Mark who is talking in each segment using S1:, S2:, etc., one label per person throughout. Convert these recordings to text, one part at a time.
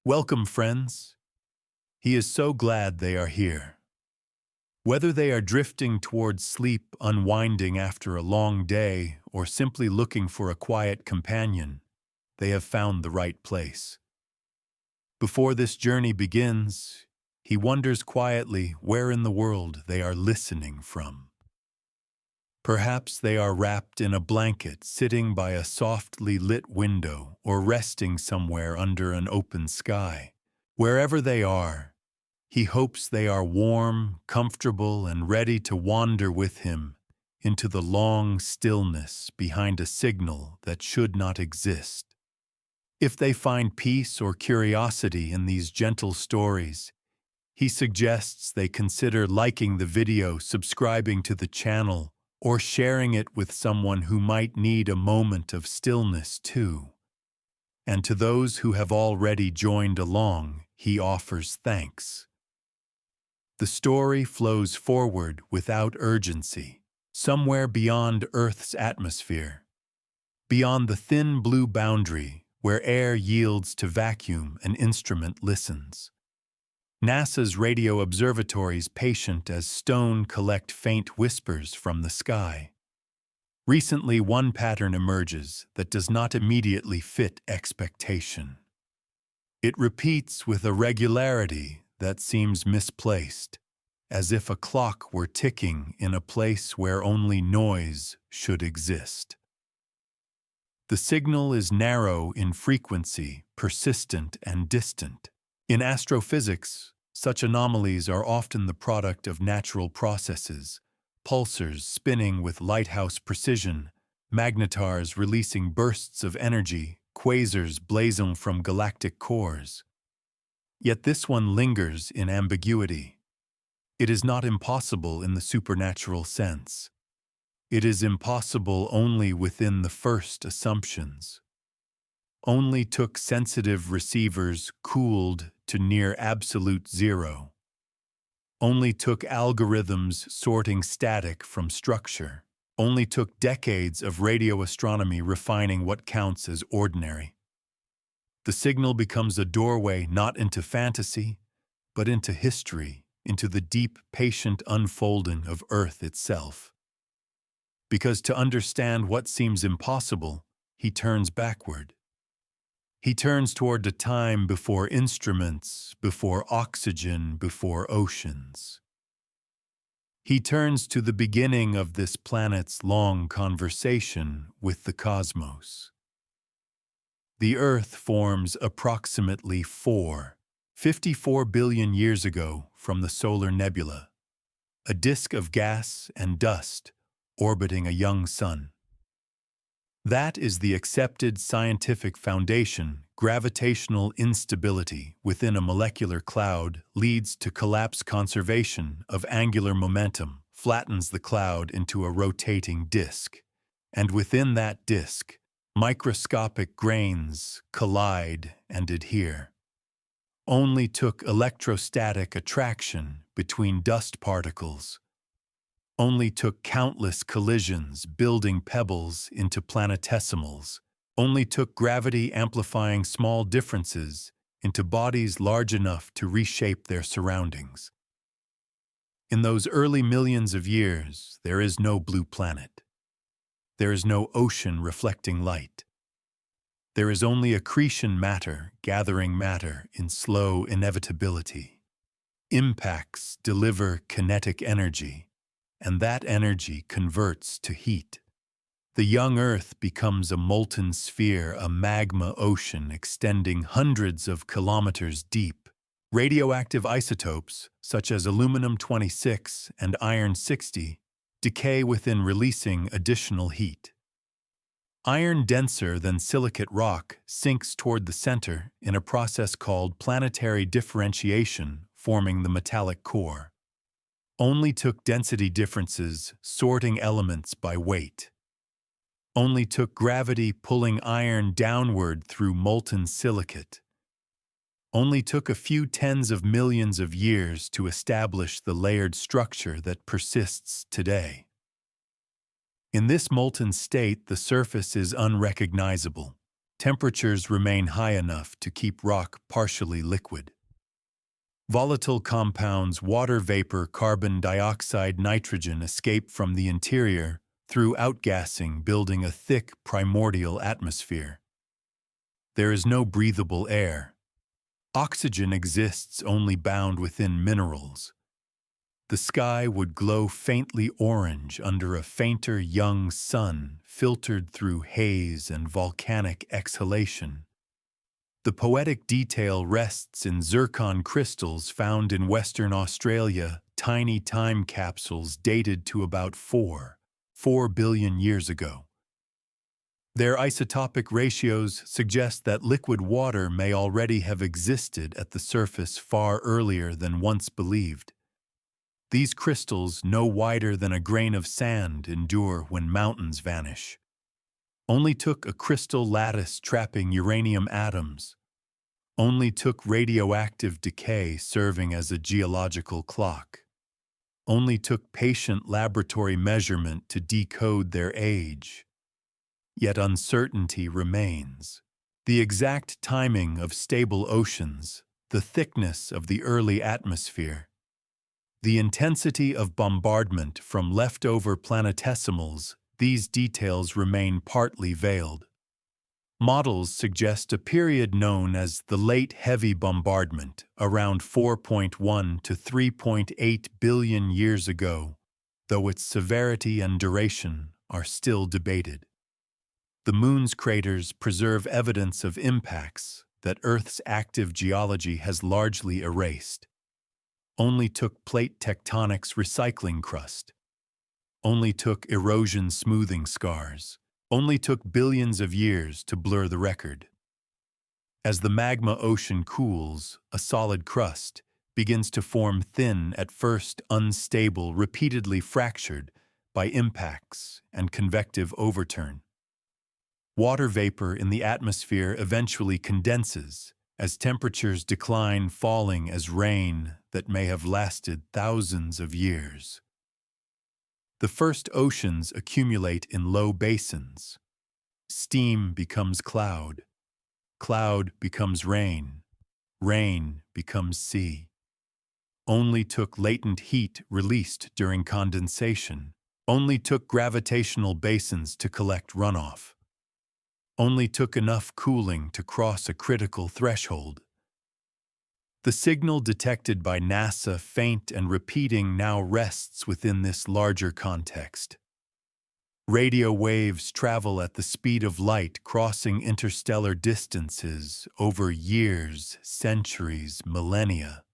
S1: Welcome, friends. He is so glad they are here. Whether they are drifting towards sleep, unwinding after a long day, or simply looking for a quiet companion, they have found the right place. Before this journey begins, he wonders quietly where in the world they are listening from. Perhaps they are wrapped in a blanket, sitting by a softly lit window, or resting somewhere under an open sky. Wherever they are, he hopes they are warm, comfortable, and ready to wander with him into the long stillness behind a signal that should not exist. If they find peace or curiosity in these gentle stories, he suggests they consider liking the video, subscribing to the channel, or sharing it with someone who might need a moment of stillness too. And to those who have already joined along, he offers thanks. The story flows forward without urgency, somewhere beyond Earth's atmosphere, beyond the thin blue boundary where air yields to vacuum and instrument listens. NASA's radio observatories, patient as stone, collect faint whispers from the sky. Recently, one pattern emerges that does not immediately fit expectation. It repeats with a regularity that seems misplaced, as if a clock were ticking in a place where only noise should exist. The signal is narrow in frequency, persistent and distant. In astrophysics, such anomalies are often the product of natural processes, pulsars spinning with lighthouse precision, magnetars releasing bursts of energy, quasars blazing from galactic cores. Yet this one lingers in ambiguity. It is not impossible in the supernatural sense. It is impossible only within the first assumptions. Only took sensitive receivers cooled to near absolute zero. Only took algorithms sorting static from structure. Only took decades of radio astronomy refining what counts as ordinary. The signal becomes a doorway not into fantasy, but into history, into the deep, patient unfolding of Earth itself. Because to understand what seems impossible, he turns backward. He turns toward a time before instruments, before oxygen, before oceans. He turns to the beginning of this planet's long conversation with the cosmos. The Earth forms approximately 54 billion years ago from the solar nebula, a disk of gas and dust orbiting a young sun. That is the accepted scientific foundation. Gravitational instability within a molecular cloud leads to collapse. Conservation of angular momentum flattens the cloud into a rotating disk, and within that disk, microscopic grains collide and adhere. Only took electrostatic attraction between dust particles. Only took countless collisions building pebbles into planetesimals. Only took gravity amplifying small differences into bodies large enough to reshape their surroundings. In those early millions of years, there is no blue planet. There is no ocean reflecting light. There is only accretion matter gathering matter in slow inevitability. Impacts deliver kinetic energy, and that energy converts to heat. The young Earth becomes a molten sphere, a magma ocean extending hundreds of kilometers deep. Radioactive isotopes, such as aluminum-26 and iron-60, decay within, releasing additional heat. Iron, denser than silicate rock, sinks toward the center in a process called planetary differentiation, forming the metallic core. Only took density differences, sorting elements by weight. Only took gravity pulling iron downward through molten silicate. Only took a few tens of millions of years to establish the layered structure that persists today. In this molten state, the surface is unrecognizable. Temperatures remain high enough to keep rock partially liquid. Volatile compounds, water vapor, carbon dioxide, nitrogen escape from the interior through outgassing, building a thick primordial atmosphere. There is no breathable air. Oxygen exists only bound within minerals. The sky would glow faintly orange under a fainter young sun filtered through haze and volcanic exhalation. The poetic detail rests in zircon crystals found in Western Australia, tiny time capsules dated to about 4 billion years ago. Their isotopic ratios suggest that liquid water may already have existed at the surface far earlier than once believed. These crystals, no wider than a grain of sand, endure when mountains vanish. Only took a crystal lattice trapping uranium atoms. Only took radioactive decay serving as a geological clock. Only took patient laboratory measurement to decode their age. Yet uncertainty remains. The exact timing of stable oceans, the thickness of the early atmosphere, the intensity of bombardment from leftover planetesimals, these details remain partly veiled. Models suggest a period known as the Late Heavy Bombardment, around 4.1 to 3.8 billion years ago, though its severity and duration are still debated. The Moon's craters preserve evidence of impacts that Earth's active geology has largely erased. Only took plate tectonics recycling crust. Only took erosion smoothing scars. Only took billions of years to blur the record. As the magma ocean cools, a solid crust begins to form thin, at first unstable, repeatedly fractured by impacts and convective overturn. Water vapor in the atmosphere eventually condenses as temperatures decline, falling as rain that may have lasted thousands of years. The first oceans accumulate in low basins. Steam becomes cloud. Cloud becomes rain. Rain becomes sea. Only took latent heat released during condensation. Only took gravitational basins to collect runoff. Only took enough cooling to cross a critical threshold. The signal detected by NASA, faint and repeating, now rests within this larger context. Radio waves travel at the speed of light, crossing interstellar distances over years, centuries, millennia.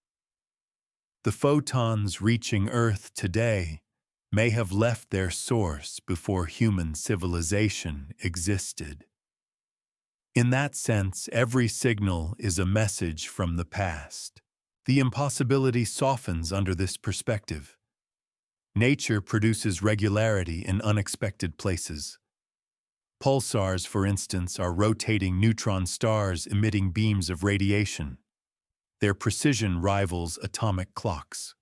S1: The photons reaching Earth today may have left their source before human civilization existed. In that sense, every signal is a message from the past. The impossibility softens under this perspective. Nature produces regularity in unexpected places. Pulsars, for instance, are rotating neutron stars emitting beams of radiation. Their precision rivals atomic clocks.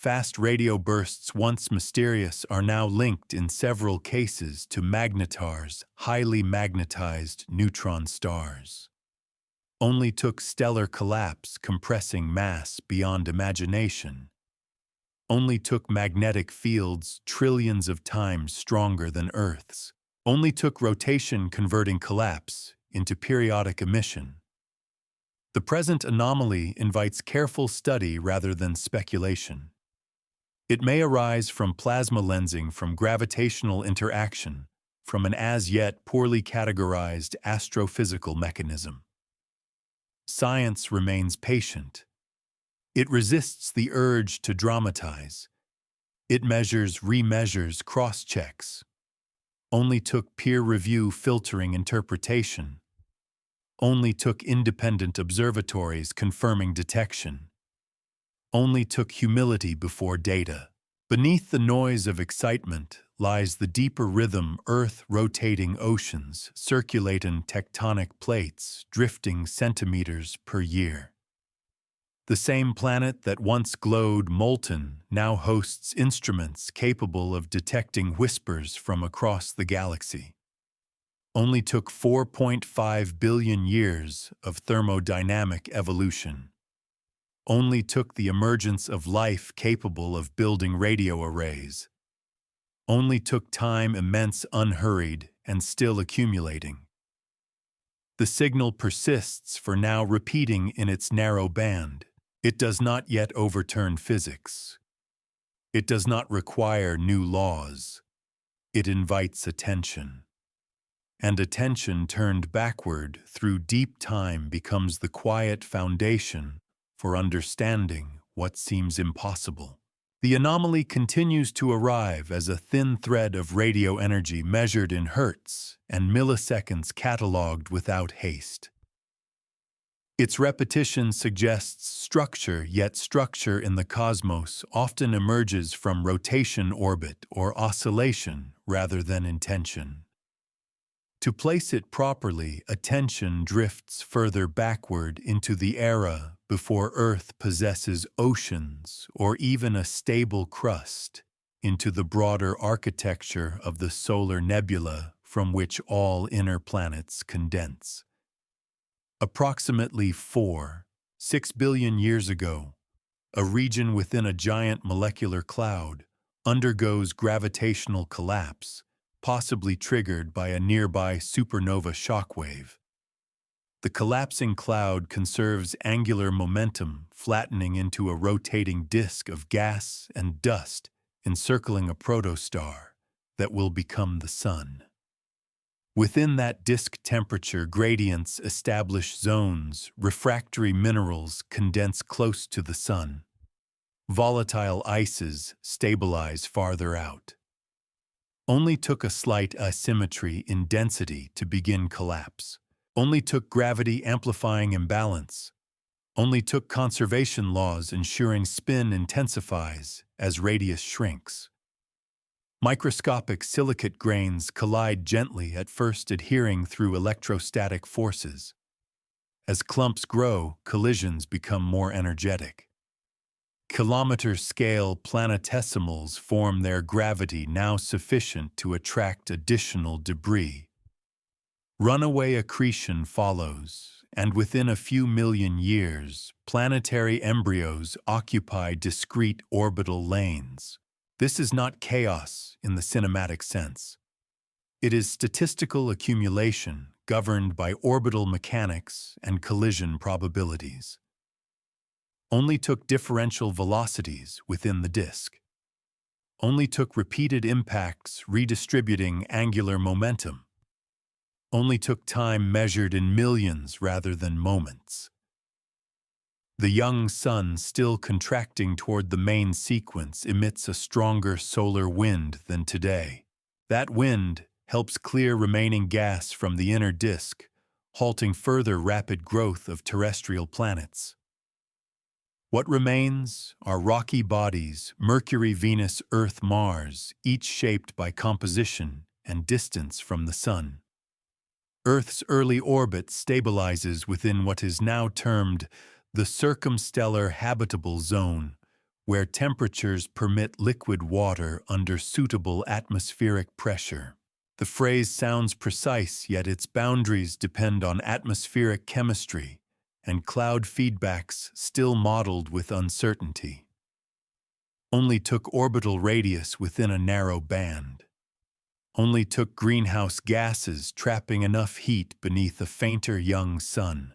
S1: Fast radio bursts, once mysterious, are now linked in several cases to magnetars, highly magnetized neutron stars. Only took stellar collapse, compressing mass beyond imagination. Only took magnetic fields trillions of times stronger than Earth's. Only took rotation converting collapse into periodic emission. The present anomaly invites careful study rather than speculation. It may arise from plasma lensing, from gravitational interaction, from an as-yet poorly categorized astrophysical mechanism. Science remains patient. It resists the urge to dramatize. It measures, remeasures, cross-checks. Only took peer review filtering interpretation. Only took independent observatories confirming detection. Only took humility before data. Beneath the noise of excitement lies the deeper rhythm, Earth rotating oceans, circulating tectonic plates, drifting centimeters per year. The same planet that once glowed molten now hosts instruments capable of detecting whispers from across the galaxy. Only took 4.5 billion years of thermodynamic evolution. Only took the emergence of life capable of building radio arrays. Only took time immense, unhurried, and still accumulating. The signal persists for now repeating in its narrow band. It does not yet overturn physics. It does not require new laws. It invites attention. And attention turned backward through deep time becomes the quiet foundation for understanding what seems impossible. The anomaly continues to arrive as a thin thread of radio energy measured in hertz and milliseconds catalogued without haste. Its repetition suggests structure, yet structure in the cosmos often emerges from rotation, orbit, or oscillation rather than intention. To place it properly, attention drifts further backward into the era before Earth possesses oceans or even a stable crust, into the broader architecture of the solar nebula from which all inner planets condense. Approximately 4.6 billion years ago, a region within a giant molecular cloud undergoes gravitational collapse, possibly triggered by a nearby supernova shockwave. The collapsing cloud conserves angular momentum, flattening into a rotating disk of gas and dust encircling a protostar that will become the Sun. Within that disk, temperature gradients establish zones, refractory minerals condense close to the Sun. Volatile ices stabilize farther out. Only took a slight asymmetry in density to begin collapse. Only took gravity amplifying imbalance. Only took conservation laws ensuring spin intensifies as radius shrinks. Microscopic silicate grains collide gently, at first adhering through electrostatic forces. As clumps grow, collisions become more energetic. Kilometer-scale planetesimals form their gravity now sufficient to attract additional debris. Runaway accretion follows, and within a few million years, planetary embryos occupy discrete orbital lanes. This is not chaos in the cinematic sense. It is statistical accumulation governed by orbital mechanics and collision probabilities. Only took differential velocities within the disk. Only took repeated impacts redistributing angular momentum. Only took time measured in millions rather than moments. The young Sun, still contracting toward the main sequence, emits a stronger solar wind than today. That wind helps clear remaining gas from the inner disk, halting further rapid growth of terrestrial planets. What remains are rocky bodies, Mercury, Venus, Earth, Mars, each shaped by composition and distance from the Sun. Earth's early orbit stabilizes within what is now termed the circumstellar habitable zone, where temperatures permit liquid water under suitable atmospheric pressure. The phrase sounds precise, yet its boundaries depend on atmospheric chemistry and cloud feedbacks still modeled with uncertainty. Only took orbital radius within a narrow band. Only took greenhouse gases trapping enough heat beneath a fainter young Sun.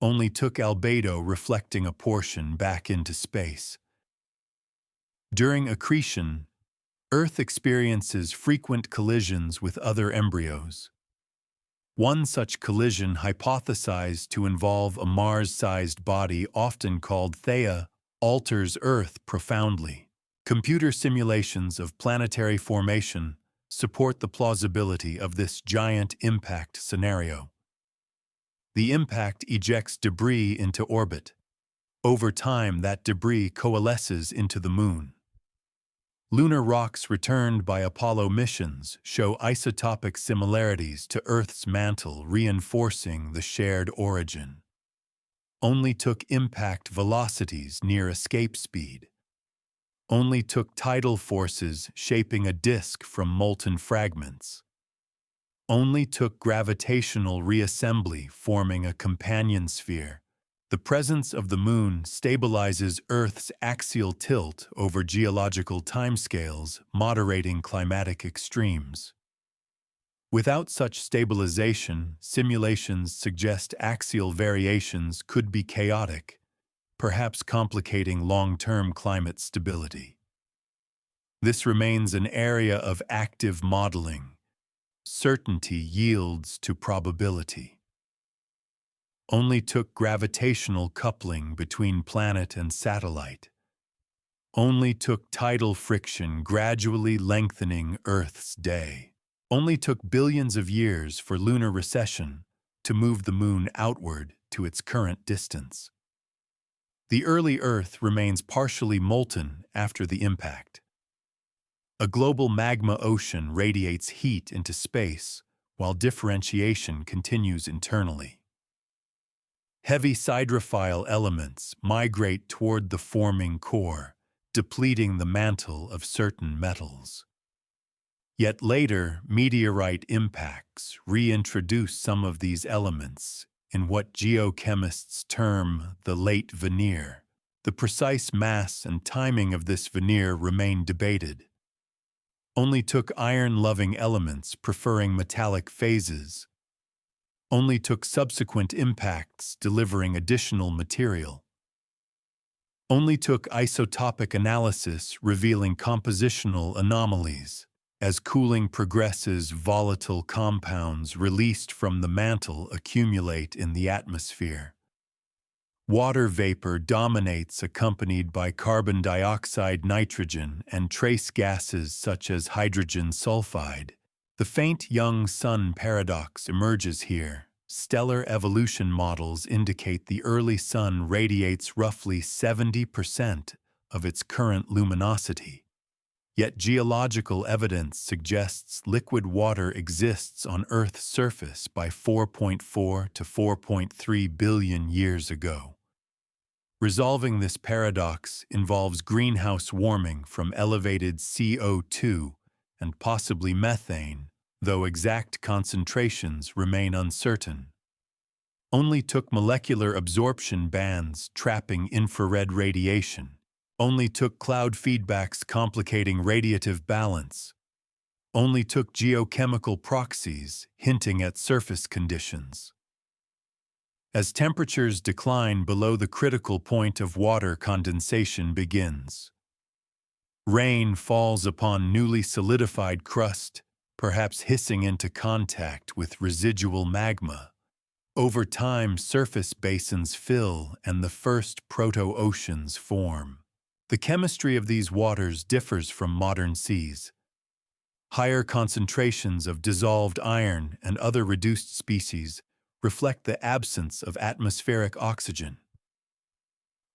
S1: Only took albedo reflecting a portion back into space. During accretion, Earth experiences frequent collisions with other embryos. One such collision, hypothesized to involve a Mars-sized body often called Theia, alters Earth profoundly. Computer simulations of planetary formation support the plausibility of this giant impact scenario. The impact ejects debris into orbit. Over time, that debris coalesces into the Moon. Lunar rocks returned by Apollo missions show isotopic similarities to Earth's mantle, reinforcing the shared origin. Only took impact velocities near escape speed. Only took tidal forces shaping a disk from molten fragments. only took gravitational reassembly, forming a companion sphere. The presence of the Moon stabilizes Earth's axial tilt over geological timescales, moderating climatic extremes. Without such stabilization, simulations suggest axial variations could be chaotic, perhaps complicating long-term climate stability. This remains an area of active modeling. Certainty yields to probability. Only took gravitational coupling between planet and satellite. Only took tidal friction gradually lengthening Earth's day. Only took billions of years for lunar recession to move the Moon outward to its current distance. The early Earth remains partially molten after the impact. A global magma ocean radiates heat into space while differentiation continues internally. Heavy siderophile elements migrate toward the forming core, depleting the mantle of certain metals. Yet later, meteorite impacts reintroduce some of these elements in what geochemists term the late veneer. The precise mass and timing of this veneer remain debated. Only took iron-loving elements preferring metallic phases. Only took subsequent impacts delivering additional material. Only took isotopic analysis revealing compositional anomalies. As cooling progresses, volatile compounds released from the mantle accumulate in the atmosphere. Water vapor dominates, accompanied by carbon dioxide, nitrogen, and trace gases such as hydrogen sulfide. The faint young sun paradox emerges here. Stellar evolution models indicate the early sun radiates roughly 70% of its current luminosity. Yet geological evidence suggests liquid water exists on Earth's surface by 4.4 to 4.3 billion years ago. Resolving this paradox involves greenhouse warming from elevated CO2 and possibly methane, though exact concentrations remain uncertain. Only took molecular absorption bands trapping infrared radiation. Only took cloud feedbacks complicating radiative balance. Only took geochemical proxies hinting at surface conditions. As temperatures decline below the critical point of water condensation begins. Rain falls upon newly solidified crust, perhaps hissing into contact with residual magma. Over time, surface basins fill and the first proto-oceans form. The chemistry of these waters differs from modern seas. Higher concentrations of dissolved iron and other reduced species reflect the absence of atmospheric oxygen.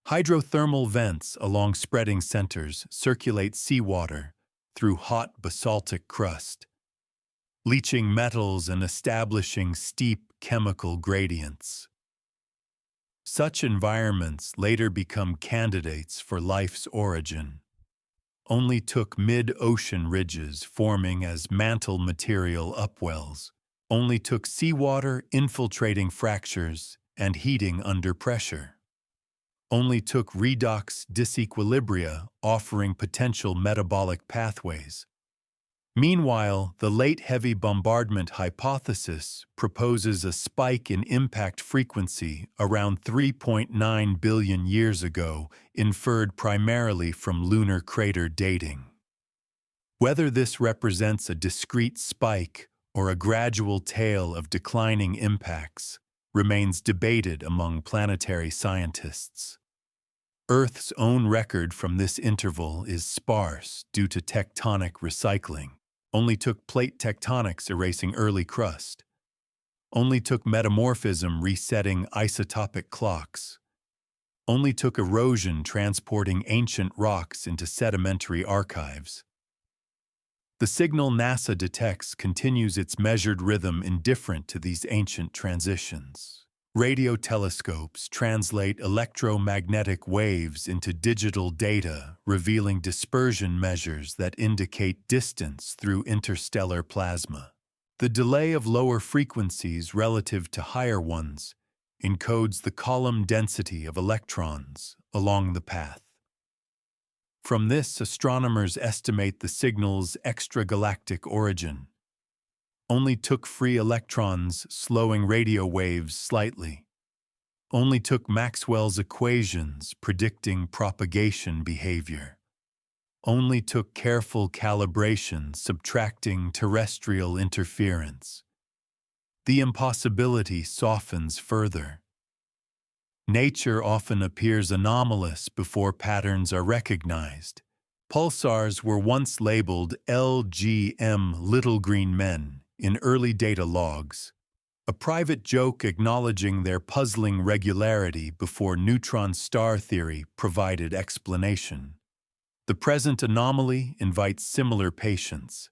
S1: Hydrothermal vents along spreading centers circulate seawater through hot basaltic crust, leaching metals and establishing steep chemical gradients. Such environments later become candidates for life's origin. Only took mid-ocean ridges forming as mantle material upwells. Only took seawater infiltrating fractures and heating under pressure. Only took redox disequilibria offering potential metabolic pathways. Meanwhile, the late heavy bombardment hypothesis proposes a spike in impact frequency around 3.9 billion years ago, inferred primarily from lunar crater dating. Whether this represents a discrete spike or a gradual tail of declining impacts remains debated among planetary scientists. Earth's own record from this interval is sparse due to tectonic recycling. Only took plate tectonics erasing early crust. Only took metamorphism resetting isotopic clocks. Only took erosion transporting ancient rocks into sedimentary archives. The signal NASA detects continues its measured rhythm indifferent to these ancient transitions. Radio telescopes translate electromagnetic waves into digital data, revealing dispersion measures that indicate distance through interstellar plasma. The delay of lower frequencies relative to higher ones encodes the column density of electrons along the path. From this, astronomers estimate the signal's extragalactic origin. Only took free electrons slowing radio waves slightly. Only took Maxwell's equations predicting propagation behavior. Only took careful calibration subtracting terrestrial interference. The impossibility softens further. Nature often appears anomalous before patterns are recognized. Pulsars were once labeled LGM little green men in early data logs, a private joke acknowledging their puzzling regularity before neutron star theory provided explanation. The present anomaly invites similar patience.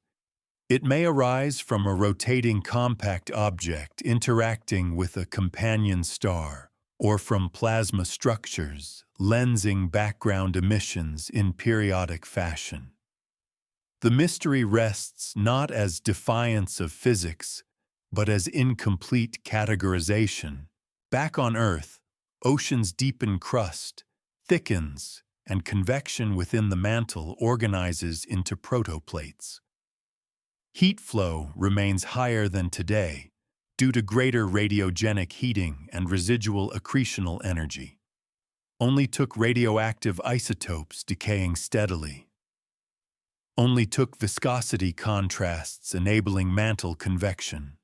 S1: It may arise from a rotating compact object interacting with a companion star, or from plasma structures lensing background emissions in periodic fashion. The mystery rests not as defiance of physics, but as incomplete categorization. Back on Earth, oceans deepen crust, thickens, and convection within the mantle organizes into protoplates. Heat flow remains higher than today due to greater radiogenic heating and residual accretional energy. Only took radioactive isotopes decaying steadily. Only took viscosity contrasts enabling mantle convection.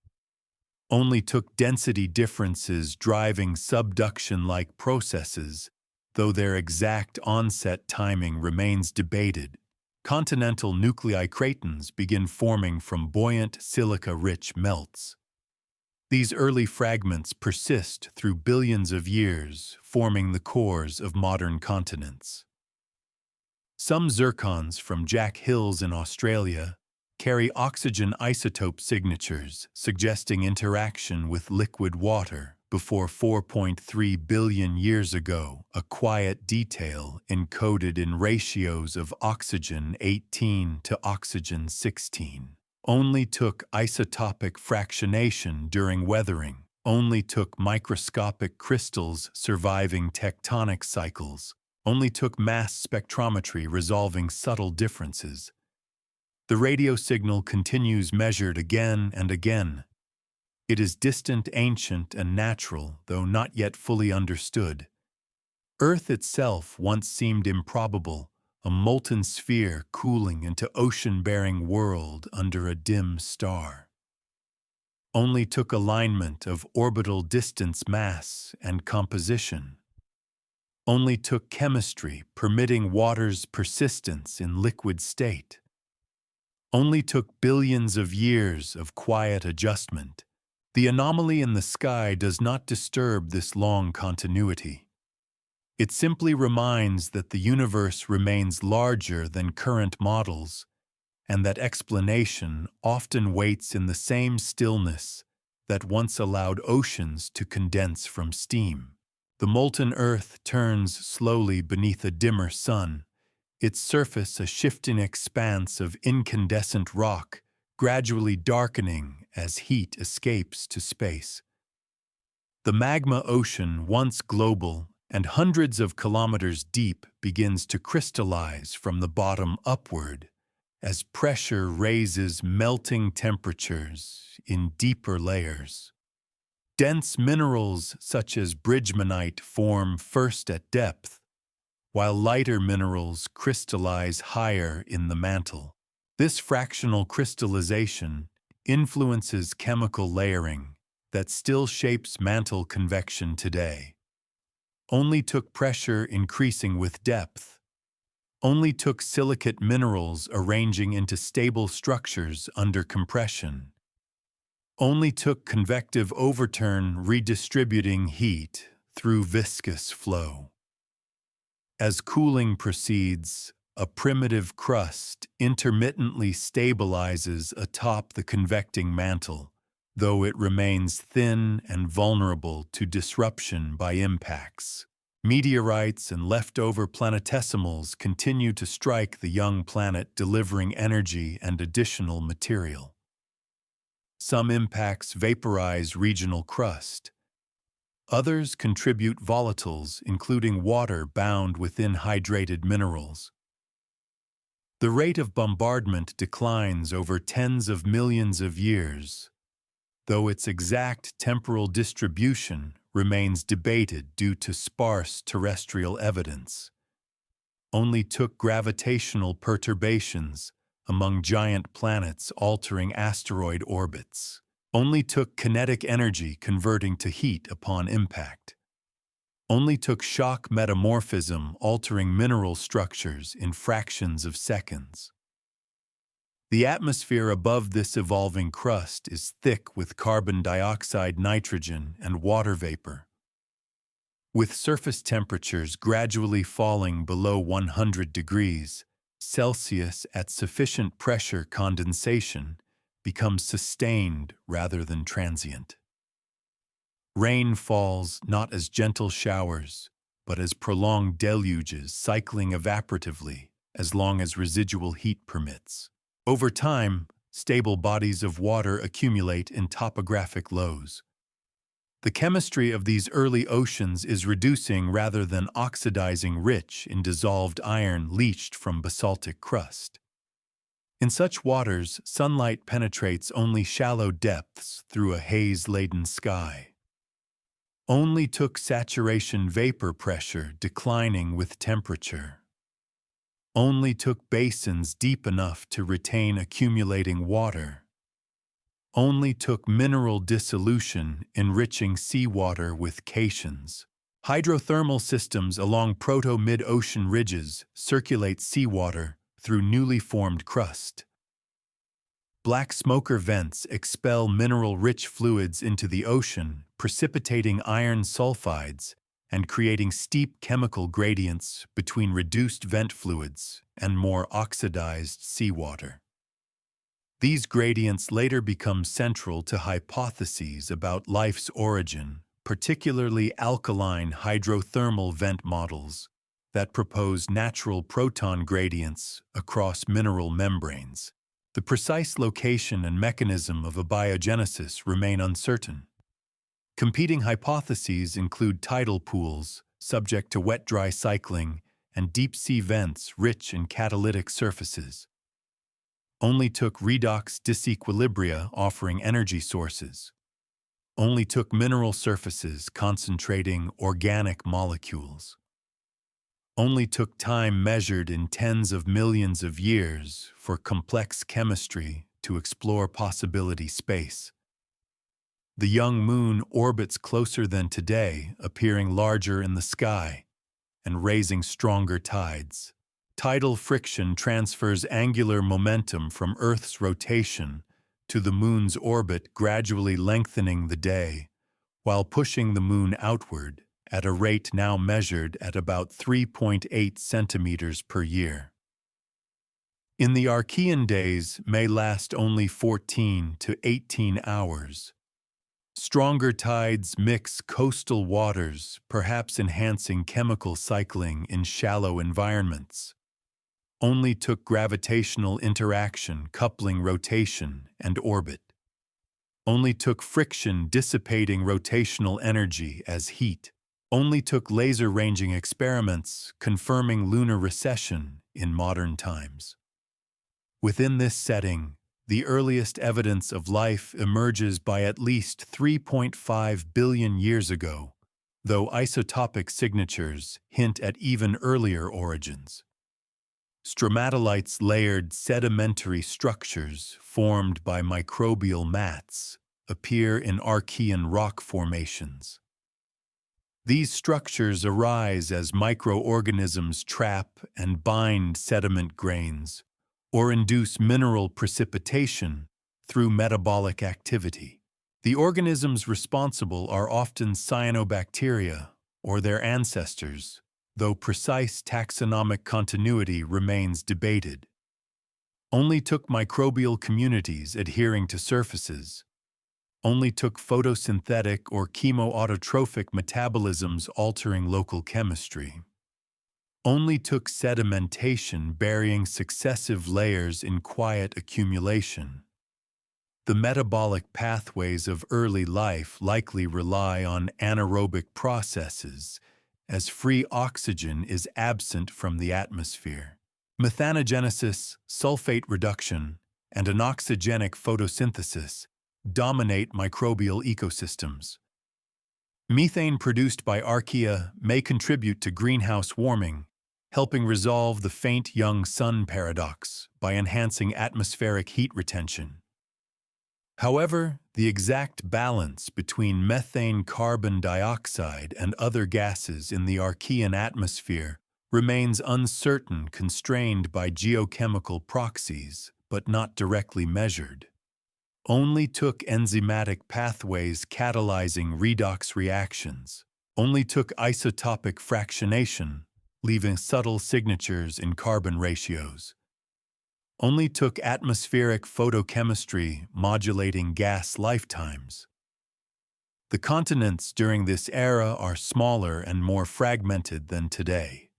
S1: Only took density differences driving subduction-like processes, though their exact onset timing remains debated. Continental nuclei cratons begin forming from buoyant silica-rich melts. These early fragments persist through billions of years, forming the cores of modern continents. Some zircons from Jack Hills in Australia carry oxygen isotope signatures suggesting interaction with liquid water before 4.3 billion years ago, a quiet detail encoded in ratios of oxygen 18 to oxygen 16. Only took isotopic fractionation during weathering. Only took microscopic crystals surviving tectonic cycles. Only took mass spectrometry resolving subtle differences. The radio signal continues measured again and again. It is distant, ancient, and natural, though not yet fully understood. Earth itself once seemed improbable, a molten sphere cooling into ocean-bearing world under a dim star. Only took alignment of orbital distance, mass, and composition. Only took chemistry permitting water's persistence in liquid state. Only took billions of years of quiet adjustment. The anomaly in the sky does not disturb this long continuity. It simply reminds that the universe remains larger than current models, and that explanation often waits in the same stillness that once allowed oceans to condense from steam. The molten Earth turns slowly beneath a dimmer sun, its surface a shifting expanse of incandescent rock, gradually darkening as heat escapes to space. The magma ocean, once global and hundreds of kilometers deep, begins to crystallize from the bottom upward as pressure raises melting temperatures in deeper layers. Dense minerals such as bridgemanite form first at depth, while lighter minerals crystallize higher in the mantle. This fractional crystallization influences chemical layering that still shapes mantle convection today. Only took pressure increasing with depth. Only took silicate minerals arranging into stable structures under compression. Only took convective overturn redistributing heat through viscous flow. As cooling proceeds, a primitive crust intermittently stabilizes atop the convecting mantle, though it remains thin and vulnerable to disruption by impacts. Meteorites and leftover planetesimals continue to strike the young planet, delivering energy and additional material. Some impacts vaporize regional crust. Others contribute volatiles, including water bound within hydrated minerals. The rate of bombardment declines over tens of millions of years, though its exact temporal distribution remains debated due to sparse terrestrial evidence. Only took gravitational perturbations among giant planets altering asteroid orbits. Only took kinetic energy converting to heat upon impact. Only took shock metamorphism altering mineral structures in fractions of seconds. The atmosphere above this evolving crust is thick with carbon dioxide, nitrogen, and water vapor. With surface temperatures gradually falling below 100 degrees Celsius at sufficient pressure, condensation becomes sustained rather than transient. Rain falls not as gentle showers, but as prolonged deluges, cycling evaporatively as long as residual heat permits. Over time, stable bodies of water accumulate in topographic lows. The chemistry of these early oceans is reducing rather than oxidizing, rich in dissolved iron leached from basaltic crust. In such waters, sunlight penetrates only shallow depths through a haze-laden sky. Only took saturation vapor pressure declining with temperature. Only took basins deep enough to retain accumulating water. Only took mineral dissolution enriching seawater with cations. Hydrothermal systems along proto-mid-ocean ridges circulate seawater through newly formed crust. Black smoker vents expel mineral-rich fluids into the ocean, precipitating iron sulfides and creating steep chemical gradients between reduced vent fluids and more oxidized seawater. These gradients later become central to hypotheses about life's origin, particularly alkaline hydrothermal vent models that propose natural proton gradients across mineral membranes. The precise location and mechanism of abiogenesis remain uncertain. Competing hypotheses include tidal pools, subject to wet-dry cycling, and deep-sea vents rich in catalytic surfaces. Only took redox disequilibria offering energy sources. Only took mineral surfaces concentrating organic molecules. Only took time measured in tens of millions of years for complex chemistry to explore possibility space. The young moon orbits closer than today, appearing larger in the sky and raising stronger tides. Tidal friction transfers angular momentum from Earth's rotation to the moon's orbit, gradually lengthening the day, while pushing the moon outward at a rate now measured at about 3.8 centimeters per year. In the Archean days may last only 14 to 18 hours. Stronger tides mix coastal waters, perhaps enhancing chemical cycling in shallow environments. Only took gravitational interaction coupling rotation and orbit. Only took friction dissipating rotational energy as heat. Only took laser ranging experiments confirming lunar recession in modern times. Within this setting, the earliest evidence of life emerges by at least 3.5 billion years ago, though isotopic signatures hint at even earlier origins. Stromatolites layered sedimentary structures formed by microbial mats appear in Archean rock formations. These structures arise as microorganisms trap and bind sediment grains or induce mineral precipitation through metabolic activity. The organisms responsible are often cyanobacteria or their ancestors, though precise taxonomic continuity remains debated. Only took microbial communities adhering to surfaces. Only took photosynthetic or chemoautotrophic metabolisms altering local chemistry. Only took sedimentation burying successive layers in quiet accumulation. The metabolic pathways of early life likely rely on anaerobic processes, as free oxygen is absent from the atmosphere. Methanogenesis, sulfate reduction, and anoxygenic photosynthesis dominate microbial ecosystems. Methane produced by archaea may contribute to greenhouse warming, helping resolve the faint young sun paradox by enhancing atmospheric heat retention. However, the exact balance between methane, carbon dioxide, and other gases in the Archean atmosphere remains uncertain, constrained by geochemical proxies, but not directly measured. Only took enzymatic pathways catalyzing redox reactions. Only took isotopic fractionation, leaving subtle signatures in carbon ratios. Only took atmospheric photochemistry modulating gas lifetimes. The continents during this era are smaller and more fragmented than today.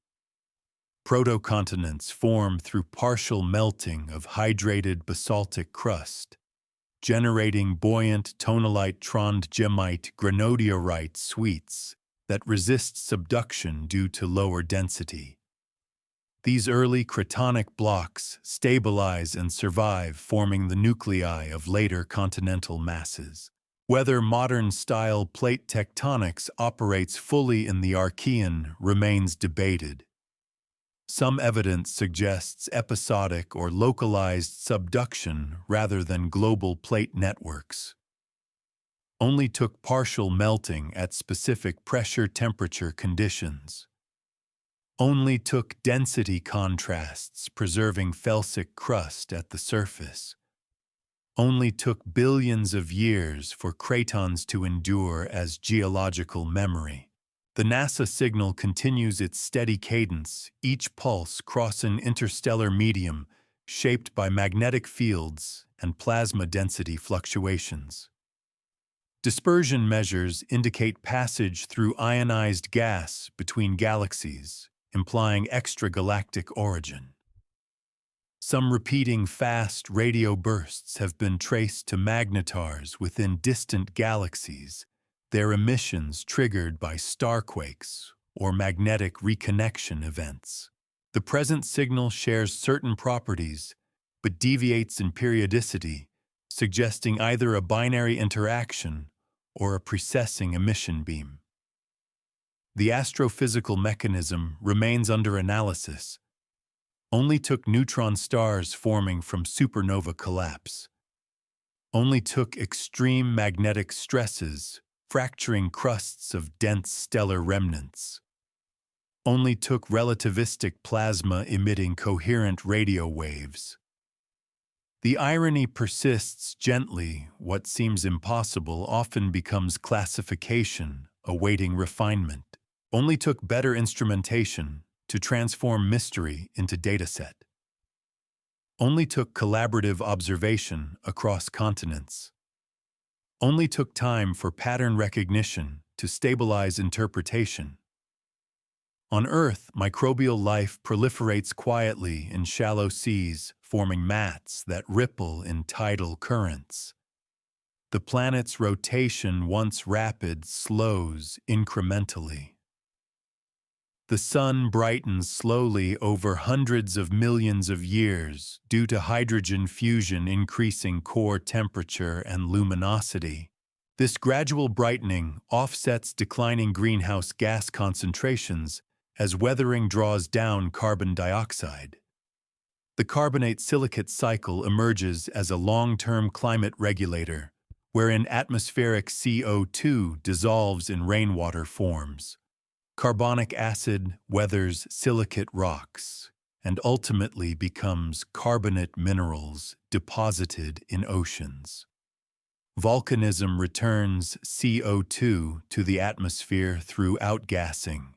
S1: Protocontinents form through partial melting of hydrated basaltic crust, generating buoyant tonalite trondhjemite granodiorite suites that resist subduction due to lower density. These early cratonic blocks stabilize and survive, forming the nuclei of later continental masses. Whether modern-style plate tectonics operates fully in the Archean remains debated. Some evidence suggests episodic or localized subduction rather than global plate networks. Only took partial melting at specific pressure-temperature conditions. Only took density contrasts preserving felsic crust at the surface. Only took billions of years for cratons to endure as geological memory. The NASA signal continues its steady cadence, each pulse cross an interstellar medium shaped by magnetic fields and plasma density fluctuations. Dispersion measures indicate passage through ionized gas between galaxies, implying extragalactic origin. Some repeating fast radio bursts have been traced to magnetars within distant galaxies, their emissions triggered by starquakes or magnetic reconnection events. The present signal shares certain properties, but deviates in periodicity, suggesting either a binary interaction or a precessing emission beam. The astrophysical mechanism remains under analysis. Only took neutron stars forming from supernova collapse. Only took extreme magnetic stresses fracturing crusts of dense stellar remnants. Only took relativistic plasma emitting coherent radio waves. The irony persists gently. What seems impossible often becomes classification, awaiting refinement. Only took better instrumentation to transform mystery into dataset. Only took collaborative observation across continents. Only took time for pattern recognition to stabilize interpretation. On Earth, microbial life proliferates quietly in shallow seas, forming mats that ripple in tidal currents. The planet's rotation, once rapid, slows incrementally. The sun brightens slowly over hundreds of millions of years due to hydrogen fusion increasing core temperature and luminosity. This gradual brightening offsets declining greenhouse gas concentrations as weathering draws down carbon dioxide. The carbonate-silicate cycle emerges as a long-term climate regulator, wherein atmospheric CO2 dissolves in rainwater forms. Carbonic acid weathers silicate rocks and ultimately becomes carbonate minerals deposited in oceans. Volcanism returns CO2 to the atmosphere through outgassing.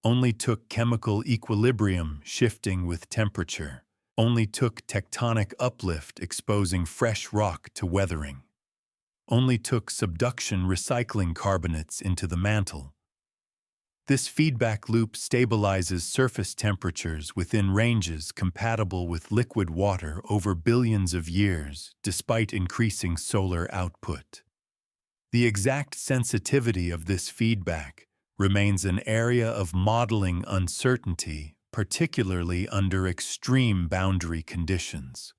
S1: Only took chemical equilibrium shifting with temperature. Only took tectonic uplift exposing fresh rock to weathering. Only took subduction recycling carbonates into the mantle. This feedback loop stabilizes surface temperatures within ranges compatible with liquid water over billions of years, despite increasing solar output. The exact sensitivity of this feedback remains an area of modeling uncertainty, particularly under extreme boundary conditions.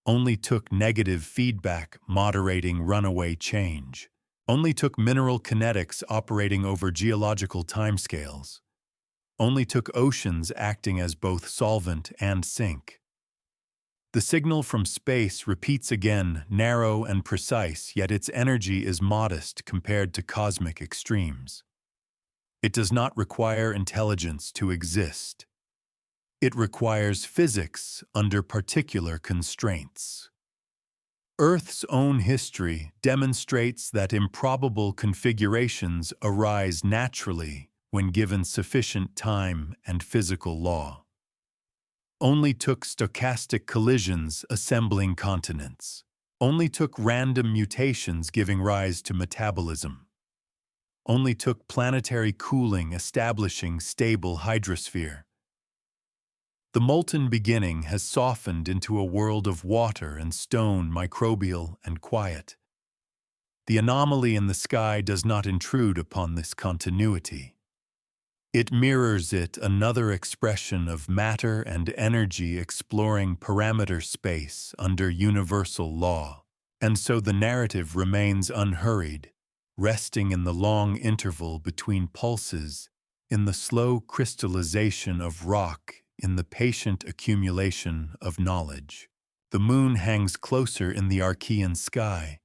S1: Only took negative feedback moderating runaway change. Only took mineral kinetics operating over geological timescales. Only took oceans acting as both solvent and sink. The signal from space repeats again, narrow and precise, yet its energy is modest compared to cosmic extremes. It does not require intelligence to exist. It requires physics under particular constraints. Earth's own history demonstrates that improbable configurations arise naturally when given sufficient time and physical law. Only took stochastic collisions assembling continents. Only took random mutations giving rise to metabolism. Only took planetary cooling establishing stable hydrosphere. The molten beginning has softened into a world of water and stone, microbial and quiet. The anomaly in the sky does not intrude upon this continuity. It mirrors it, another expression of matter and energy exploring parameter space under universal law. And so the narrative remains unhurried, resting in the long interval between pulses, in the slow crystallization of rock, in the patient accumulation of knowledge. The moon hangs closer in the Archean sky,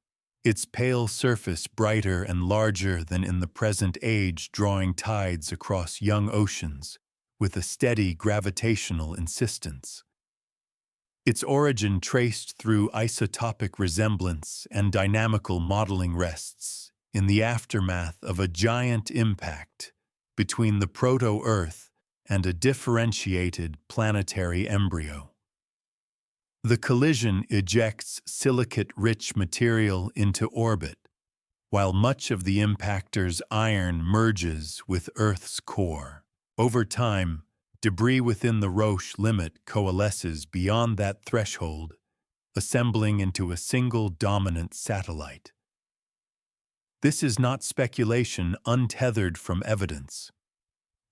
S1: its pale surface brighter and larger than in the present age, drawing tides across young oceans with a steady gravitational insistence. Its origin traced through isotopic resemblance and dynamical modeling rests in the aftermath of a giant impact between the proto-Earth and a differentiated planetary embryo. The collision ejects silicate-rich material into orbit, while much of the impactor's iron merges with Earth's core. Over time, debris within the Roche limit coalesces beyond that threshold, assembling into a single dominant satellite. This is not speculation untethered from evidence.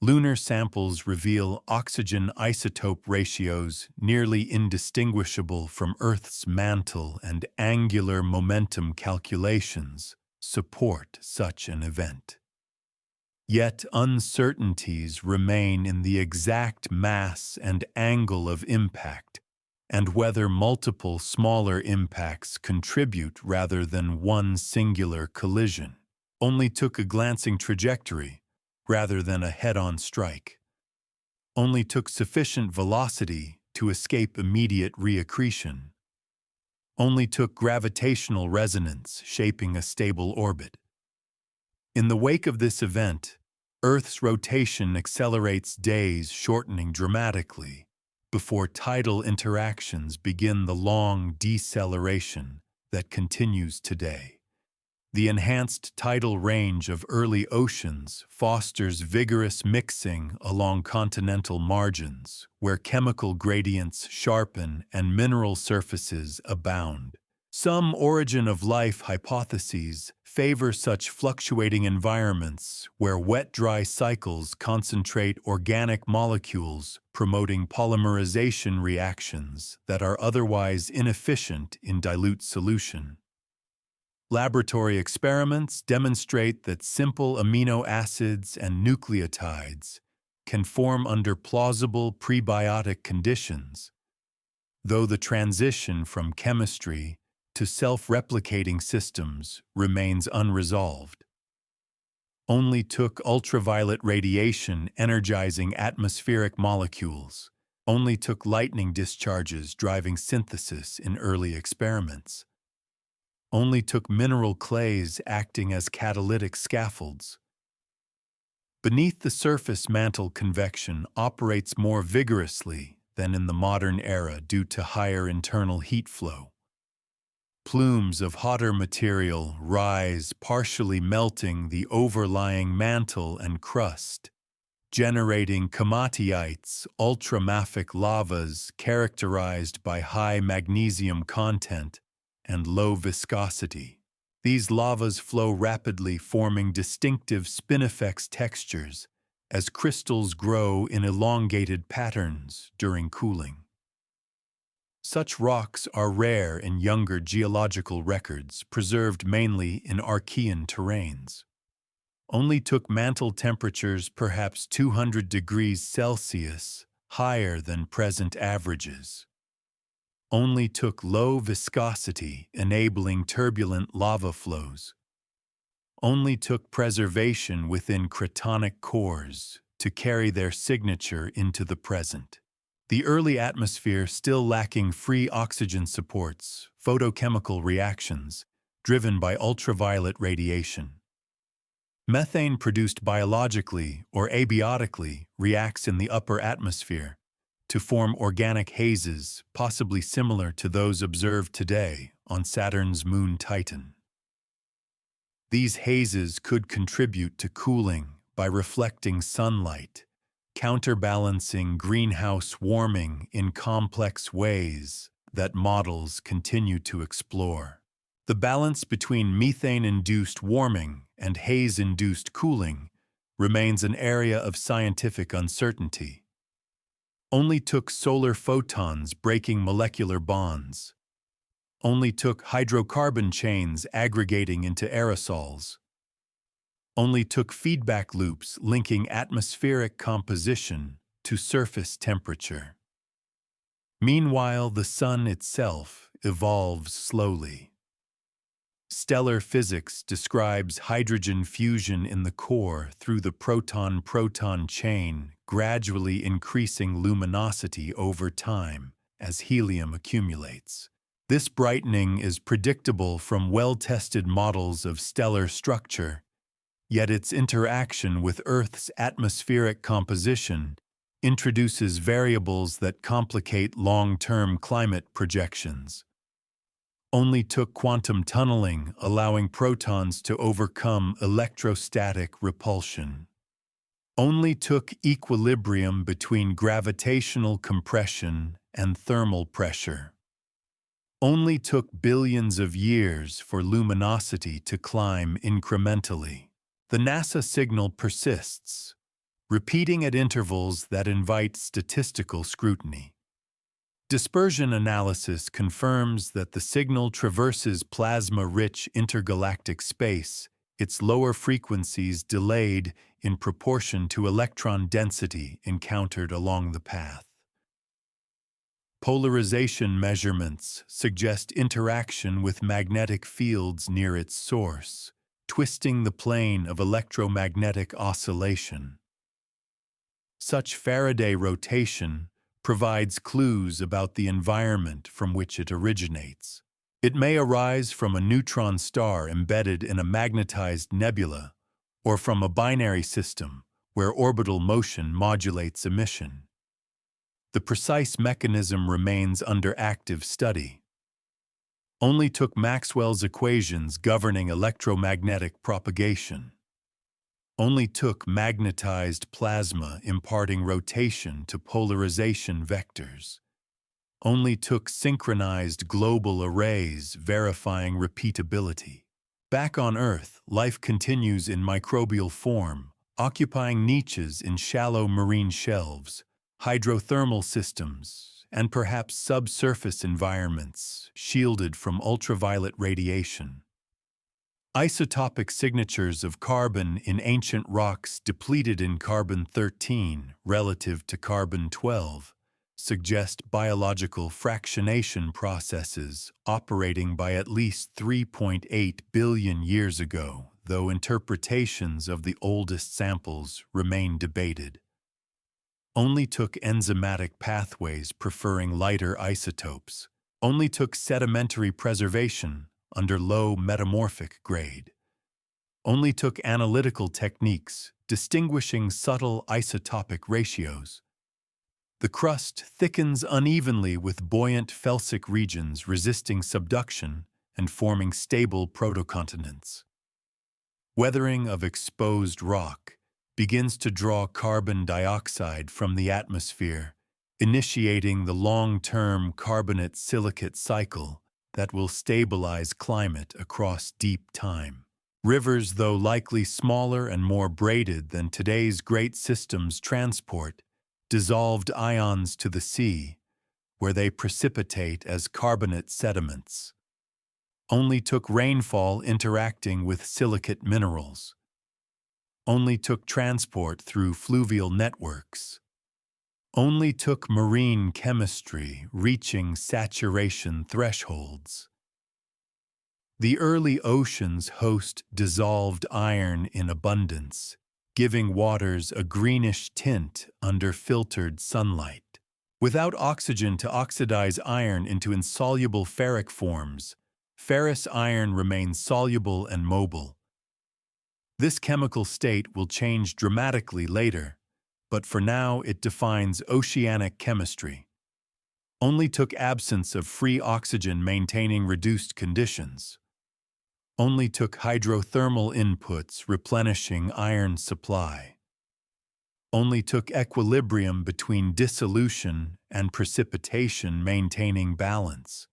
S1: Lunar samples reveal oxygen isotope ratios nearly indistinguishable from Earth's mantle, and angular momentum calculations support such an event. Yet uncertainties remain in the exact mass and angle of impact, and whether multiple smaller impacts contribute rather than one singular collision. Only took a glancing trajectory rather than a head-on strike. Only took sufficient velocity to escape immediate reaccretion. Only took gravitational resonance shaping a stable orbit. In the wake of this event, Earth's rotation accelerates days, shortening dramatically, before tidal interactions begin the long deceleration that continues today. The enhanced tidal range of early oceans fosters vigorous mixing along continental margins, where chemical gradients sharpen and mineral surfaces abound. Some origin of life hypotheses favor such fluctuating environments where wet-dry cycles concentrate organic molecules, promoting polymerization reactions that are otherwise inefficient in dilute solution. Laboratory experiments demonstrate that simple amino acids and nucleotides can form under plausible prebiotic conditions, though the transition from chemistry to self-replicating systems remains unresolved. Only took ultraviolet radiation energizing atmospheric molecules. Only took lightning discharges driving synthesis in early experiments. Only took mineral clays acting as catalytic scaffolds. Beneath the surface, mantle convection operates more vigorously than in the modern era due to higher internal heat flow. Plumes of hotter material rise, partially melting the overlying mantle and crust, generating komatiites, ultramafic lavas characterized by high magnesium content and low viscosity. These lavas flow rapidly, forming distinctive spinifex textures as crystals grow in elongated patterns during cooling. Such rocks are rare in younger geological records, preserved mainly in Archean terrains. Only took mantle temperatures perhaps 200 degrees Celsius higher than present averages. Only took low viscosity, enabling turbulent lava flows. Only took preservation within cratonic cores to carry their signature into the present. The early atmosphere still lacking free oxygen supports photochemical reactions driven by ultraviolet radiation. Methane produced biologically or abiotically reacts in the upper atmosphere to form organic hazes possibly similar to those observed today on Saturn's moon Titan. These hazes could contribute to cooling by reflecting sunlight, counterbalancing greenhouse warming in complex ways that models continue to explore. The balance between methane-induced warming and haze-induced cooling remains an area of scientific uncertainty. Only took solar photons breaking molecular bonds. Only took hydrocarbon chains aggregating into aerosols. Only took feedback loops linking atmospheric composition to surface temperature. Meanwhile, the sun itself evolves slowly. Stellar physics describes hydrogen fusion in the core through the proton-proton chain, gradually increasing luminosity over time as helium accumulates. This brightening is predictable from well-tested models of stellar structure, yet its interaction with Earth's atmospheric composition introduces variables that complicate long-term climate projections. Only took quantum tunneling, allowing protons to overcome electrostatic repulsion. Only took equilibrium between gravitational compression and thermal pressure. Only took billions of years for luminosity to climb incrementally. The NASA signal persists, repeating at intervals that invite statistical scrutiny. Dispersion analysis confirms that the signal traverses plasma-rich intergalactic space, its lower frequencies delayed in proportion to electron density encountered along the path. Polarization measurements suggest interaction with magnetic fields near its source, twisting the plane of electromagnetic oscillation. Such Faraday rotation provides clues about the environment from which it originates. It may arise from a neutron star embedded in a magnetized nebula, or from a binary system where orbital motion modulates emission. The precise mechanism remains under active study. Only took Maxwell's equations governing electromagnetic propagation. Only took magnetized plasma imparting rotation to polarization vectors. Only took synchronized global arrays verifying repeatability. Back on Earth, life continues in microbial form, occupying niches in shallow marine shelves, hydrothermal systems, and perhaps subsurface environments shielded from ultraviolet radiation. Isotopic signatures of carbon in ancient rocks depleted in carbon-13 relative to carbon-12 suggest biological fractionation processes operating by at least 3.8 billion years ago, though interpretations of the oldest samples remain debated. Only took enzymatic pathways preferring lighter isotopes. Only took sedimentary preservation under low metamorphic grade. Only took analytical techniques distinguishing subtle isotopic ratios. The crust thickens unevenly with buoyant felsic regions resisting subduction and forming stable protocontinents. Weathering of exposed rock begins to draw carbon dioxide from the atmosphere, initiating the long-term carbonate-silicate cycle that will stabilize climate across deep time. Rivers, though likely smaller and more braided than today's great systems, transport dissolved ions to the sea, where they precipitate as carbonate sediments. Only took rainfall interacting with silicate minerals. Only took transport through fluvial networks. Only took marine chemistry reaching saturation thresholds. The early oceans host dissolved iron in abundance, giving waters a greenish tint under filtered sunlight. Without oxygen to oxidize iron into insoluble ferric forms, ferrous iron remains soluble and mobile. This chemical state will change dramatically later, but for now it defines oceanic chemistry. Only took absence of free oxygen maintaining reduced conditions. Only took hydrothermal inputs replenishing iron supply. Only took equilibrium between dissolution and precipitation maintaining balance.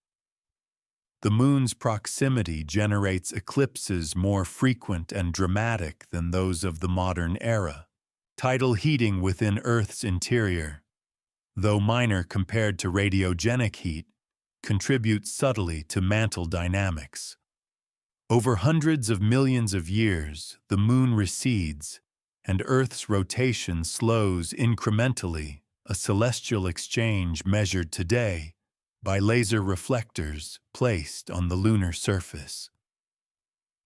S1: The moon's proximity generates eclipses more frequent and dramatic than those of the modern era. Tidal heating within Earth's interior, though minor compared to radiogenic heat, contributes subtly to mantle dynamics. Over hundreds of millions of years, the moon recedes, and Earth's rotation slows incrementally, a celestial exchange measured today by laser reflectors placed on the lunar surface.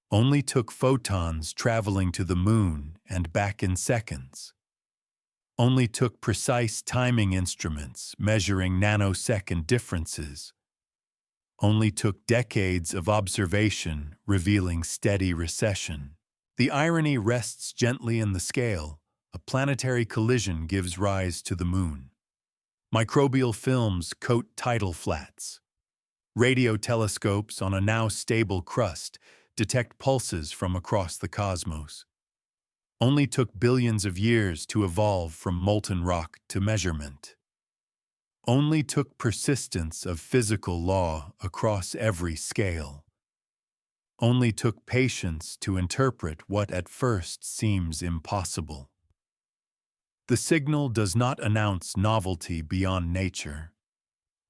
S1: Only took photons traveling to the moon and back in seconds. Only took precise timing instruments measuring nanosecond differences. Only took decades of observation revealing steady recession. The irony rests gently in the scale. A planetary collision gives rise to the moon. Microbial films coat tidal flats. Radio telescopes on a now stable crust detect pulses from across the cosmos. Only took billions of years to evolve from molten rock to measurement. Only took persistence of physical law across every scale. Only took patience to interpret what at first seems impossible. The signal does not announce novelty beyond nature.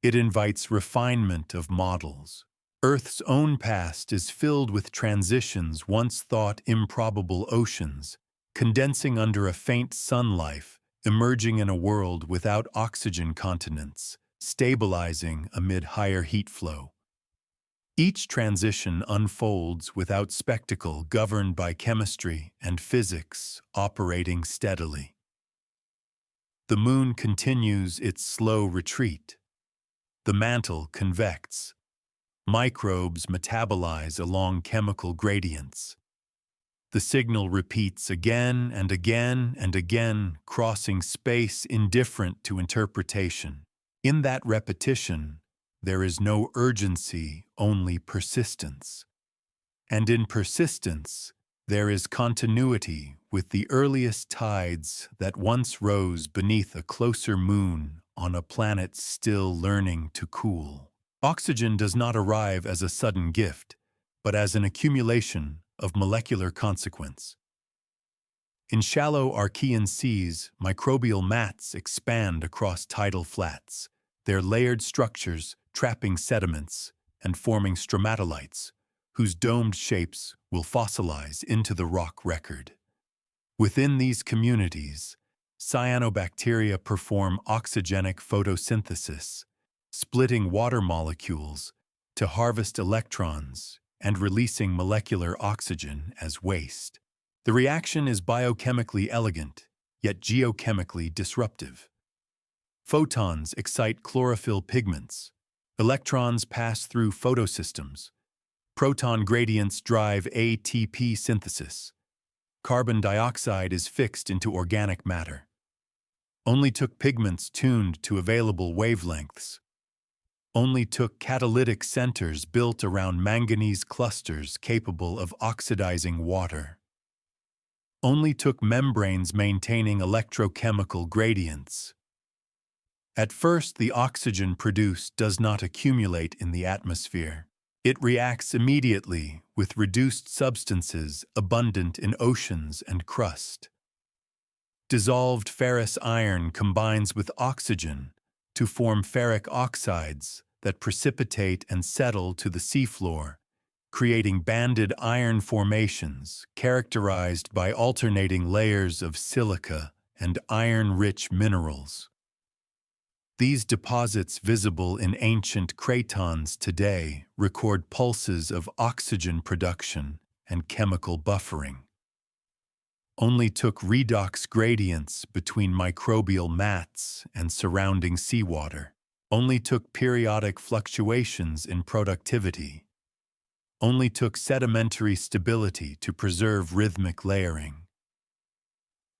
S1: It invites refinement of models. Earth's own past is filled with transitions once thought improbable oceans, condensing under a faint sun life, emerging in a world without oxygen continents, stabilizing amid higher heat flow. Each transition unfolds without spectacle, governed by chemistry and physics operating steadily. The moon continues its slow retreat. The mantle convects. Microbes metabolize along chemical gradients. The signal repeats again and again and again, crossing space indifferent to interpretation. In that repetition, there is no urgency, only persistence. And in persistence, there is continuity with the earliest tides that once rose beneath a closer moon on a planet still learning to cool. Oxygen does not arrive as a sudden gift, but as an accumulation of molecular consequence. In shallow Archean seas, microbial mats expand across tidal flats, their layered structures trapping sediments and forming stromatolites, whose domed shapes will fossilize into the rock record. Within these communities, cyanobacteria perform oxygenic photosynthesis, splitting water molecules to harvest electrons and releasing molecular oxygen as waste. The reaction is biochemically elegant, yet geochemically disruptive. Photons excite chlorophyll pigments. Electrons pass through photosystems. Proton gradients drive ATP synthesis. Carbon dioxide is fixed into organic matter. Only took pigments tuned to available wavelengths. only took catalytic centers built around manganese clusters capable of oxidizing water, only took membranes maintaining electrochemical gradients. At first, the oxygen produced does not accumulate in the atmosphere. It reacts immediately with reduced substances abundant in oceans and crust. Dissolved ferrous iron combines with oxygen to form ferric oxides that precipitate and settle to the seafloor, creating banded iron formations characterized by alternating layers of silica and iron-rich minerals. These deposits, visible in ancient cratons today, record pulses of oxygen production and chemical buffering. Only took redox gradients between microbial mats and surrounding seawater. Only took periodic fluctuations in productivity. Only took sedimentary stability to preserve rhythmic layering.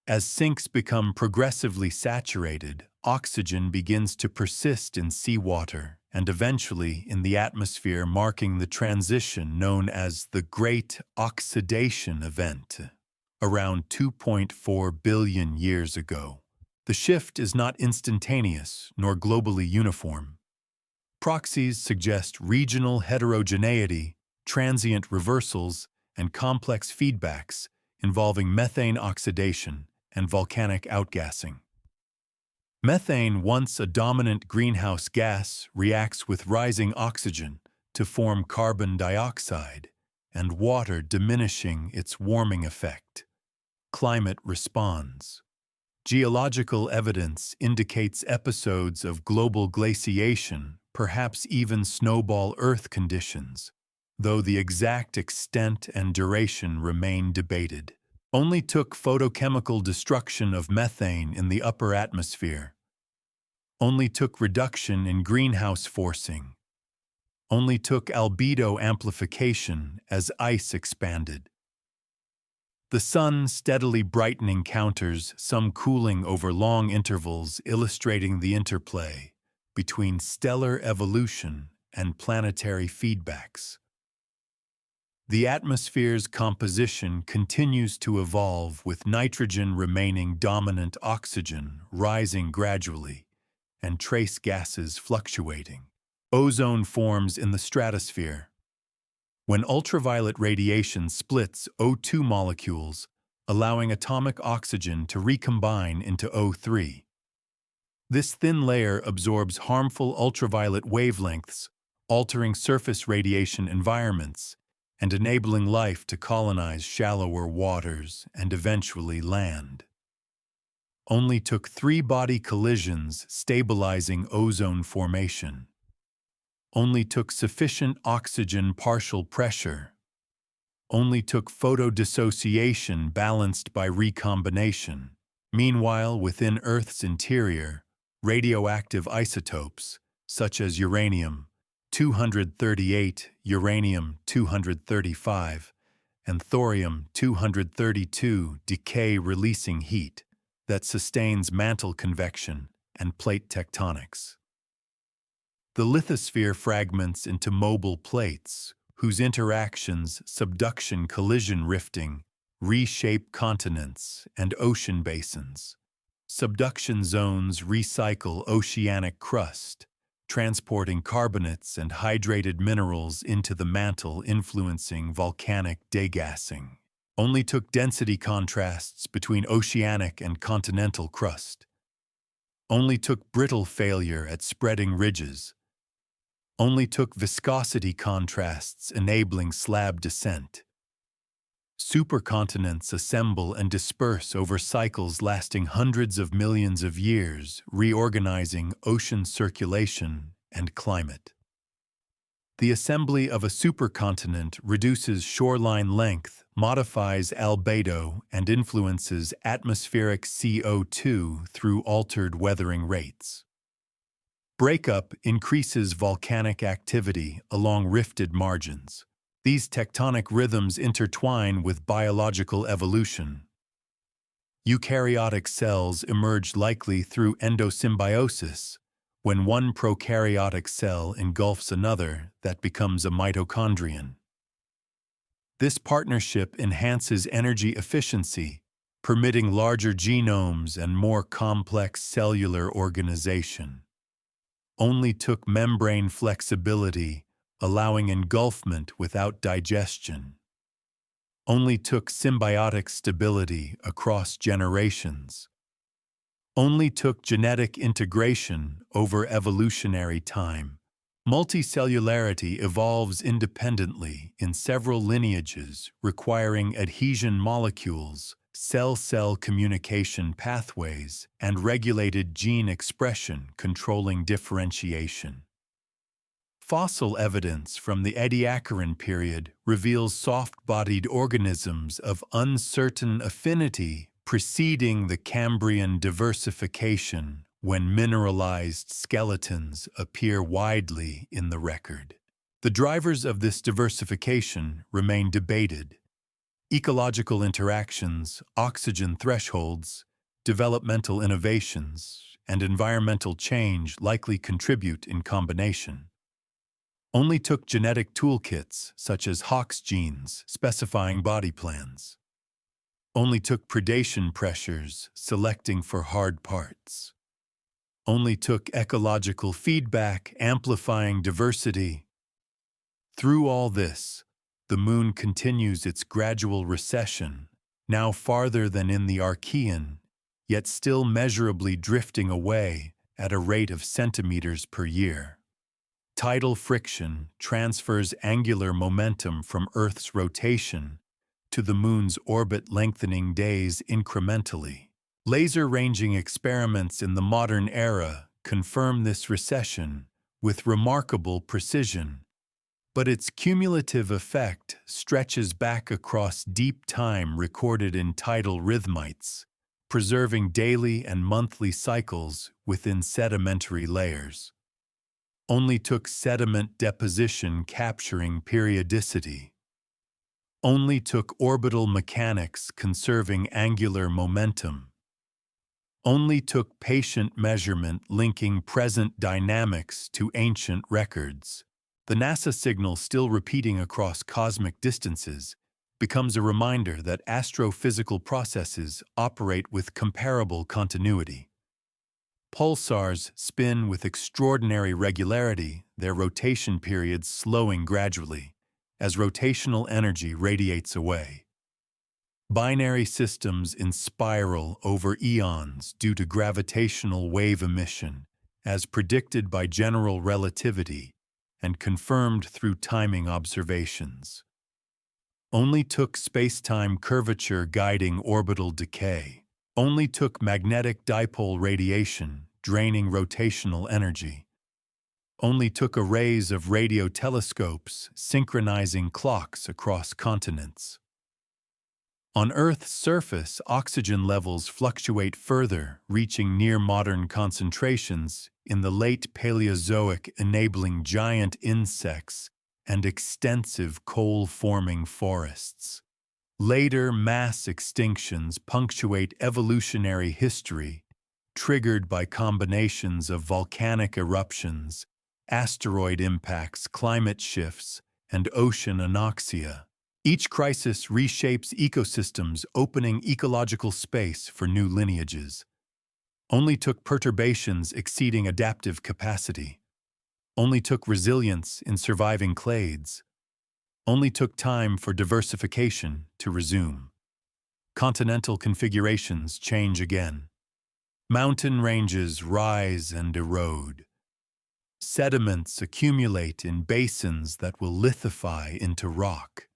S1: As sinks become progressively saturated, oxygen begins to persist in seawater and eventually in the atmosphere, marking the transition known as the Great Oxidation Event, around 2.4 billion years ago. The shift is not instantaneous nor globally uniform. Proxies suggest regional heterogeneity, transient reversals, and complex feedbacks involving methane oxidation and volcanic outgassing. Methane, once a dominant greenhouse gas, reacts with rising oxygen to form carbon dioxide and water, diminishing its warming effect. Climate responds. Geological evidence indicates episodes of global glaciation, perhaps even snowball Earth conditions, though the exact extent and duration remain debated. Only took photochemical destruction of methane in the upper atmosphere. Only took reduction in greenhouse forcing. Only took albedo amplification as ice expanded. The sun steadily brightening counters some cooling over long intervals, illustrating the interplay between stellar evolution and planetary feedbacks. The atmosphere's composition continues to evolve, with nitrogen remaining dominant, oxygen rising gradually, and trace gases fluctuating. Ozone forms in the stratosphere. When ultraviolet radiation splits O2 molecules, allowing atomic oxygen to recombine into O3. This thin layer absorbs harmful ultraviolet wavelengths, altering surface radiation environments and enabling life to colonize shallower waters and eventually land. Only took 3 body collisions stabilizing ozone formation. Only took sufficient oxygen partial pressure. Only took photodissociation balanced by recombination. Meanwhile, within Earth's interior, radioactive isotopes, such as uranium-238, uranium-235, and thorium-232, decay, releasing heat that sustains mantle convection and plate tectonics. The lithosphere fragments into mobile plates, whose interactions, subduction, collision, rifting, reshape continents and ocean basins. Subduction zones recycle oceanic crust, transporting carbonates and hydrated minerals into the mantle, influencing volcanic degassing. Only took density contrasts between oceanic and continental crust. Only took brittle failure at spreading ridges. Only took viscosity contrasts enabling slab descent. Supercontinents assemble and disperse over cycles lasting hundreds of millions of years, reorganizing ocean circulation and climate. The assembly of a supercontinent reduces shoreline length, modifies albedo, and influences atmospheric CO2 through altered weathering rates. Breakup increases volcanic activity along rifted margins. These tectonic rhythms intertwine with biological evolution. Eukaryotic cells emerged likely through endosymbiosis, when one prokaryotic cell engulfs another that becomes a mitochondrion. This partnership enhances energy efficiency, permitting larger genomes and more complex cellular organization. Only took membrane flexibility, allowing engulfment without digestion. Only took symbiotic stability across generations. Only took genetic integration over evolutionary time. Multicellularity evolves independently in several lineages, requiring adhesion molecules, cell-cell communication pathways, and regulated gene expression controlling differentiation. Fossil evidence from the Ediacaran period reveals soft-bodied organisms of uncertain affinity preceding the Cambrian diversification, when mineralized skeletons appear widely in the record. The drivers of this diversification remain debated. Ecological interactions, oxygen thresholds, developmental innovations, and environmental change likely contribute in combination. Only took genetic toolkits such as Hox genes specifying body plans. Only took predation pressures selecting for hard parts. Only took ecological feedback amplifying diversity. Through all this, the Moon continues its gradual recession, now farther than in the Archean, yet still measurably drifting away at a rate of centimeters per year. Tidal friction transfers angular momentum from Earth's rotation to the Moon's orbit, lengthening days incrementally. Laser-ranging experiments in the modern era confirm this recession with remarkable precision, but its cumulative effect stretches back across deep time recorded in tidal rhythmites, preserving daily and monthly cycles within sedimentary layers. Only took sediment deposition capturing periodicity. Only took orbital mechanics conserving angular momentum. Only took patient measurement linking present dynamics to ancient records. The NASA signal still repeating across cosmic distances becomes a reminder that astrophysical processes operate with comparable continuity. Pulsars spin with extraordinary regularity, their rotation periods slowing gradually as rotational energy radiates away. Binary systems in spiral over eons due to gravitational wave emission, as predicted by general relativity and confirmed through timing observations. Only took spacetime curvature guiding orbital decay. Only took magnetic dipole radiation draining rotational energy. Only took arrays of radio telescopes synchronizing clocks across continents. On Earth's surface, oxygen levels fluctuate further, reaching near-modern concentrations in the late Paleozoic, enabling giant insects and extensive coal-forming forests. Later mass extinctions punctuate evolutionary history, triggered by combinations of volcanic eruptions, asteroid impacts, climate shifts, and ocean anoxia. Each crisis reshapes ecosystems, opening ecological space for new lineages. Only took perturbations exceeding adaptive capacity. Only took resilience in surviving clades. Only took time for diversification to resume. Continental configurations change again. Mountain ranges rise and erode. Sediments accumulate in basins that will lithify into rock.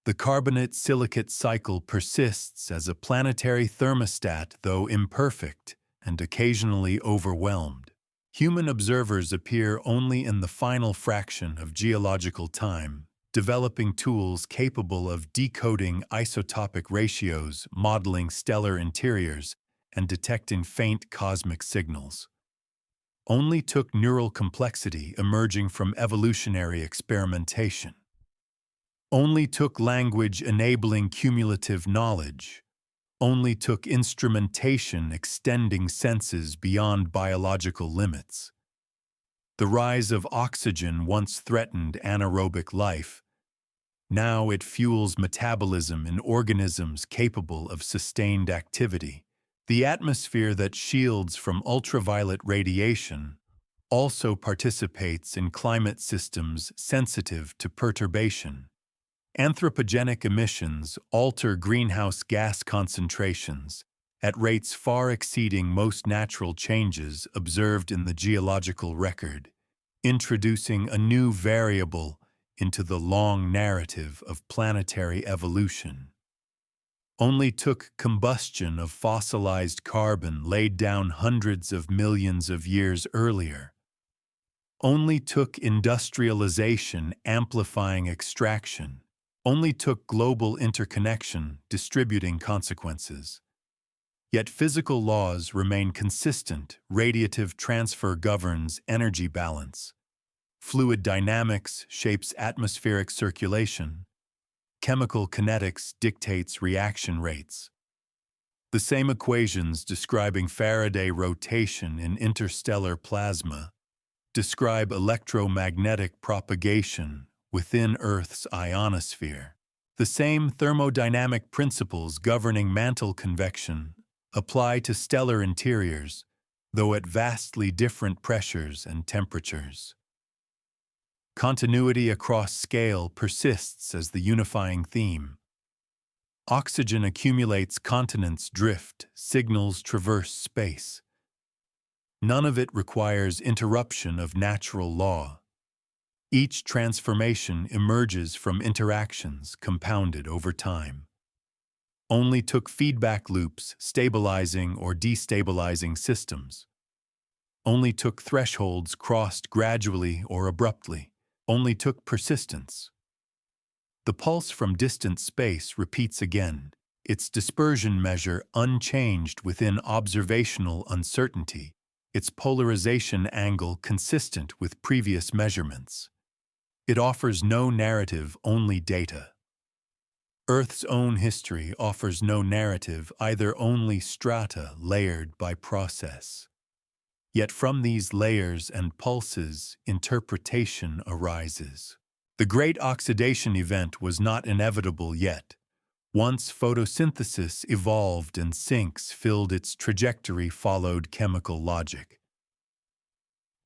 S1: The carbonate-silicate cycle persists as a planetary thermostat, though imperfect and occasionally overwhelmed. Human observers appear only in the final fraction of geological time, developing tools capable of decoding isotopic ratios, modeling stellar interiors, and detecting faint cosmic signals. Only took neural complexity emerging from evolutionary experimentation. Only took language enabling cumulative knowledge. only took instrumentation extending senses beyond biological limits. The rise of oxygen once threatened anaerobic life. Now it fuels metabolism in organisms capable of sustained activity. The atmosphere that shields from ultraviolet radiation also participates in climate systems sensitive to perturbation. Anthropogenic emissions alter greenhouse gas concentrations at rates far exceeding most natural changes observed in the geological record, introducing a new variable into the long narrative of planetary evolution. Only took combustion of fossilized carbon laid down hundreds of millions of years earlier. Only took industrialization amplifying extraction. Only took global interconnection distributing consequences. Yet physical laws remain consistent. Radiative transfer governs energy balance. Fluid dynamics shapes atmospheric circulation. Chemical kinetics dictates reaction rates. The same equations describing Faraday rotation in interstellar plasma describe electromagnetic propagation within Earth's ionosphere. The same thermodynamic principles governing mantle convection apply to stellar interiors, though at vastly different pressures and temperatures. Continuity across scale persists as the unifying theme. Oxygen accumulates, continents drift, signals traverse space. None of it requires interruption of natural law. Each transformation emerges from interactions compounded over time. Only took feedback loops stabilizing or destabilizing systems. Only took thresholds crossed gradually or abruptly. Only took persistence. The pulse from distant space repeats again, its dispersion measure unchanged within observational uncertainty, its polarization angle consistent with previous measurements. It offers no narrative, only data. Earth's own history offers no narrative, either only strata layered by process. Yet from these layers and pulses, interpretation arises. The great oxidation event was not inevitable yet. Once photosynthesis evolved and sinks filled its trajectory followed chemical logic.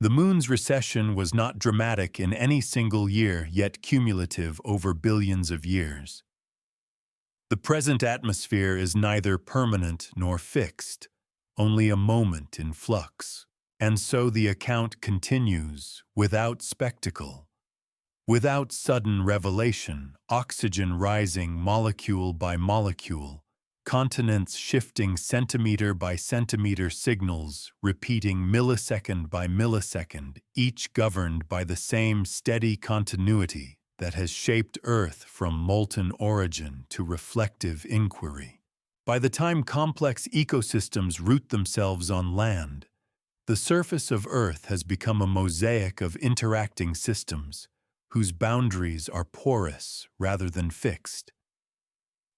S1: The moon's recession was not dramatic in any single year, yet cumulative over billions of years. The present atmosphere is neither permanent nor fixed, only a moment in flux. And so the account continues, without spectacle. Without sudden revelation, oxygen rising molecule by molecule, continents shifting centimeter by centimeter, signals repeating millisecond by millisecond, each governed by the same steady continuity that has shaped Earth from molten origin to reflective inquiry. By the time complex ecosystems root themselves on land, the surface of Earth has become a mosaic of interacting systems, whose boundaries are porous rather than fixed.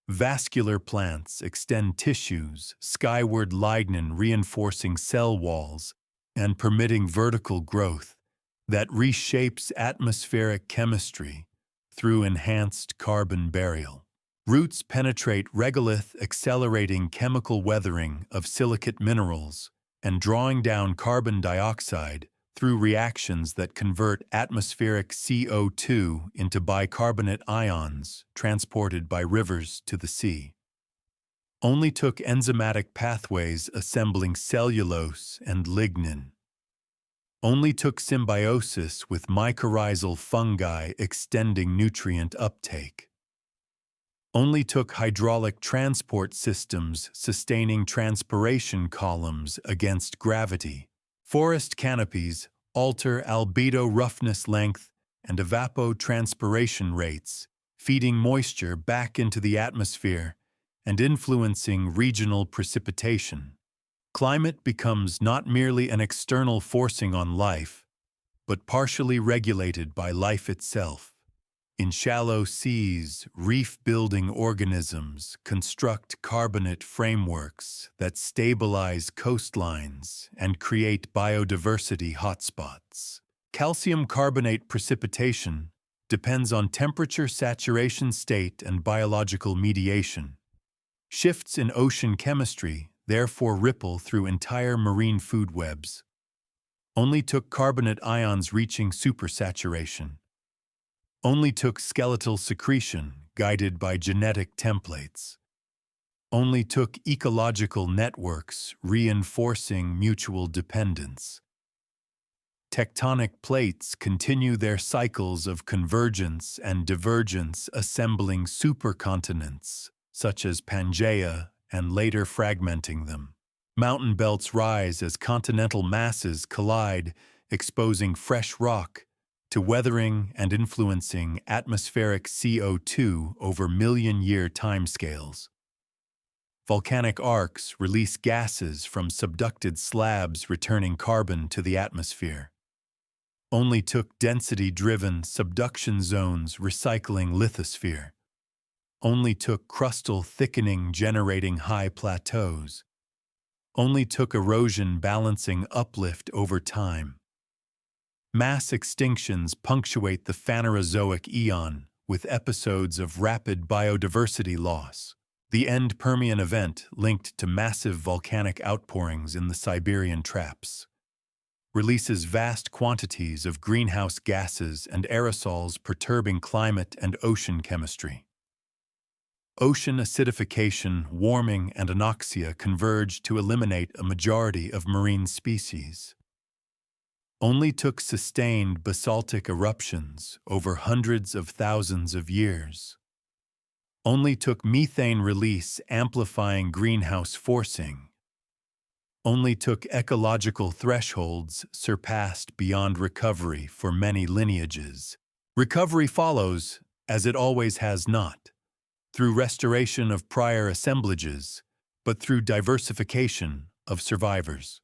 S1: Vascular plants extend tissues, skyward lignin reinforcing cell walls and permitting vertical growth that reshapes atmospheric chemistry through enhanced carbon burial. Roots penetrate regolith, accelerating chemical weathering of silicate minerals and drawing down carbon dioxide through reactions that convert atmospheric CO2 into bicarbonate ions transported by rivers to the sea. Only took enzymatic pathways assembling cellulose and lignin. Only took symbiosis with mycorrhizal fungi extending nutrient uptake. Only took hydraulic transport systems sustaining transpiration columns against gravity. Forest canopies alter albedo roughness length and evapotranspiration rates, feeding moisture back into the atmosphere and influencing regional precipitation. Climate becomes not merely an external forcing on life, but partially regulated by life itself. In shallow seas, reef-building organisms construct carbonate frameworks that stabilize coastlines and create biodiversity hotspots. Calcium carbonate precipitation depends on temperature, saturation state, and biological mediation. Shifts in ocean chemistry therefore ripple through entire marine food webs. Only took carbonate ions reaching supersaturation. Only took skeletal secretion guided by genetic templates. Only took ecological networks reinforcing mutual dependence. Tectonic plates continue their cycles of convergence and divergence, assembling supercontinents, such as Pangaea, and later fragmenting them. Mountain belts rise as continental masses collide, exposing fresh rock to weathering and influencing atmospheric CO2 over million-year timescales. Volcanic arcs release gases from subducted slabs, returning carbon to the atmosphere. Only took density-driven subduction zones recycling lithosphere. Only took crustal thickening generating high plateaus. Only took erosion balancing uplift over time. Mass extinctions punctuate the Phanerozoic eon with episodes of rapid biodiversity loss. The end Permian event linked to massive volcanic outpourings in the Siberian traps releases vast quantities of greenhouse gases and aerosols, perturbing climate and ocean chemistry. Ocean acidification, warming, and anoxia converge to eliminate a majority of marine species. Only took sustained basaltic eruptions over hundreds of thousands of years. Only took methane release amplifying greenhouse forcing. Only took ecological thresholds surpassed beyond recovery for many lineages. Recovery follows, as it always has not, through restoration of prior assemblages, but through diversification of survivors.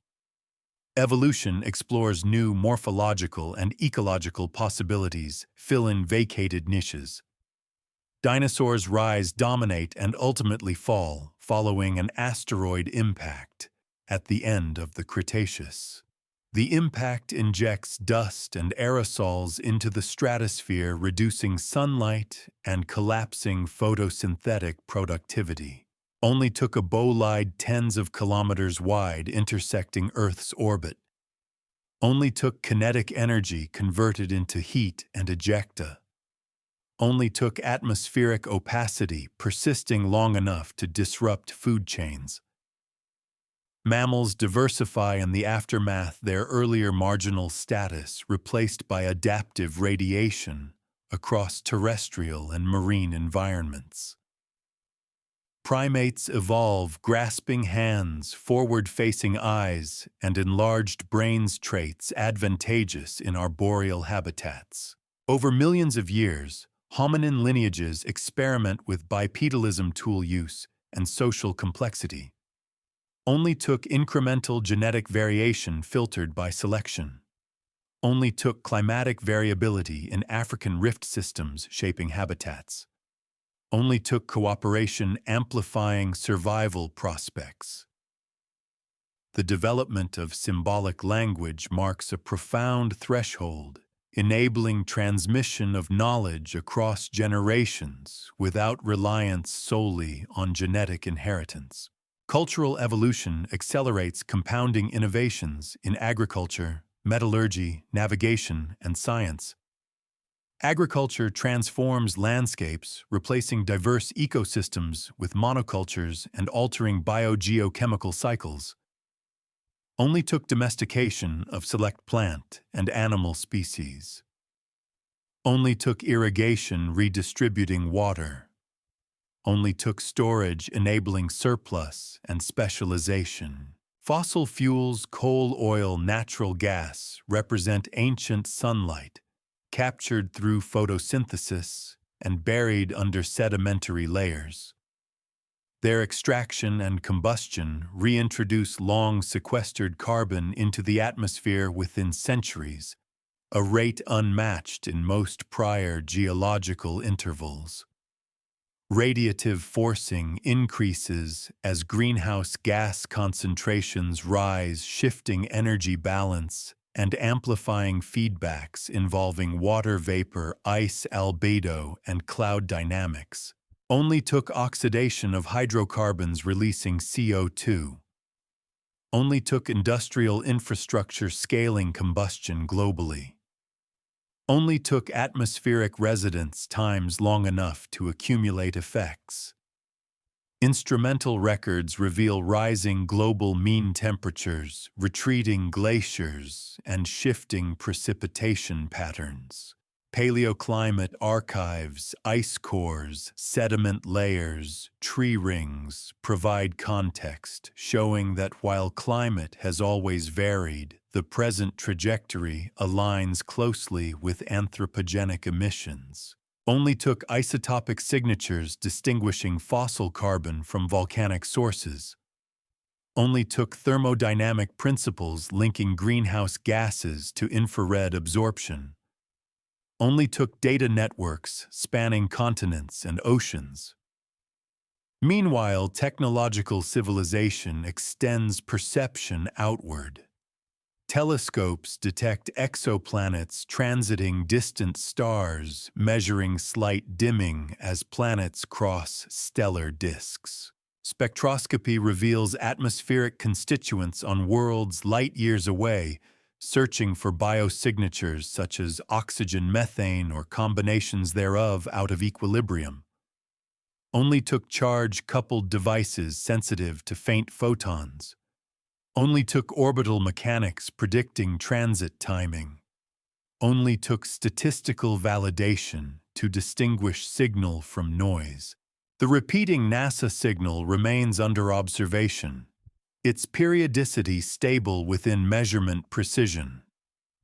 S1: Evolution explores new morphological and ecological possibilities, fill in vacated niches. Dinosaurs rise, dominate, and ultimately fall, following an asteroid impact at the end of the Cretaceous. The impact injects dust and aerosols into the stratosphere, reducing sunlight and collapsing photosynthetic productivity. Only took a bolide tens of kilometers wide intersecting Earth's orbit. Only took kinetic energy converted into heat and ejecta. Only took atmospheric opacity persisting long enough to disrupt food chains. Mammals diversify in the aftermath, their earlier marginal status replaced by adaptive radiation across terrestrial and marine environments. Primates evolve, grasping hands, forward-facing eyes, and enlarged brains, traits advantageous in arboreal habitats. Over millions of years, hominin lineages experiment with bipedalism, tool use, and social complexity. Only took incremental genetic variation filtered by selection. Only took climatic variability in African rift systems shaping habitats. Only took cooperation amplifying survival prospects. The development of symbolic language marks a profound threshold, enabling transmission of knowledge across generations without reliance solely on genetic inheritance. Cultural evolution accelerates compounding innovations in agriculture, metallurgy, navigation, and science. Agriculture transforms landscapes, replacing diverse ecosystems with monocultures and altering biogeochemical cycles. Only took domestication of select plant and animal species. Only took irrigation redistributing water. Only took storage enabling surplus and specialization. Fossil fuels, coal, oil, natural gas represent ancient sunlight, captured through photosynthesis and buried under sedimentary layers. Their extraction and combustion reintroduce long sequestered carbon into the atmosphere within centuries, a rate unmatched in most prior geological intervals. Radiative forcing increases as greenhouse gas concentrations rise, shifting energy balance and amplifying feedbacks involving water vapor, ice albedo, and cloud dynamics. Only took oxidation of hydrocarbons releasing CO2. Only took industrial infrastructure scaling combustion globally. Only took atmospheric residence times long enough to accumulate effects. Instrumental records reveal rising global mean temperatures, retreating glaciers, and shifting precipitation patterns. Paleoclimate archives, ice cores, sediment layers, tree rings provide context, showing that while climate has always varied, the present trajectory aligns closely with anthropogenic emissions. Only took isotopic signatures distinguishing fossil carbon from volcanic sources. Only took thermodynamic principles linking greenhouse gases to infrared absorption. Only took data networks spanning continents and oceans. Meanwhile, technological civilization extends perception outward. Telescopes detect exoplanets transiting distant stars, measuring slight dimming as planets cross stellar disks. Spectroscopy reveals atmospheric constituents on worlds light-years away, searching for biosignatures such as oxygen, methane, or combinations thereof out of equilibrium. Only took charge-coupled devices sensitive to faint photons. Only took orbital mechanics predicting transit timing. Only took statistical validation to distinguish signal from noise. The repeating NASA signal remains under observation, its periodicity stable within measurement precision,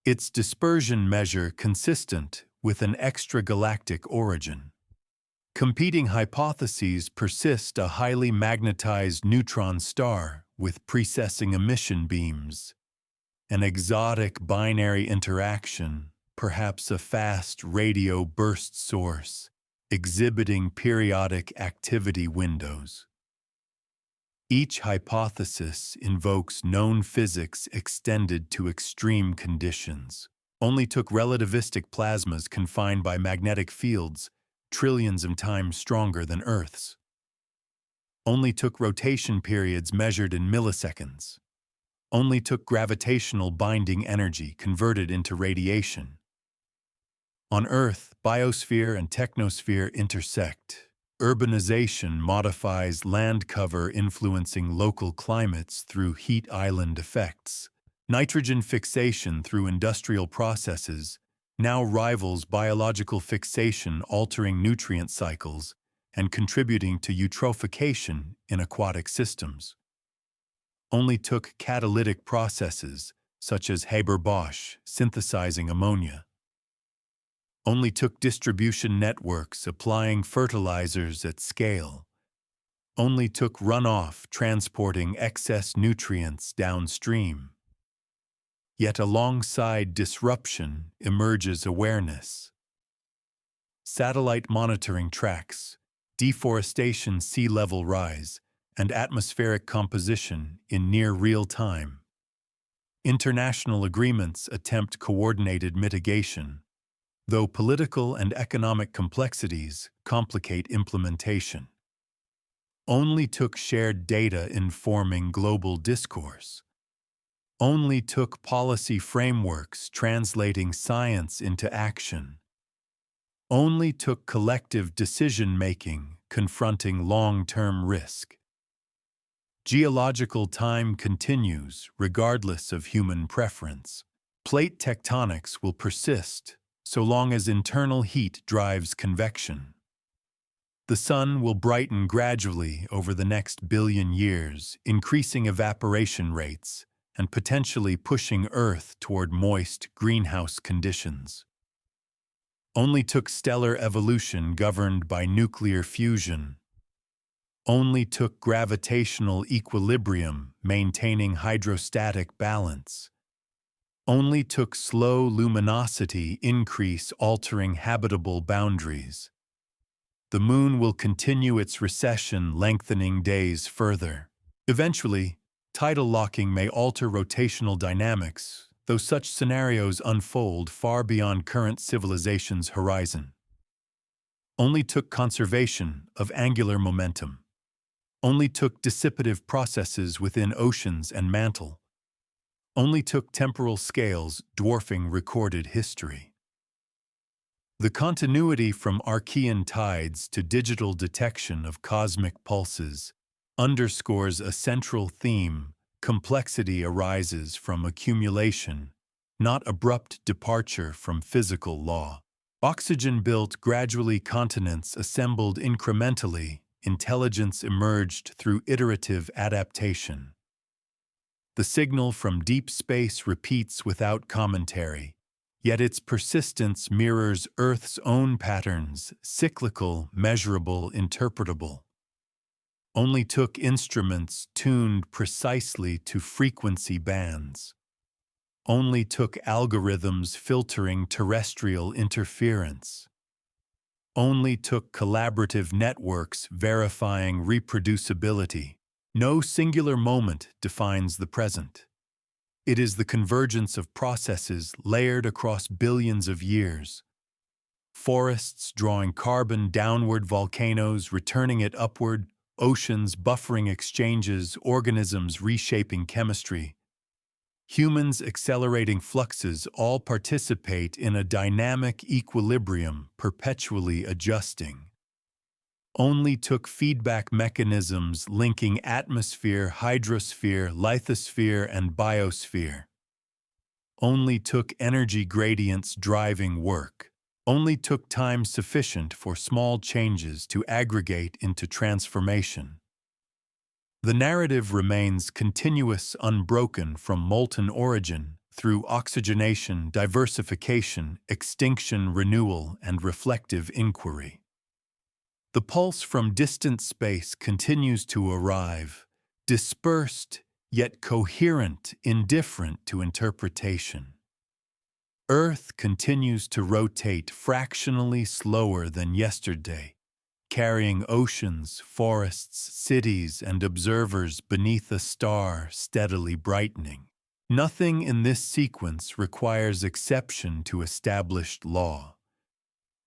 S1: its dispersion measure consistent with an extragalactic origin. Competing hypotheses persist: a highly magnetized neutron star with precessing emission beams, an exotic binary interaction, perhaps a fast radio burst source, exhibiting periodic activity windows. Each hypothesis invokes known physics extended to extreme conditions. Only took relativistic plasmas confined by magnetic fields, trillions of times stronger than Earth's. Only took rotation periods measured in milliseconds. Only took gravitational binding energy converted into radiation. On Earth, biosphere and technosphere intersect. Urbanization modifies land cover, influencing local climates through heat island effects. Nitrogen fixation through industrial processes now rivals biological fixation, altering nutrient cycles and contributing to eutrophication in aquatic systems. Only took catalytic processes, such as Haber-Bosch synthesizing ammonia. Only took distribution networks applying fertilizers at scale. Only took runoff transporting excess nutrients downstream. Yet alongside disruption emerges awareness. Satellite monitoring tracks deforestation, sea level rise, and atmospheric composition in near real time. International agreements attempt coordinated mitigation, though political and economic complexities complicate implementation. Only took shared data informing global discourse. Only took policy frameworks translating science into action. Only took collective decision-making confronting long-term risk. Geological time continues regardless of human preference. Plate tectonics will persist so long as internal heat drives convection. The sun will brighten gradually over the next billion years, increasing evaporation rates and potentially pushing Earth toward moist greenhouse conditions. Only took stellar evolution governed by nuclear fusion. Only took gravitational equilibrium maintaining hydrostatic balance. Only took slow luminosity increase altering habitable boundaries. The moon will continue its recession, lengthening days further. Eventually, tidal locking may alter rotational dynamics, though such scenarios unfold far beyond current civilization's horizon. Only took conservation of angular momentum. Only took dissipative processes within oceans and mantle. Only took temporal scales dwarfing recorded history. The continuity from Archean tides to digital detection of cosmic pulses underscores a central theme: complexity arises from accumulation, not abrupt departure from physical law. Oxygen-built gradually continents assembled incrementally, intelligence emerged through iterative adaptation. The signal from deep space repeats without commentary, yet its persistence mirrors Earth's own patterns, cyclical, measurable, interpretable. Only took instruments tuned precisely to frequency bands. Only took algorithms filtering terrestrial interference. Only took collaborative networks verifying reproducibility. No singular moment defines the present. It is the convergence of processes layered across billions of years. Forests drawing carbon downward, volcanoes returning it upward, oceans buffering exchanges, organisms reshaping chemistry. Humans accelerating fluxes all participate in a dynamic equilibrium, perpetually adjusting. Only took feedback mechanisms linking atmosphere, hydrosphere, lithosphere, and biosphere. Only took energy gradients driving work. Only took time sufficient for small changes to aggregate into transformation. The narrative remains continuous, unbroken from molten origin through oxygenation, diversification, extinction, renewal, and reflective inquiry. The pulse from distant space continues to arrive, dispersed yet coherent, indifferent to interpretation. Earth continues to rotate fractionally slower than yesterday, carrying oceans, forests, cities, and observers beneath a star steadily brightening. Nothing in this sequence requires exception to established law.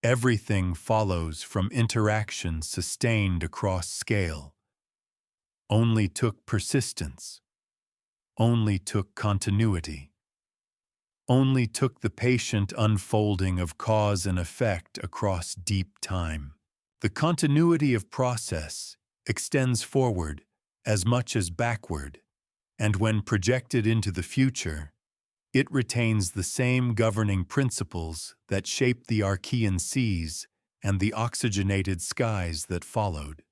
S1: Everything follows from interaction sustained across scale. Only took persistence. Only took continuity. Only took the patient unfolding of cause and effect across deep time. The continuity of process extends forward as much as backward, and when projected into the future, it retains the same governing principles that shaped the Archean seas and the oxygenated skies that followed.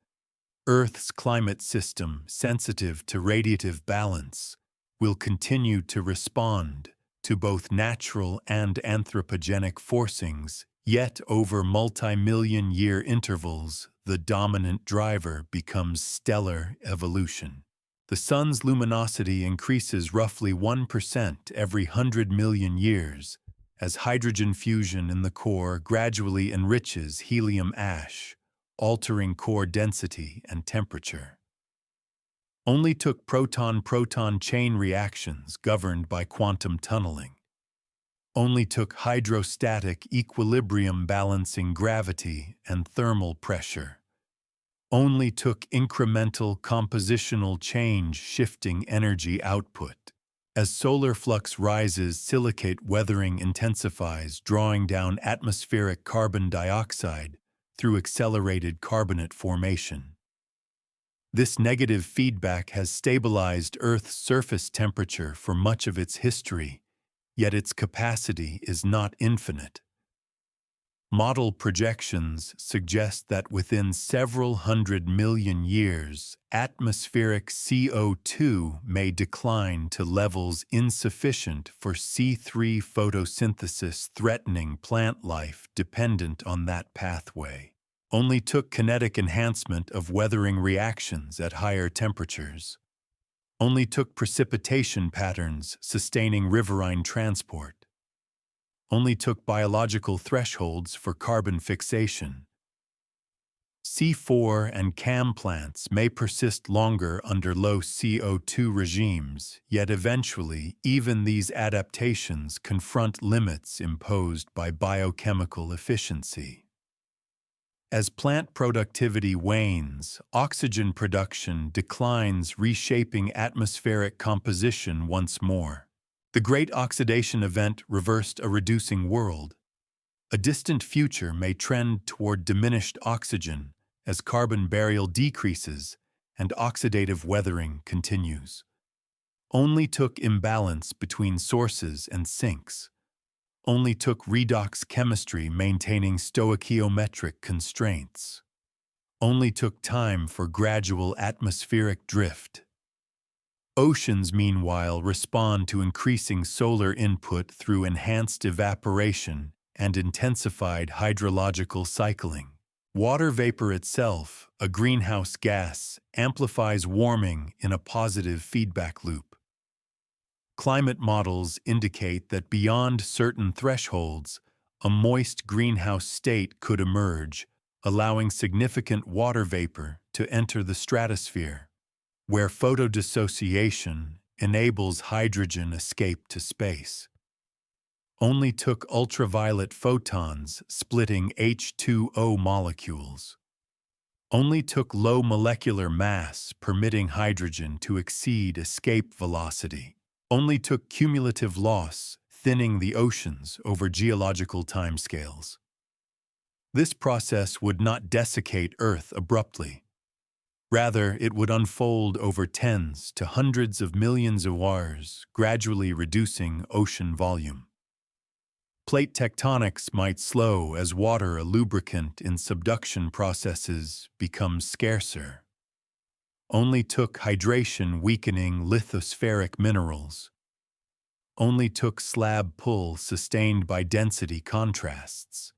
S1: Earth's climate system, sensitive to radiative balance, will continue to respond to both natural and anthropogenic forcings, yet over multi-million-year intervals, the dominant driver becomes stellar evolution. The sun's luminosity increases roughly 1% every 100 million years, as hydrogen fusion in the core gradually enriches helium ash, altering core density and temperature. Only took proton-proton chain reactions governed by quantum tunneling. Only took hydrostatic equilibrium balancing gravity and thermal pressure. Only took incremental compositional change shifting energy output. As solar flux rises, silicate weathering intensifies, drawing down atmospheric carbon dioxide through accelerated carbonate formation. This negative feedback has stabilized Earth's surface temperature for much of its history, yet its capacity is not infinite. Model projections suggest that within several 100 million years, atmospheric CO2 may decline to levels insufficient for C3 photosynthesis, threatening plant life dependent on that pathway. Only took kinetic enhancement of weathering reactions at higher temperatures. Only took precipitation patterns sustaining riverine transport. Only took biological thresholds for carbon fixation. C4 and CAM plants may persist longer under low CO2 regimes, yet eventually even these adaptations confront limits imposed by biochemical efficiency. As plant productivity wanes, oxygen production declines, reshaping atmospheric composition once more. The Great Oxidation Event reversed a reducing world. A distant future may trend toward diminished oxygen as carbon burial decreases and oxidative weathering continues. Only took imbalance between sources and sinks. Only took redox chemistry maintaining stoichiometric constraints. Only took time for gradual atmospheric drift. Oceans, meanwhile, respond to increasing solar input through enhanced evaporation and intensified hydrological cycling. Water vapor itself, a greenhouse gas, amplifies warming in a positive feedback loop. Climate models indicate that beyond certain thresholds, a moist greenhouse state could emerge, allowing significant water vapor to enter the stratosphere, where photodissociation enables hydrogen escape to space. Only took ultraviolet photons splitting H2O molecules. Only took low molecular mass permitting hydrogen to exceed escape velocity. Only took cumulative loss thinning the oceans over geological timescales. This process would not desiccate Earth abruptly. Rather, it would unfold over tens to hundreds of millions of years, gradually reducing ocean volume. Plate tectonics might slow as water, a lubricant in subduction processes, becomes scarcer. Only took hydration weakening lithospheric minerals. Only took slab pull sustained by density contrasts.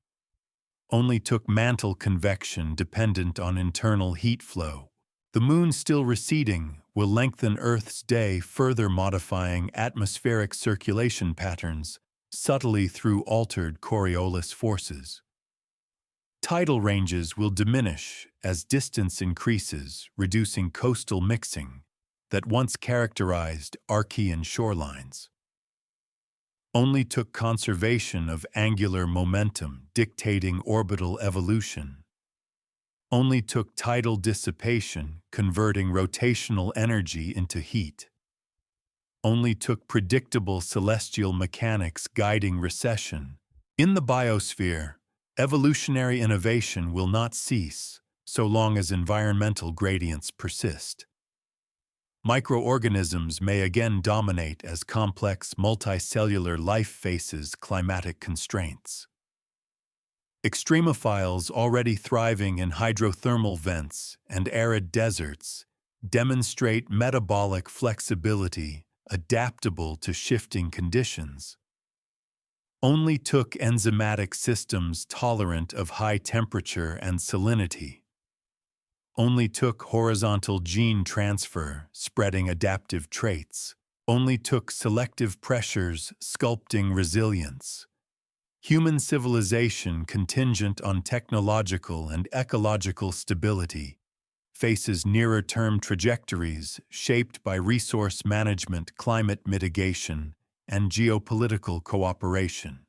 S1: Only took mantle convection dependent on internal heat flow. The moon still receding will lengthen Earth's day, further modifying atmospheric circulation patterns subtly through altered Coriolis forces. Tidal ranges will diminish as distance increases, reducing coastal mixing that once characterized Archean shorelines. Only took conservation of angular momentum dictating orbital evolution. Only took tidal dissipation converting rotational energy into heat. Only took predictable celestial mechanics guiding recession. In the biosphere, evolutionary innovation will not cease so long as environmental gradients persist. Microorganisms may again dominate as complex multicellular life faces climatic constraints. Extremophiles already thriving in hydrothermal vents and arid deserts demonstrate metabolic flexibility adaptable to shifting conditions. Only took enzymatic systems tolerant of high temperature and salinity. Only took horizontal gene transfer spreading adaptive traits. Only took selective pressures sculpting resilience. Human civilization contingent on technological and ecological stability faces nearer-term trajectories shaped by resource management, climate mitigation, and geopolitical cooperation.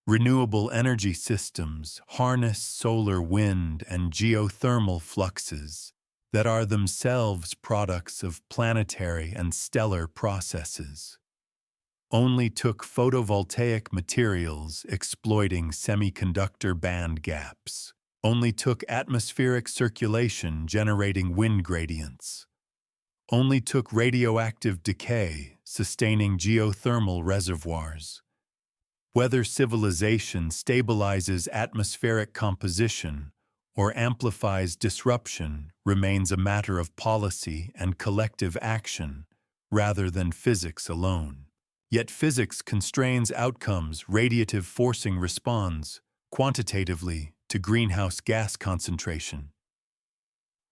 S1: Renewable energy systems harness solar, wind, and geothermal fluxes that are themselves products of planetary and stellar processes. Only took photovoltaic materials exploiting semiconductor band gaps. Only took atmospheric circulation generating wind gradients. Only took radioactive decay sustaining geothermal reservoirs. Whether civilization stabilizes atmospheric composition or amplifies disruption remains a matter of policy and collective action rather than physics alone. Yet physics constrains outcomes. Radiative forcing responds quantitatively to greenhouse gas concentration.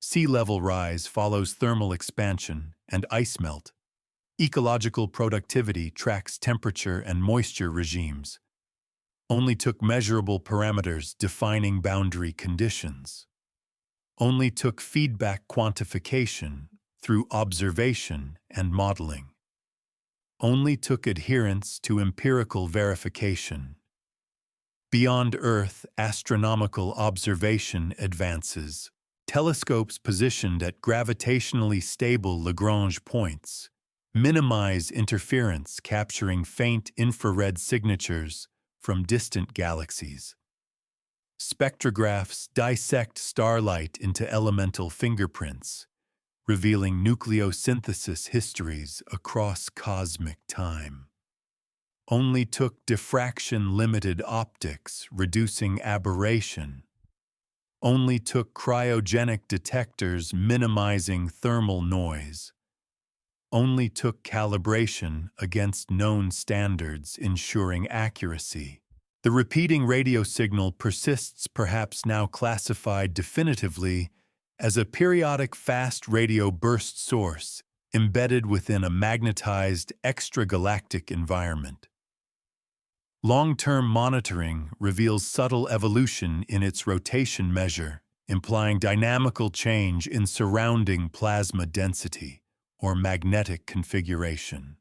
S1: Sea level rise follows thermal expansion and ice melt. Ecological productivity tracks temperature and moisture regimes. Only took measurable parameters defining boundary conditions. Only took feedback quantification through observation and modeling. Only took adherence to empirical verification. Beyond Earth, astronomical observation advances. Telescopes positioned at gravitationally stable Lagrange points minimize interference, capturing faint infrared signatures from distant galaxies. Spectrographs dissect starlight into elemental fingerprints, revealing nucleosynthesis histories across cosmic time. Only took diffraction-limited optics, reducing aberration. Only took cryogenic detectors, minimizing thermal noise. Only took calibration against known standards, ensuring accuracy. The repeating radio signal persists, perhaps now classified definitively as a periodic fast radio burst source embedded within a magnetized extragalactic environment. Long-term monitoring reveals subtle evolution in its rotation measure, implying dynamical change in surrounding plasma density or magnetic configuration.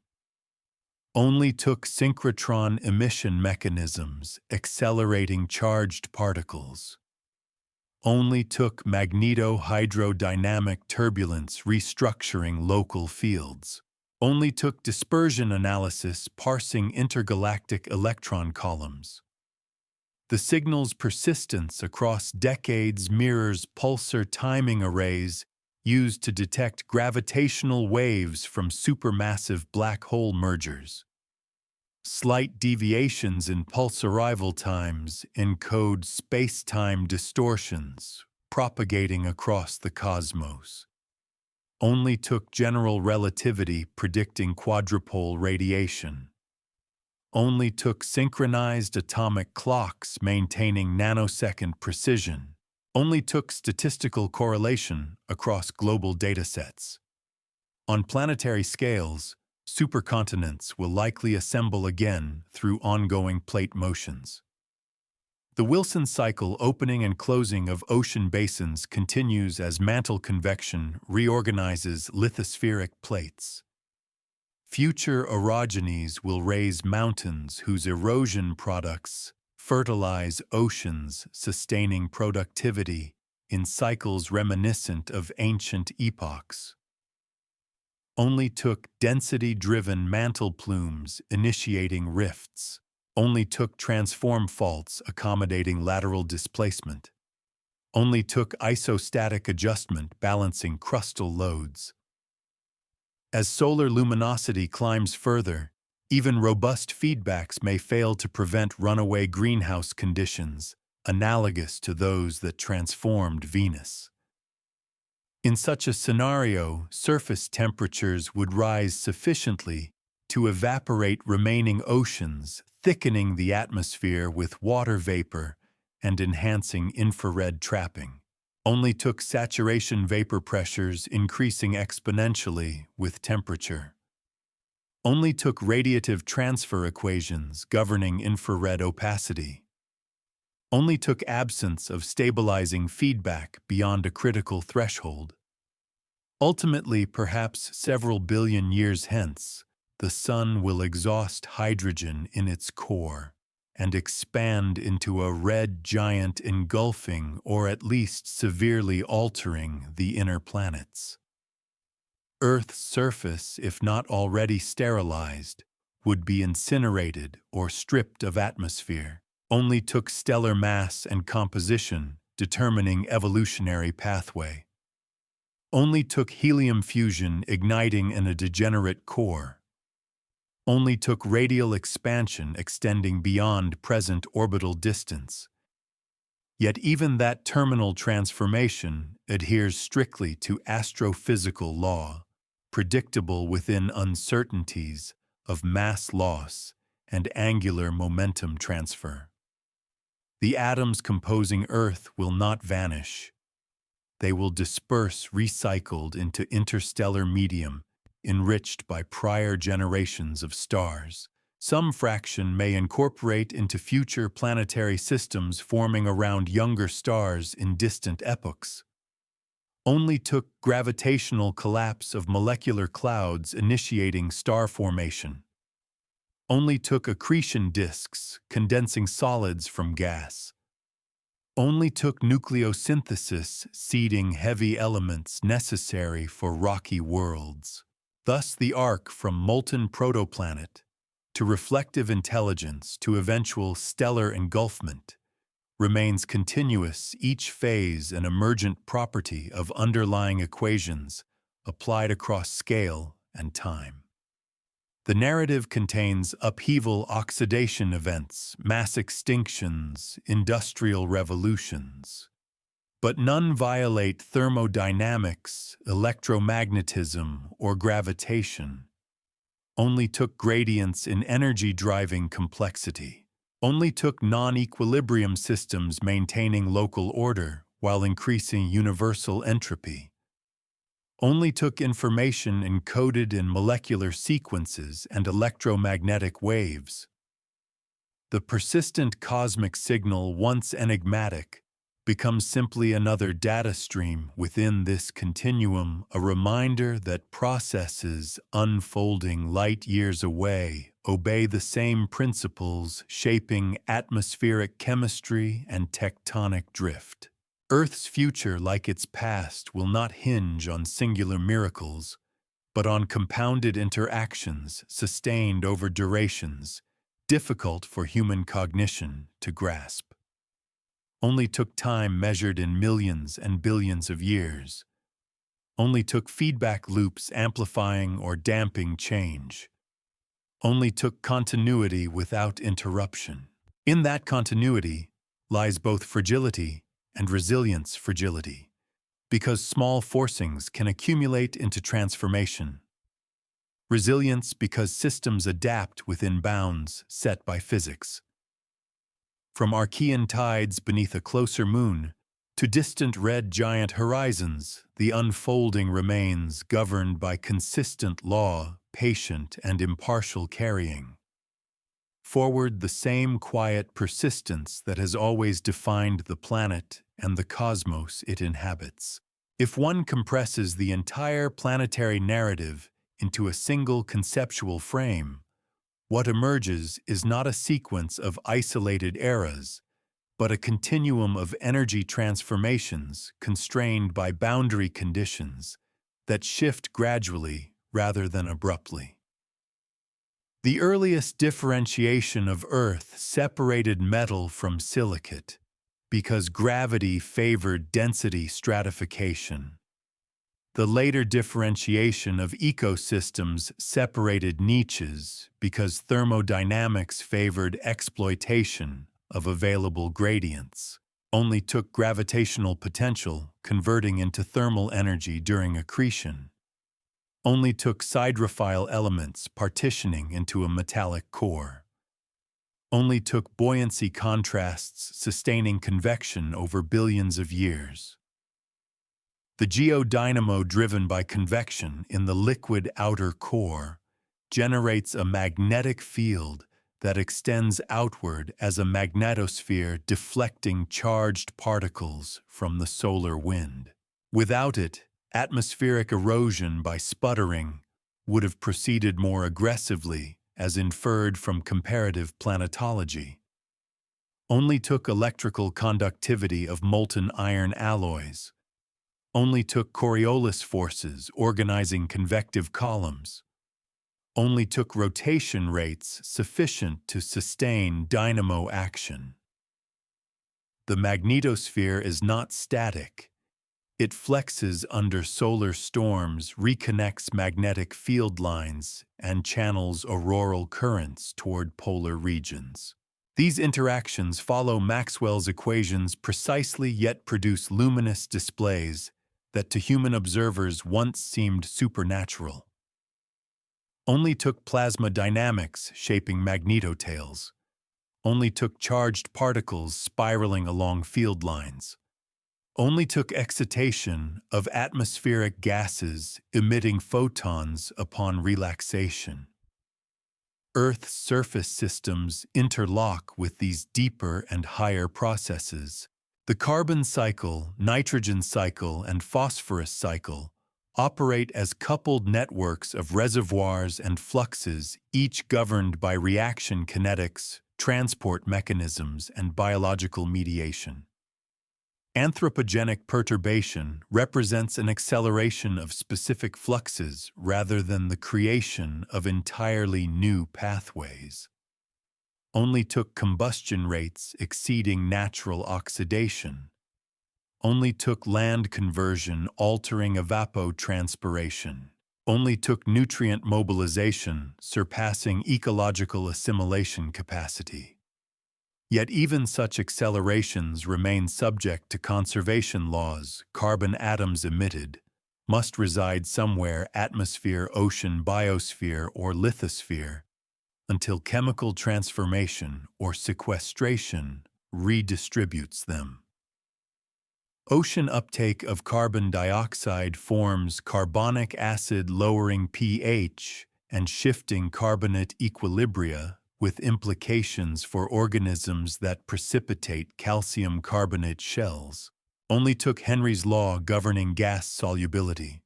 S1: Only took synchrotron emission mechanisms, accelerating charged particles. Only took magnetohydrodynamic turbulence, restructuring local fields. Only took dispersion analysis, parsing intergalactic electron columns. The signal's persistence across decades mirrors pulsar timing arrays used to detect gravitational waves from supermassive black hole mergers. Slight deviations in pulse arrival times encode space-time distortions, propagating across the cosmos. Only took general relativity, predicting quadrupole radiation. Only took synchronized atomic clocks, maintaining nanosecond precision. Only took statistical correlation across global datasets. On planetary scales, supercontinents will likely assemble again through ongoing plate motions. The Wilson cycle opening and closing of ocean basins continues as mantle convection reorganizes lithospheric plates. Future orogenies will raise mountains whose erosion products fertilize oceans, sustaining productivity in cycles reminiscent of ancient epochs. Only took density-driven mantle plumes initiating rifts. Only took transform faults accommodating lateral displacement. Only took isostatic adjustment balancing crustal loads. As solar luminosity climbs further, even robust feedbacks may fail to prevent runaway greenhouse conditions, analogous to those that transformed Venus. In such a scenario, surface temperatures would rise sufficiently to evaporate remaining oceans, thickening the atmosphere with water vapor and enhancing infrared trapping. Only took saturation vapor pressures increasing exponentially with temperature. Only took radiative transfer equations governing infrared opacity. Only took absence of stabilizing feedback beyond a critical threshold. Ultimately, perhaps several billion years hence, the Sun will exhaust hydrogen in its core and expand into a red giant engulfing or at least severely altering the inner planets. Earth's surface, if not already sterilized, would be incinerated or stripped of atmosphere. Only took stellar mass and composition determining evolutionary pathway. Only took helium fusion igniting in a degenerate core. Only took radial expansion extending beyond present orbital distance. Yet even that terminal transformation adheres strictly to astrophysical law, predictable within uncertainties of mass loss and angular momentum transfer. The atoms composing Earth will not vanish. they will disperse recycled into interstellar medium, enriched by prior generations of stars. Some fraction may incorporate into future planetary systems forming around younger stars in distant epochs. Only took gravitational collapse of molecular clouds initiating star formation. Only took accretion disks condensing solids from gas. Only took nucleosynthesis seeding heavy elements necessary for rocky worlds. Thus the arc from molten protoplanet to reflective intelligence to eventual stellar engulfment remains continuous, each phase an emergent property of underlying equations applied across scale and time. The narrative contains upheaval oxidation events, mass extinctions, industrial revolutions. But none violate thermodynamics, electromagnetism, or gravitation. Only took gradients in energy-driving complexity. Only took non-equilibrium systems maintaining local order while increasing universal entropy. Only took information encoded in molecular sequences and electromagnetic waves. The persistent cosmic signal, once enigmatic, becomes simply another data stream within this continuum, a reminder that processes unfolding light years away obey the same principles shaping atmospheric chemistry and tectonic drift. Earth's future, like its past, will not hinge on singular miracles, but on compounded interactions sustained over durations, difficult for human cognition to grasp. Only took time measured in millions and billions of years. Only took feedback loops amplifying or damping change. Only took continuity without interruption. In that continuity lies both fragility and resilience fragility, because small forcings can accumulate into transformation. Resilience because systems adapt within bounds set by physics. From Archean tides beneath a closer moon to distant red giant horizons, the unfolding remains governed by consistent law, patient and impartial carrying. Forward the same quiet persistence that has always defined the planet and the cosmos it inhabits. If one compresses the entire planetary narrative into a single conceptual frame, what emerges is not a sequence of isolated eras, but a continuum of energy transformations constrained by boundary conditions that shift gradually rather than abruptly. The earliest differentiation of Earth separated metal from silicate because gravity favored density stratification. The later differentiation of ecosystems separated niches because thermodynamics favored exploitation of available gradients. Only took gravitational potential converting into thermal energy during accretion. Only took siderophile elements partitioning into a metallic core. Only took buoyancy contrasts sustaining convection over billions of years. The geodynamo driven by convection in the liquid outer core generates a magnetic field that extends outward as a magnetosphere deflecting charged particles from the solar wind. Without it, atmospheric erosion by sputtering would have proceeded more aggressively, as inferred from comparative planetology. Only took electrical conductivity of molten iron alloys. Only took Coriolis forces organizing convective columns. Only took rotation rates sufficient to sustain dynamo action. The magnetosphere is not static. It flexes under solar storms, reconnects magnetic field lines, and channels auroral currents toward polar regions. These interactions follow Maxwell's equations precisely, yet produce luminous displays that to human observers once seemed supernatural. Only took plasma dynamics shaping magnetotails. Only took charged particles spiraling along field lines. Only took excitation of atmospheric gases emitting photons upon relaxation. Earth's surface systems interlock with these deeper and higher processes. The carbon cycle, nitrogen cycle, and phosphorus cycle operate as coupled networks of reservoirs and fluxes, each governed by reaction kinetics, transport mechanisms, and biological mediation. Anthropogenic perturbation represents an acceleration of specific fluxes rather than the creation of entirely new pathways. Only took combustion rates exceeding natural oxidation. Only took land conversion altering evapotranspiration. Only took nutrient mobilization surpassing ecological assimilation capacity. Yet even such accelerations remain subject to conservation laws. Carbon atoms emitted must reside somewhere, atmosphere, ocean, biosphere, or lithosphere, until chemical transformation or sequestration redistributes them. Ocean uptake of carbon dioxide forms carbonic acid lowering pH and shifting carbonate equilibria, with implications for organisms that precipitate calcium carbonate shells. Only took Henry's law governing gas solubility.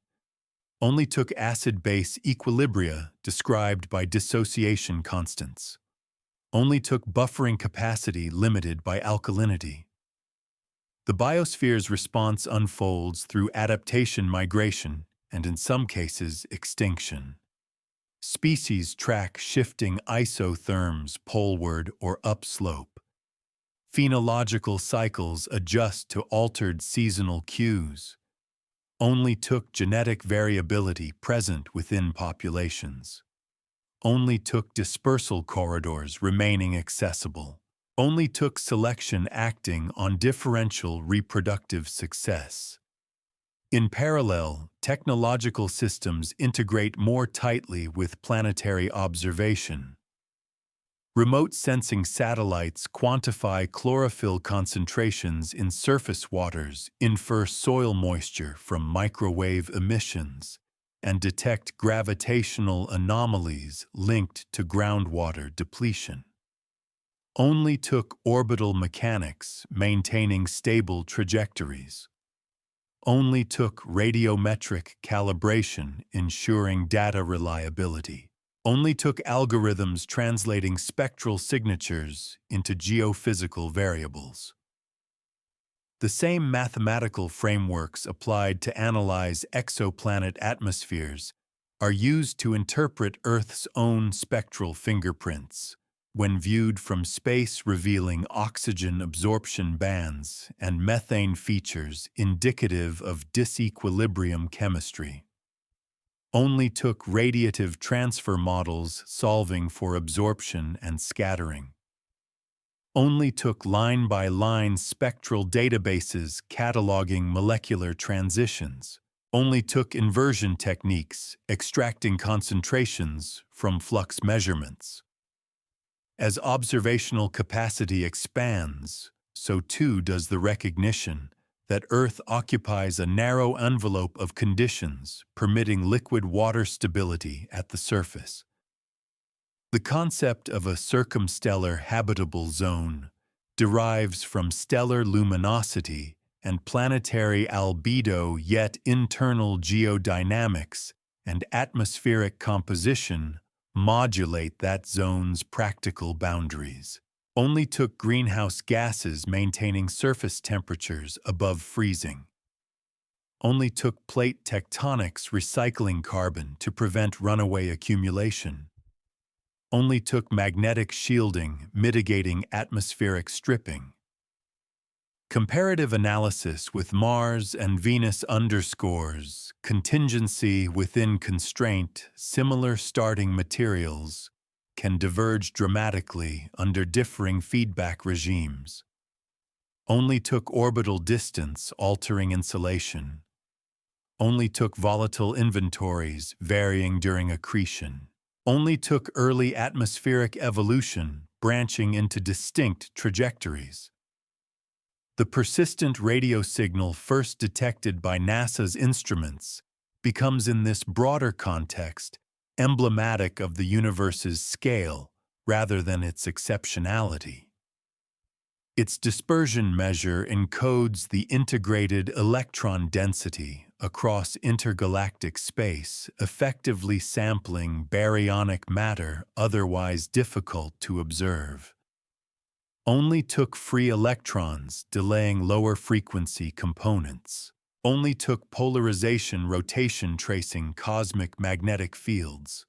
S1: Only took acid-base equilibria described by dissociation constants. Only took buffering capacity limited by alkalinity. The biosphere's response unfolds through adaptation, migration, and in some cases, extinction. Species track shifting isotherms poleward or upslope. Phenological cycles adjust to altered seasonal cues. Only took genetic variability present within populations. Only took dispersal corridors remaining accessible. Only took selection acting on differential reproductive success. In parallel, technological systems integrate more tightly with planetary observation. Remote sensing satellites quantify chlorophyll concentrations in surface waters, infer soil moisture from microwave emissions, and detect gravitational anomalies linked to groundwater depletion. Only took orbital mechanics maintaining stable trajectories. Only took radiometric calibration ensuring data reliability. Only took algorithms translating spectral signatures into geophysical variables. The same mathematical frameworks applied to analyze exoplanet atmospheres are used to interpret Earth's own spectral fingerprints, when viewed from space, revealing oxygen absorption bands and methane features indicative of disequilibrium chemistry. Only took radiative transfer models solving for absorption and scattering. Only took line-by-line spectral databases cataloging molecular transitions. Only took inversion techniques extracting concentrations from flux measurements. As observational capacity expands, so too does the recognition that Earth occupies a narrow envelope of conditions permitting liquid water stability at the surface. The concept of a circumstellar habitable zone derives from stellar luminosity and planetary albedo, yet internal geodynamics and atmospheric composition modulate that zone's practical boundaries. Only took greenhouse gases maintaining surface temperatures above freezing. Only took plate tectonics recycling carbon to prevent runaway accumulation. Only took magnetic shielding mitigating atmospheric stripping. Comparative analysis with Mars and Venus underscores contingency within constraint. Similar starting materials can diverge dramatically under differing feedback regimes. Only took orbital distance altering insulation. Only took volatile inventories varying during accretion. Only took early atmospheric evolution branching into distinct trajectories. The persistent radio signal first detected by NASA's instruments becomes, in this broader context, emblematic of the universe's scale rather than its exceptionality. Its dispersion measure encodes the integrated electron density across intergalactic space, effectively sampling baryonic matter otherwise difficult to observe. Only took free electrons, delaying lower frequency components. Only took polarization rotation tracing cosmic magnetic fields.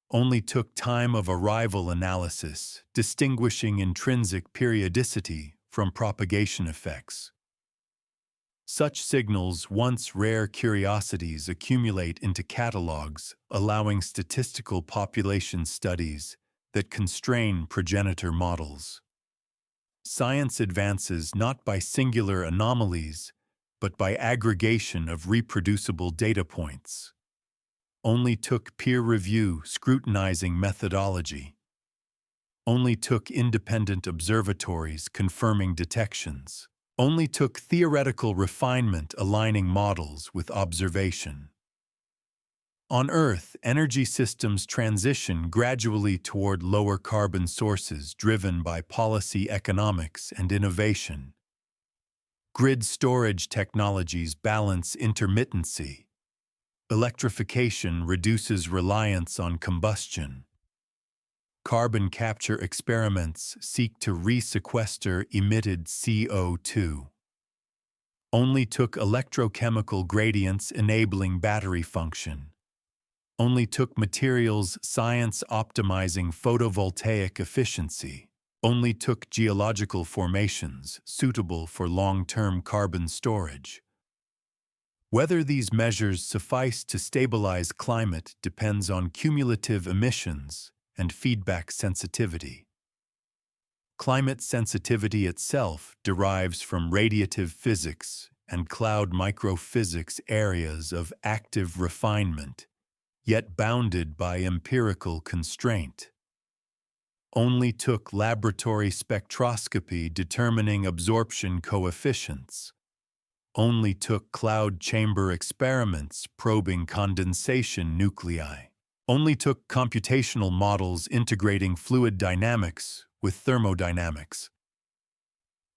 S1: Only took time of arrival analysis, distinguishing intrinsic periodicity from propagation effects. Such signals, once rare curiosities, accumulate into catalogs, allowing statistical population studies that constrain progenitor models. Science advances not by singular anomalies, but by aggregation of reproducible data points. Only took peer review scrutinizing methodology. Only took independent observatories confirming detections. Only took theoretical refinement aligning models with observation. On Earth, energy systems transition gradually toward lower carbon sources driven by policy economics and innovation. Grid storage technologies balance intermittency. Electrification reduces reliance on combustion. Carbon capture experiments seek to resequester emitted CO2. Only took electrochemical gradients enabling battery function. Only took materials science optimizing photovoltaic efficiency. Only took geological formations suitable for long-term carbon storage. Whether these measures suffice to stabilize climate depends on cumulative emissions and feedback sensitivity. Climate sensitivity itself derives from radiative physics and cloud microphysics areas of active refinement, yet bounded by empirical constraint. Only took laboratory spectroscopy determining absorption coefficients. Only took cloud chamber experiments probing condensation nuclei. Only took computational models integrating fluid dynamics with thermodynamics.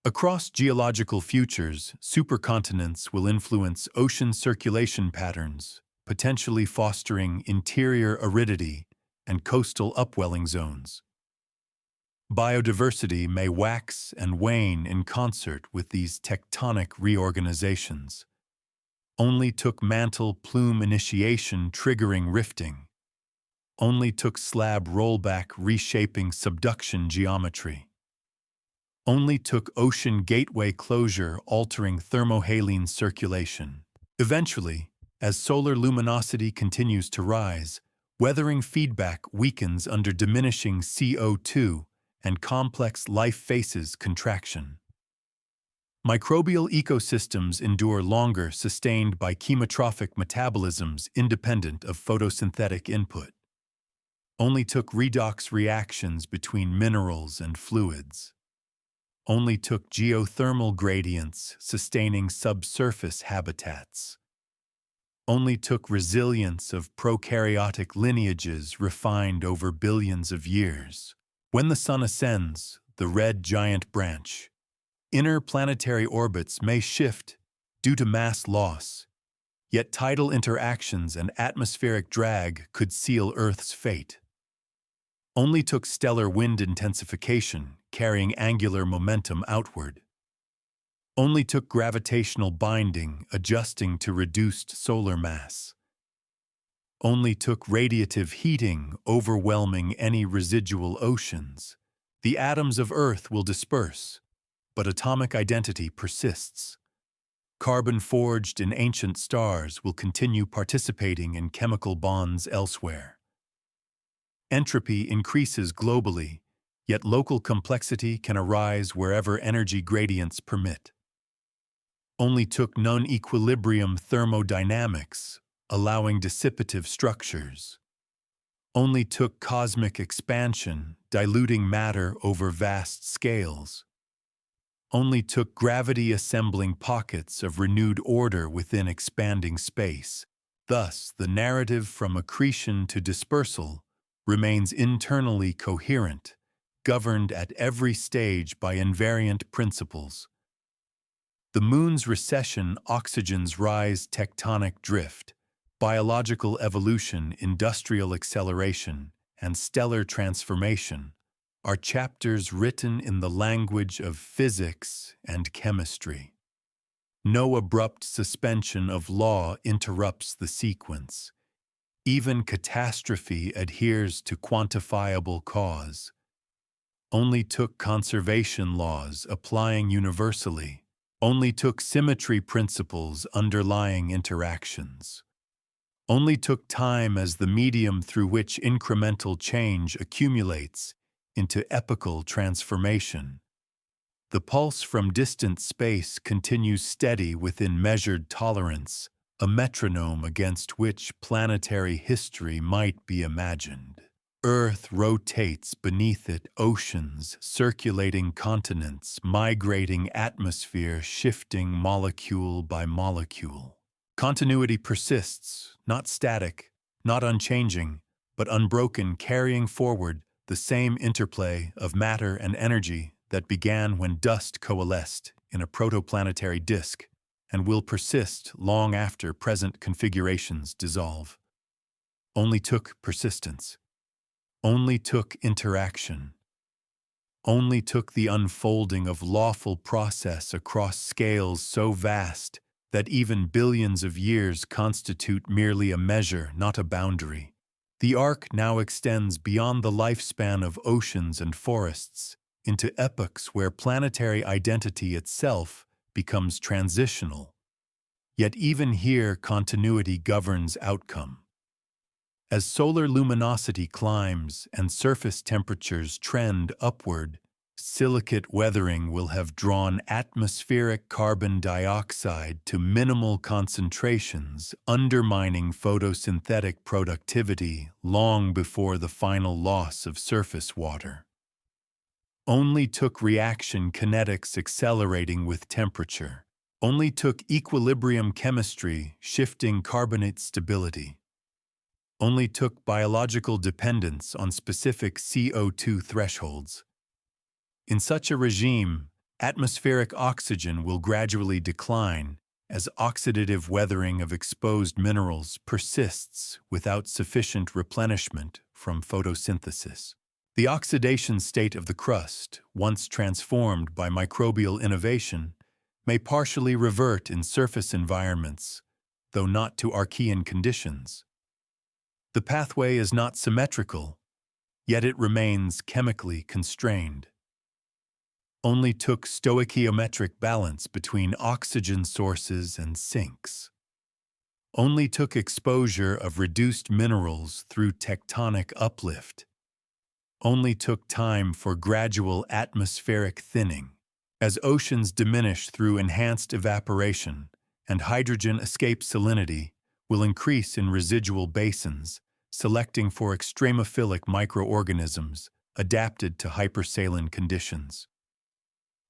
S1: Across geological futures, supercontinents will influence ocean circulation patterns, potentially fostering interior aridity and coastal upwelling zones. Biodiversity may wax and wane in concert with these tectonic reorganizations. Only took mantle plume initiation triggering rifting. Only took slab rollback reshaping subduction geometry. Only took ocean gateway closure altering thermohaline circulation. Eventually, as solar luminosity continues to rise, weathering feedback weakens under diminishing CO2 and complex life faces contraction. Microbial ecosystems endure longer, sustained by chemotrophic metabolisms independent of photosynthetic input. Only took redox reactions between minerals and fluids. Only took geothermal gradients sustaining subsurface habitats. Only took resilience of prokaryotic lineages refined over billions of years. When the sun ascends, the red giant branch, inner planetary orbits may shift due to mass loss, yet tidal interactions and atmospheric drag could seal Earth's fate. Only took stellar wind intensification, carrying angular momentum outward. Only took gravitational binding, adjusting to reduced solar mass. Only took radiative heating, overwhelming any residual oceans. The atoms of Earth will disperse, but atomic identity persists. Carbon forged in ancient stars will continue participating in chemical bonds elsewhere. Entropy increases globally, yet local complexity can arise wherever energy gradients permit. Only took non-equilibrium thermodynamics, allowing dissipative structures. Only took cosmic expansion, diluting matter over vast scales. only took gravity assembling pockets of renewed order within expanding space. Thus, the narrative from accretion to dispersal remains internally coherent, governed at every stage by invariant principles. The Moon's recession, oxygen's rise, tectonic drift, biological evolution, industrial acceleration, and stellar transformation are chapters written in the language of physics and chemistry. No abrupt suspension of law interrupts the sequence. Even catastrophe adheres to quantifiable cause. Only took conservation laws applying universally. Only took symmetry principles underlying interactions. Only took time as the medium through which incremental change accumulates into epochal transformation. The pulse from distant space continues steady within measured tolerance, a metronome against which planetary history might be imagined. Earth rotates beneath it, oceans, circulating continents, migrating atmosphere, shifting molecule by molecule. Continuity persists, not static, not unchanging, but unbroken, carrying forward the same interplay of matter and energy that began when dust coalesced in a protoplanetary disk and will persist long after present configurations dissolve. Only took persistence. Only took interaction. Only took the unfolding of lawful process across scales so vast that even billions of years constitute merely a measure, not a boundary. The arc now extends beyond the lifespan of oceans and forests into epochs where planetary identity itself becomes transitional. Yet even here, continuity governs outcome. As solar luminosity climbs and surface temperatures trend upward, silicate weathering will have drawn atmospheric carbon dioxide to minimal concentrations, undermining photosynthetic productivity long before the final loss of surface water. Only took reaction kinetics accelerating with temperature. Only took equilibrium chemistry shifting carbonate stability. Only took biological dependence on specific CO2 thresholds. In such a regime, atmospheric oxygen will gradually decline as oxidative weathering of exposed minerals persists without sufficient replenishment from photosynthesis. The oxidation state of the crust, once transformed by microbial innovation, may partially revert in surface environments, though not to Archean conditions. The pathway is not symmetrical, yet it remains chemically constrained. Only took stoichiometric balance between oxygen sources and sinks. Only took exposure of reduced minerals through tectonic uplift. Only took time for gradual atmospheric thinning. As oceans diminish through enhanced evaporation and hydrogen escape salinity will increase in residual basins, selecting for extremophilic microorganisms adapted to hypersaline conditions.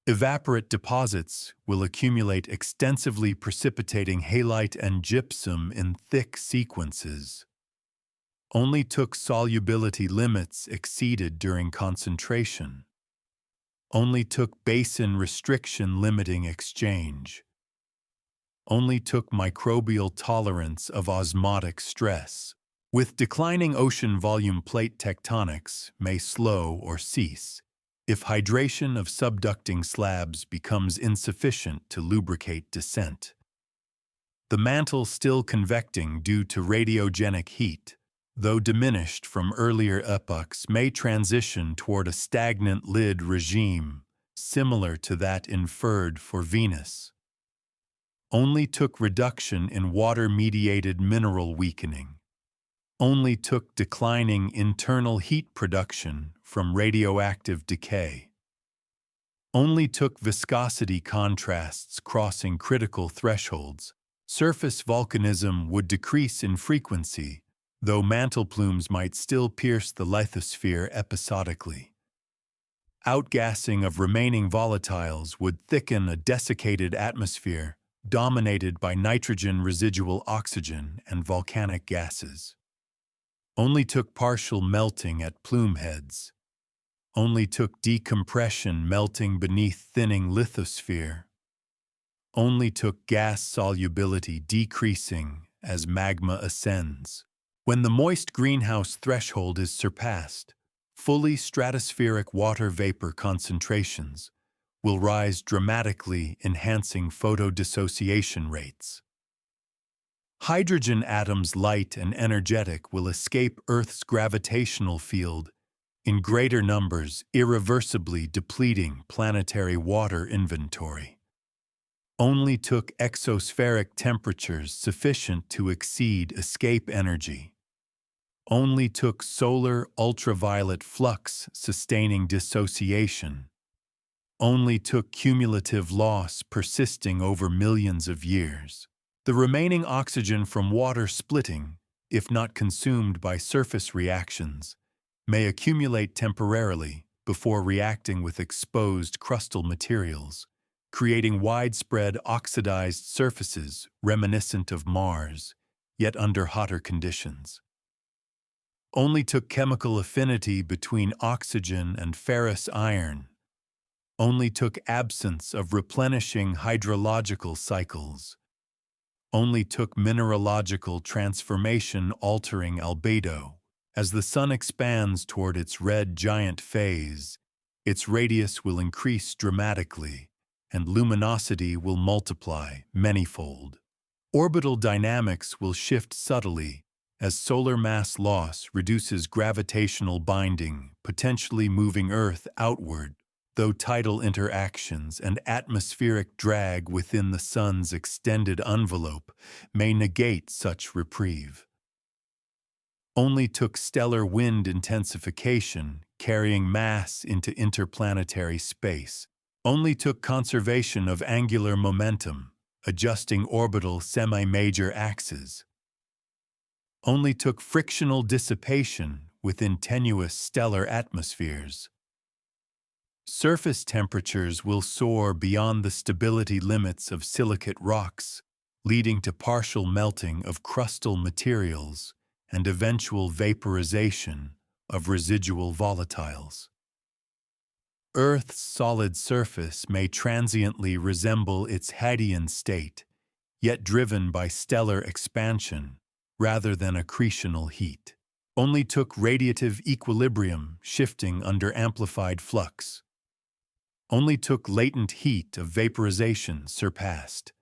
S1: Evaporate deposits will accumulate extensively, precipitating halite and gypsum in thick sequences. Only took solubility limits exceeded during concentration. Only took basin restriction limiting exchange. Only took microbial tolerance of osmotic stress. With declining ocean volume, plate tectonics may slow or cease if hydration of subducting slabs becomes insufficient to lubricate descent. The mantle still convecting due to radiogenic heat, though diminished from earlier epochs, may transition toward a stagnant lid regime similar to that inferred for Venus. Only took reduction in water-mediated mineral weakening. Only took declining internal heat production from radioactive decay. Only took viscosity contrasts crossing critical thresholds. Surface volcanism would decrease in frequency, though mantle plumes might still pierce the lithosphere episodically. Outgassing of remaining volatiles would thicken a desiccated atmosphere dominated by nitrogen, residual oxygen, and volcanic gases. Only took partial melting at plume heads. Only took decompression melting beneath thinning lithosphere. Only took gas solubility decreasing as magma ascends. When the moist greenhouse threshold is surpassed, fully stratospheric water vapor concentrations will rise dramatically, enhancing photodissociation rates. Hydrogen atoms, light and energetic, will escape Earth's gravitational field in greater numbers, irreversibly depleting planetary water inventory. Only took exospheric temperatures sufficient to exceed escape energy. Only took solar ultraviolet flux sustaining dissociation. Only took cumulative loss persisting over millions of years. The remaining oxygen from water splitting, if not consumed by surface reactions, may accumulate temporarily before reacting with exposed crustal materials, creating widespread oxidized surfaces reminiscent of Mars, yet under hotter conditions. Only took chemical affinity between oxygen and ferrous iron. Only took absence of replenishing hydrological cycles. Only took mineralogical transformation altering albedo. As the sun expands toward its red giant phase, its radius will increase dramatically, and luminosity will multiply manyfold. Orbital dynamics will shift subtly as solar mass loss reduces gravitational binding, potentially moving Earth outward, though tidal interactions and atmospheric drag within the sun's extended envelope may negate such reprieve. Only took stellar wind intensification, carrying mass into interplanetary space. Only took conservation of angular momentum, adjusting orbital semi-major axes. Only took frictional dissipation within tenuous stellar atmospheres. Surface temperatures will soar beyond the stability limits of silicate rocks, leading to partial melting of crustal materials and eventual vaporization of residual volatiles. Earth's solid surface may transiently resemble its Hadean state, yet driven by stellar expansion rather than accretional heat. Only took radiative equilibrium shifting under amplified flux. Only took latent heat of vaporization surpassed.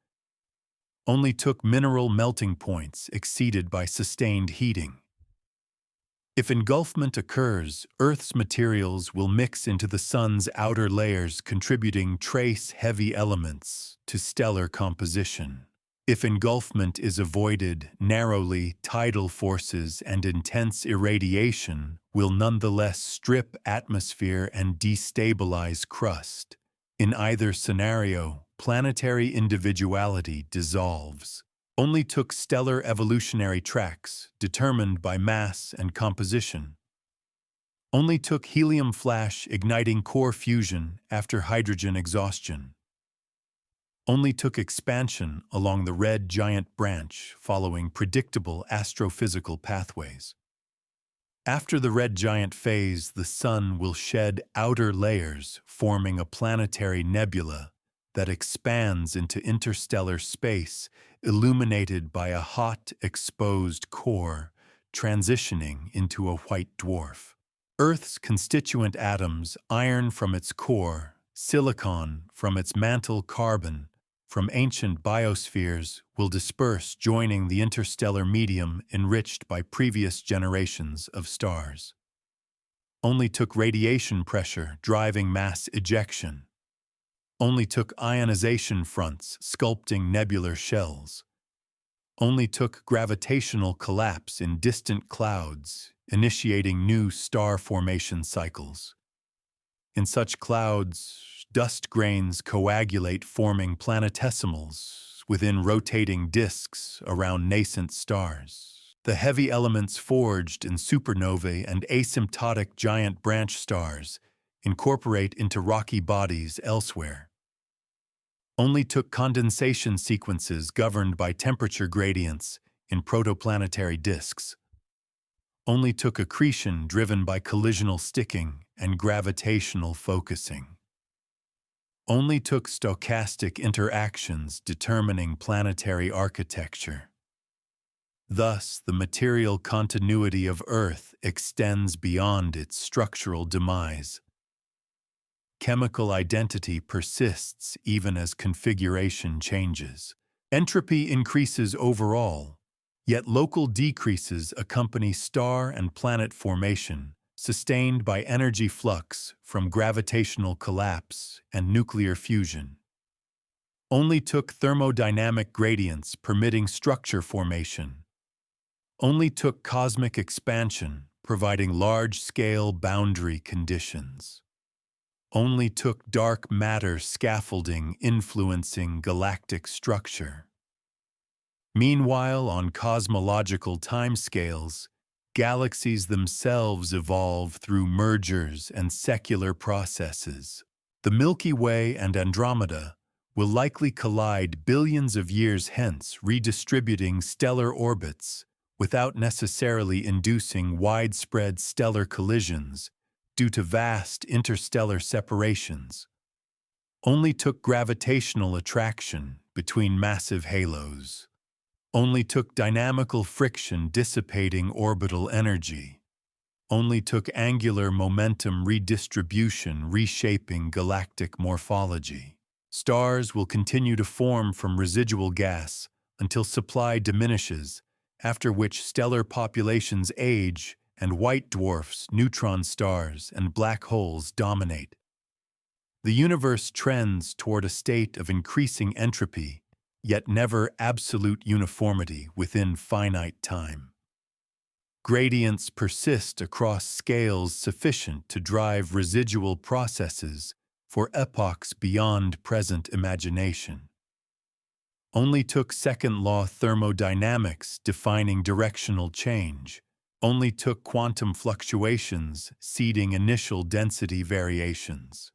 S1: Only took mineral melting points exceeded by sustained heating. If engulfment occurs, Earth's materials will mix into the sun's outer layers, contributing trace heavy elements to stellar composition. If engulfment is avoided narrowly, tidal forces and intense irradiation will nonetheless strip atmosphere and destabilize crust. In either scenario, planetary individuality dissolves. Only took stellar evolutionary tracks determined by mass and composition. Only took helium flash igniting core fusion after hydrogen exhaustion. Only took expansion along the red giant branch following predictable astrophysical pathways. After the red giant phase, the sun will shed outer layers, forming a planetary nebula that expands into interstellar space, illuminated by a hot, exposed core, transitioning into a white dwarf. Earth's constituent atoms, iron from its core, silicon from its mantle, carbon from ancient biospheres, will disperse, joining the interstellar medium enriched by previous generations of stars. Only took radiation pressure driving mass ejection. Only took ionization fronts sculpting nebular shells. Only took gravitational collapse in distant clouds, initiating new star formation cycles. In such clouds, dust grains coagulate, forming planetesimals within rotating disks around nascent stars. The heavy elements forged in supernovae and asymptotic giant branch stars incorporate into rocky bodies elsewhere. Only took condensation sequences governed by temperature gradients in protoplanetary disks. Only took accretion driven by collisional sticking and gravitational focusing. Only took stochastic interactions determining planetary architecture. Thus, the material continuity of Earth extends beyond its structural demise. Chemical identity persists even as configuration changes. Entropy increases overall, yet local decreases accompany star and planet formation, sustained by energy flux from gravitational collapse and nuclear fusion. Only took thermodynamic gradients permitting structure formation. Only took cosmic expansion providing large-scale boundary conditions. Only took dark matter scaffolding influencing galactic structure. Meanwhile, on cosmological timescales, galaxies themselves evolve through mergers and secular processes. The Milky Way and Andromeda will likely collide billions of years hence, redistributing stellar orbits without necessarily inducing widespread stellar collisions due to vast interstellar separations. Only took gravitational attraction between massive halos. Only took dynamical friction dissipating orbital energy. Only took angular momentum redistribution reshaping galactic morphology. Stars will continue to form from residual gas until supply diminishes, after which stellar populations age and white dwarfs, neutron stars, and black holes dominate. The universe trends toward a state of increasing entropy, yet never absolute uniformity within finite time. Gradients persist across scales sufficient to drive residual processes for epochs beyond present imagination. Only took second-law thermodynamics defining directional change. Only took quantum fluctuations seeding initial density variations.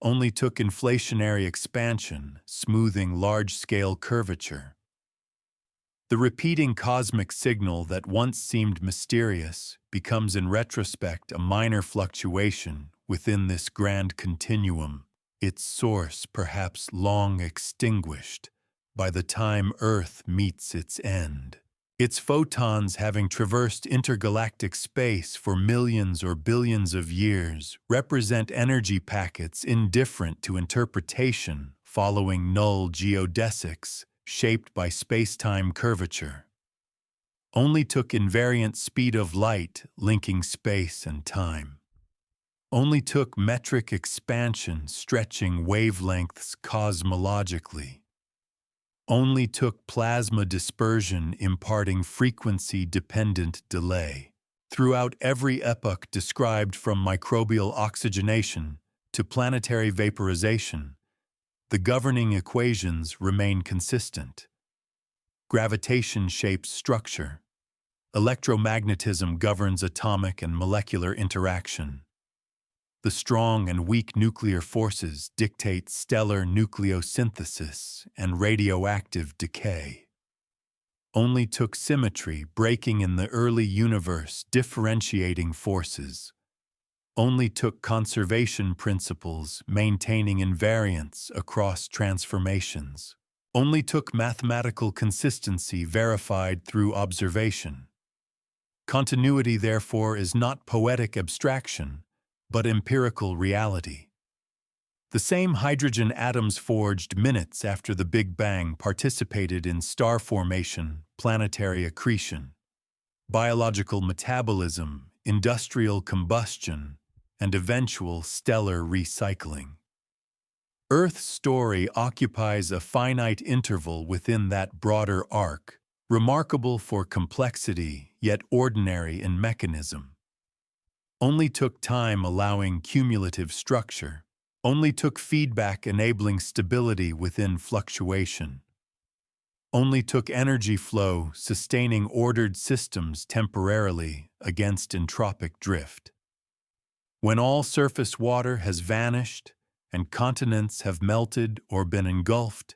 S1: Only took inflationary expansion smoothing large-scale curvature. The repeating cosmic signal that once seemed mysterious becomes in retrospect a minor fluctuation within this grand continuum, its source perhaps long extinguished by the time Earth meets its end. Its photons, having traversed intergalactic space for millions or billions of years, represent energy packets indifferent to interpretation following null geodesics shaped by space-time curvature. Only took invariant speed of light linking space and time. Only took metric expansion stretching wavelengths cosmologically. Only took plasma dispersion imparting frequency-dependent delay. Throughout every epoch described from microbial oxygenation to planetary vaporization, the governing equations remain consistent. Gravitation shapes structure. Electromagnetism governs atomic and molecular interaction. The strong and weak nuclear forces dictate stellar nucleosynthesis and radioactive decay. Only took symmetry breaking in the early universe differentiating forces. Only took conservation principles maintaining invariance across transformations. Only took mathematical consistency verified through observation. Continuity, therefore, is not poetic abstraction, but empirical reality. The same hydrogen atoms forged minutes after the Big Bang participated in star formation, planetary accretion, biological metabolism, industrial combustion, and eventual stellar recycling. Earth's story occupies a finite interval within that broader arc, remarkable for complexity yet ordinary in mechanism. Only took time allowing cumulative structure. Only took feedback enabling stability within fluctuation. Only took energy flow sustaining ordered systems temporarily against entropic drift. When all surface water has vanished and continents have melted or been engulfed,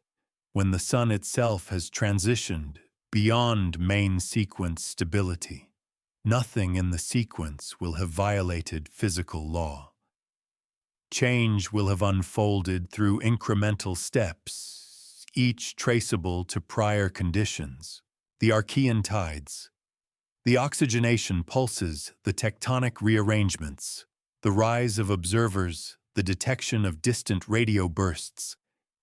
S1: when the sun itself has transitioned beyond main sequence stability, nothing in the sequence will have violated physical law. Change will have unfolded through incremental steps, each traceable to prior conditions. The Archean tides, the oxygenation pulses, the tectonic rearrangements, the rise of observers, the detection of distant radio bursts,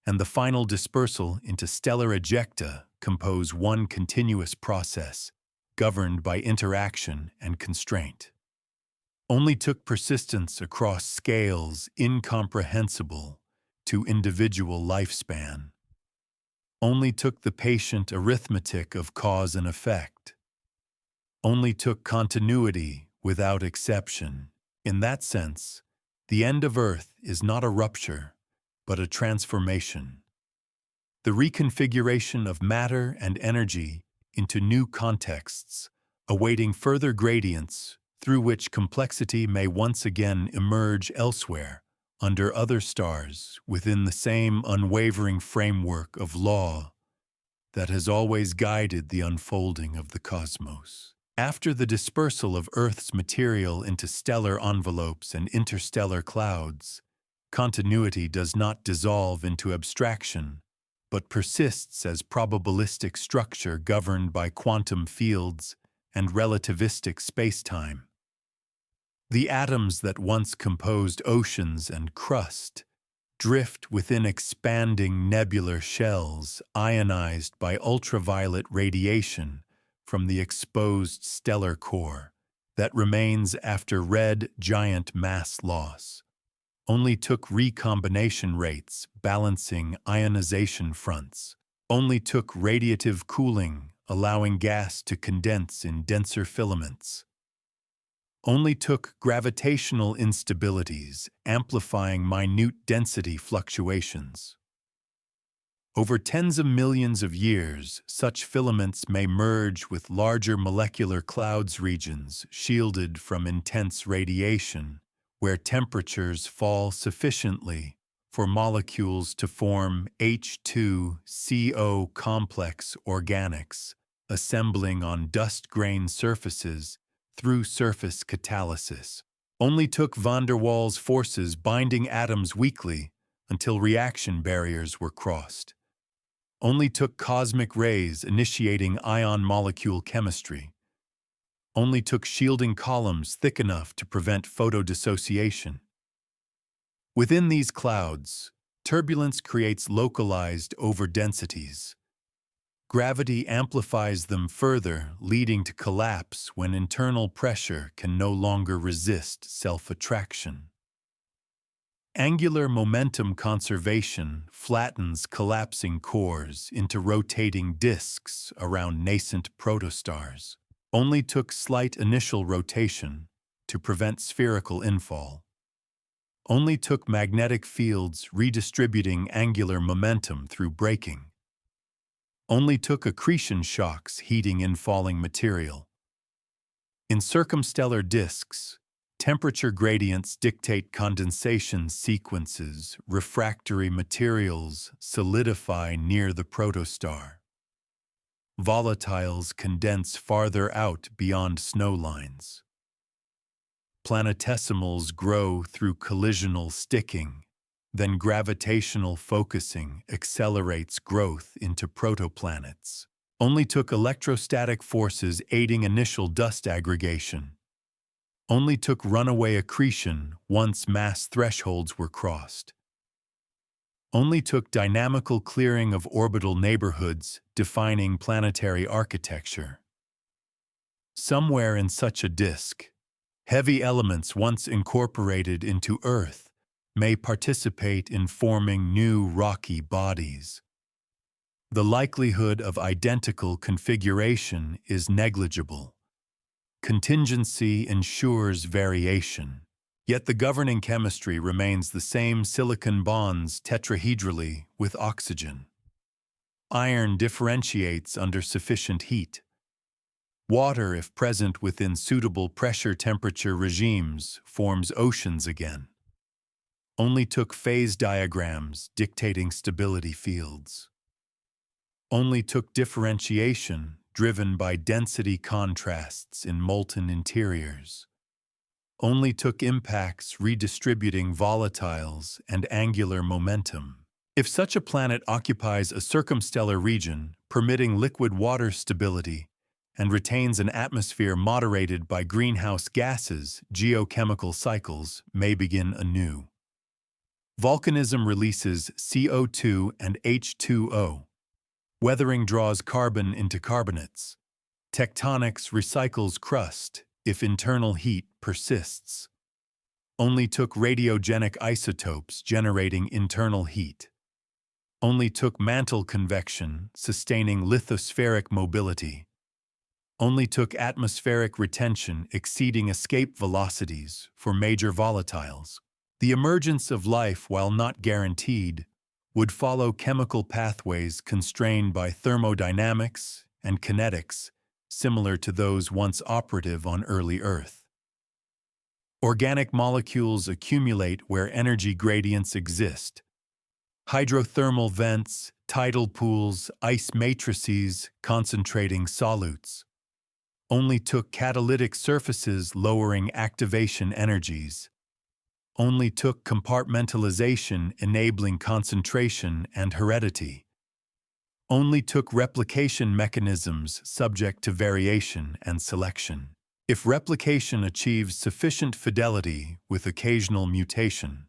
S1: and the final dispersal into stellar ejecta compose one continuous process, governed by interaction and constraint. Only took persistence across scales incomprehensible to individual lifespan. Only took the patient arithmetic of cause and effect. Only took continuity without exception. In that sense, the end of Earth is not a rupture, but a transformation. The reconfiguration of matter and energy into new contexts, awaiting further gradients through which complexity may once again emerge elsewhere, under other stars, within the same unwavering framework of law that has always guided the unfolding of the cosmos. After the dispersal of Earth's material into stellar envelopes and interstellar clouds, continuity does not dissolve into abstraction, but persists as probabilistic structure governed by quantum fields and relativistic spacetime. The atoms that once composed oceans and crust drift within expanding nebular shells ionized by ultraviolet radiation from the exposed stellar core that remains after red giant mass loss. Only took recombination rates balancing ionization fronts. Only took radiative cooling allowing gas to condense in denser filaments. Only took gravitational instabilities amplifying minute density fluctuations. Over tens of millions of years, such filaments may merge with larger molecular clouds regions shielded from intense radiation, where temperatures fall sufficiently for molecules to form H2CO complex organics, assembling on dust-grain surfaces through surface catalysis. Only took van der Waals forces binding atoms weakly until reaction barriers were crossed. Only took cosmic rays initiating ion-molecule chemistry. Only took shielding columns thick enough to prevent photodissociation. Within these clouds, turbulence creates localized overdensities. Gravity amplifies them further, leading to collapse when internal pressure can no longer resist self-attraction. Angular momentum conservation flattens collapsing cores into rotating disks around nascent protostars. Only took slight initial rotation to prevent spherical infall. Only took magnetic fields redistributing angular momentum through braking. Only took accretion shocks heating infalling material. In circumstellar disks, temperature gradients dictate condensation sequences, refractory materials solidify near the protostar. Volatiles condense farther out beyond snow lines. Planetesimals grow through collisional sticking, then gravitational focusing accelerates growth into protoplanets. Only took electrostatic forces aiding initial dust aggregation. Only took runaway accretion once mass thresholds were crossed. Only took dynamical clearing of orbital neighborhoods defining planetary architecture. Somewhere in such a disk, heavy elements once incorporated into Earth may participate in forming new rocky bodies. The likelihood of identical configuration is negligible. Contingency ensures variation, yet the governing chemistry remains the same: silicon bonds tetrahedrally with oxygen. Iron differentiates under sufficient heat. Water, if present within suitable pressure-temperature regimes, forms oceans again. Only took phase diagrams dictating stability fields. Only took differentiation driven by density contrasts in molten interiors. Only took impacts redistributing volatiles and angular momentum. If such a planet occupies a circumstellar region permitting liquid water stability and retains an atmosphere moderated by greenhouse gases, geochemical cycles may begin anew. Volcanism releases CO2 and H2O. Weathering draws carbon into carbonates. Tectonics recycles crust if internal heat persists. Only took radiogenic isotopes generating internal heat. Only took mantle convection sustaining lithospheric mobility. Only took atmospheric retention exceeding escape velocities for major volatiles. The emergence of life, while not guaranteed, would follow chemical pathways constrained by thermodynamics and kinetics similar to those once operative on early Earth. Organic molecules accumulate where energy gradients exist. Hydrothermal vents, tidal pools, ice matrices concentrating solutes. Only took catalytic surfaces lowering activation energies. Only took compartmentalization enabling concentration and heredity. Only took replication mechanisms subject to variation and selection. If replication achieves sufficient fidelity with occasional mutation,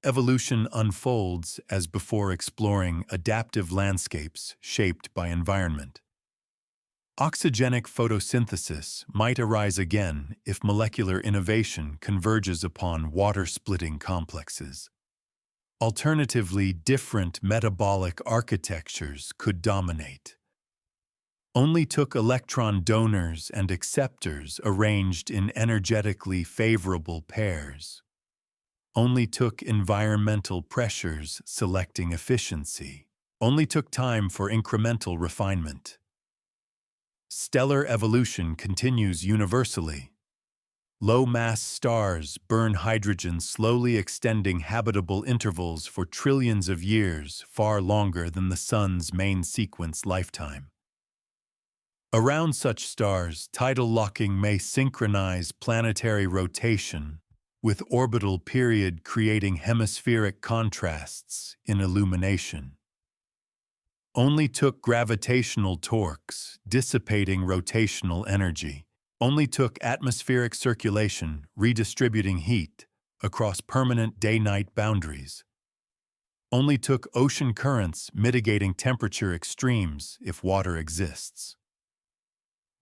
S1: evolution unfolds as before exploring adaptive landscapes shaped by environment. Oxygenic photosynthesis might arise again if molecular innovation converges upon water-splitting complexes. Alternatively, different metabolic architectures could dominate. Only took electron donors and acceptors arranged in energetically favorable pairs. Only took environmental pressures selecting efficiency. Only took time for incremental refinement. Stellar evolution continues universally. Low-mass stars burn hydrogen, slowly extending habitable intervals for trillions of years, far longer than the Sun's main sequence lifetime. Around such stars, tidal locking may synchronize planetary rotation with orbital period, creating hemispheric contrasts in illumination. Only took gravitational torques, dissipating rotational energy. Only took atmospheric circulation, redistributing heat across permanent day-night boundaries. Only took ocean currents, mitigating temperature extremes if water exists.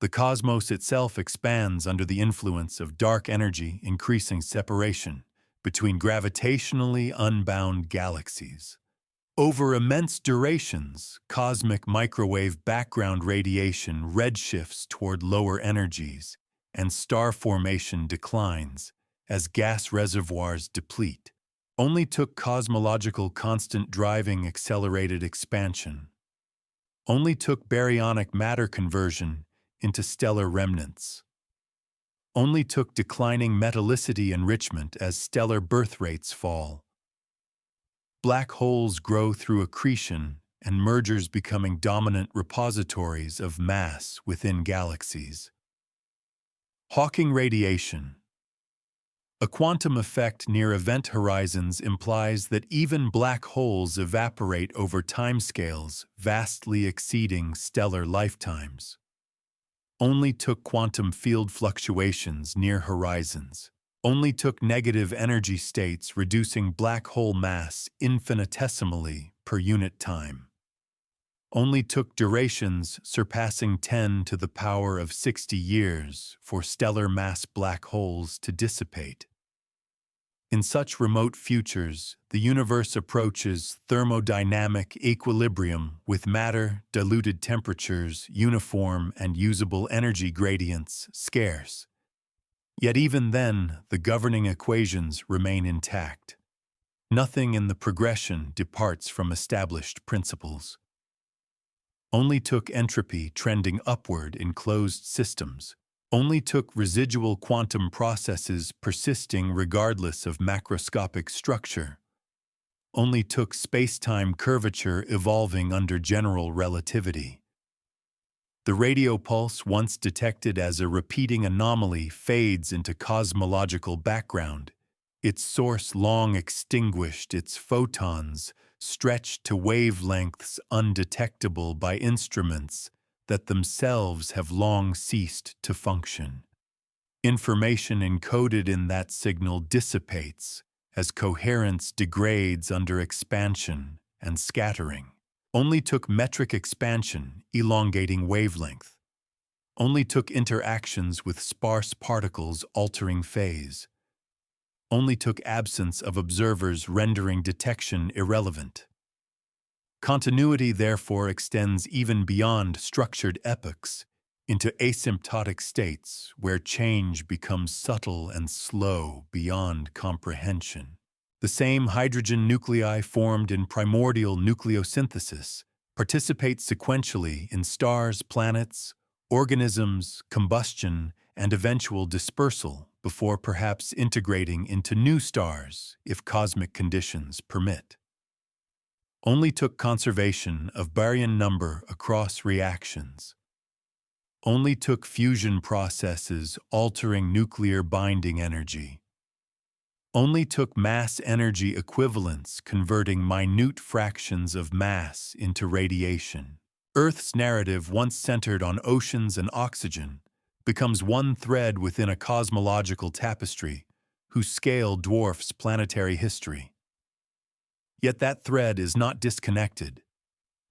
S1: The cosmos itself expands under the influence of dark energy, increasing separation between gravitationally unbound galaxies. Over immense durations, cosmic microwave background radiation redshifts toward lower energies, and star formation declines as gas reservoirs deplete. Only took cosmological constant driving accelerated expansion. Only took baryonic matter conversion into stellar remnants. Only took declining metallicity enrichment as stellar birth rates fall. Black holes grow through accretion and mergers, becoming dominant repositories of mass within galaxies. Hawking radiation. A quantum effect near event horizons implies that even black holes evaporate over timescales vastly exceeding stellar lifetimes. Only took quantum field fluctuations near horizons. Only took negative energy states, reducing black hole mass infinitesimally per unit time. Only took durations surpassing 10 to the power of 60 years for stellar mass black holes to dissipate. In such remote futures, the universe approaches thermodynamic equilibrium with matter, diluted temperatures, uniform and usable energy gradients scarce. Yet even then, the governing equations remain intact. Nothing in the progression departs from established principles. only took entropy trending upward in closed systems, only took residual quantum processes persisting regardless of macroscopic structure, only took space-time curvature evolving under general relativity. The radio pulse, once detected as a repeating anomaly, fades into cosmological background, its source long extinguished, its photons stretched to wavelengths undetectable by instruments that themselves have long ceased to function. Information encoded in that signal dissipates as coherence degrades under expansion and scattering. Only took metric expansion, elongating wavelength. Only took interactions with sparse particles altering phase. Only took absence of observers rendering detection irrelevant. Continuity therefore extends even beyond structured epochs into asymptotic states where change becomes subtle and slow beyond comprehension. The same hydrogen nuclei formed in primordial nucleosynthesis participate sequentially in stars, planets, organisms, combustion, and eventual dispersal before perhaps integrating into new stars if cosmic conditions permit. Only took conservation of baryon number across reactions. Only took fusion processes altering nuclear binding energy. Only took mass-energy equivalents converting minute fractions of mass into radiation. Earth's narrative, once centered on oceans and oxygen, becomes one thread within a cosmological tapestry whose scale dwarfs planetary history. Yet that thread is not disconnected.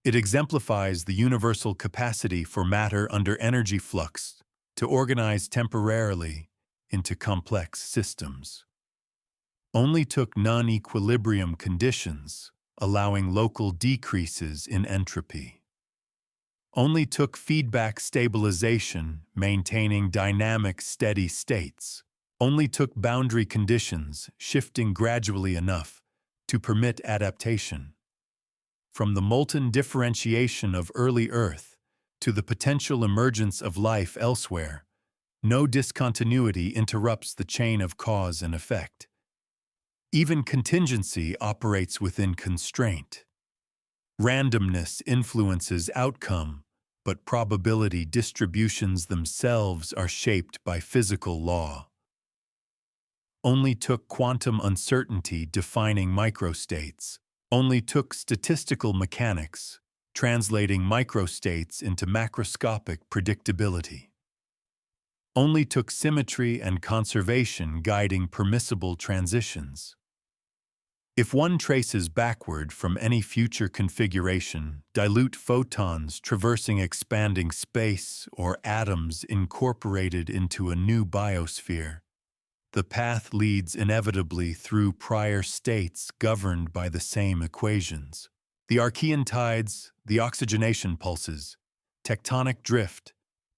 S1: It exemplifies the universal capacity for matter under energy flux to organize temporarily into complex systems. Only took non-equilibrium conditions, allowing local decreases in entropy. Only took feedback stabilization, maintaining dynamic steady states. Only took boundary conditions, shifting gradually enough to permit adaptation. From the molten differentiation of early Earth to the potential emergence of life elsewhere, no discontinuity interrupts the chain of cause and effect. Even contingency operates within constraint. Randomness influences outcome, but probability distributions themselves are shaped by physical law. Only took quantum uncertainty defining microstates. Only took statistical mechanics, translating microstates into macroscopic predictability. Only took symmetry and conservation guiding permissible transitions. If one traces backward from any future configuration, dilute photons traversing expanding space or atoms incorporated into a new biosphere, the path leads inevitably through prior states governed by the same equations. The Archean tides, the oxygenation pulses, tectonic drift,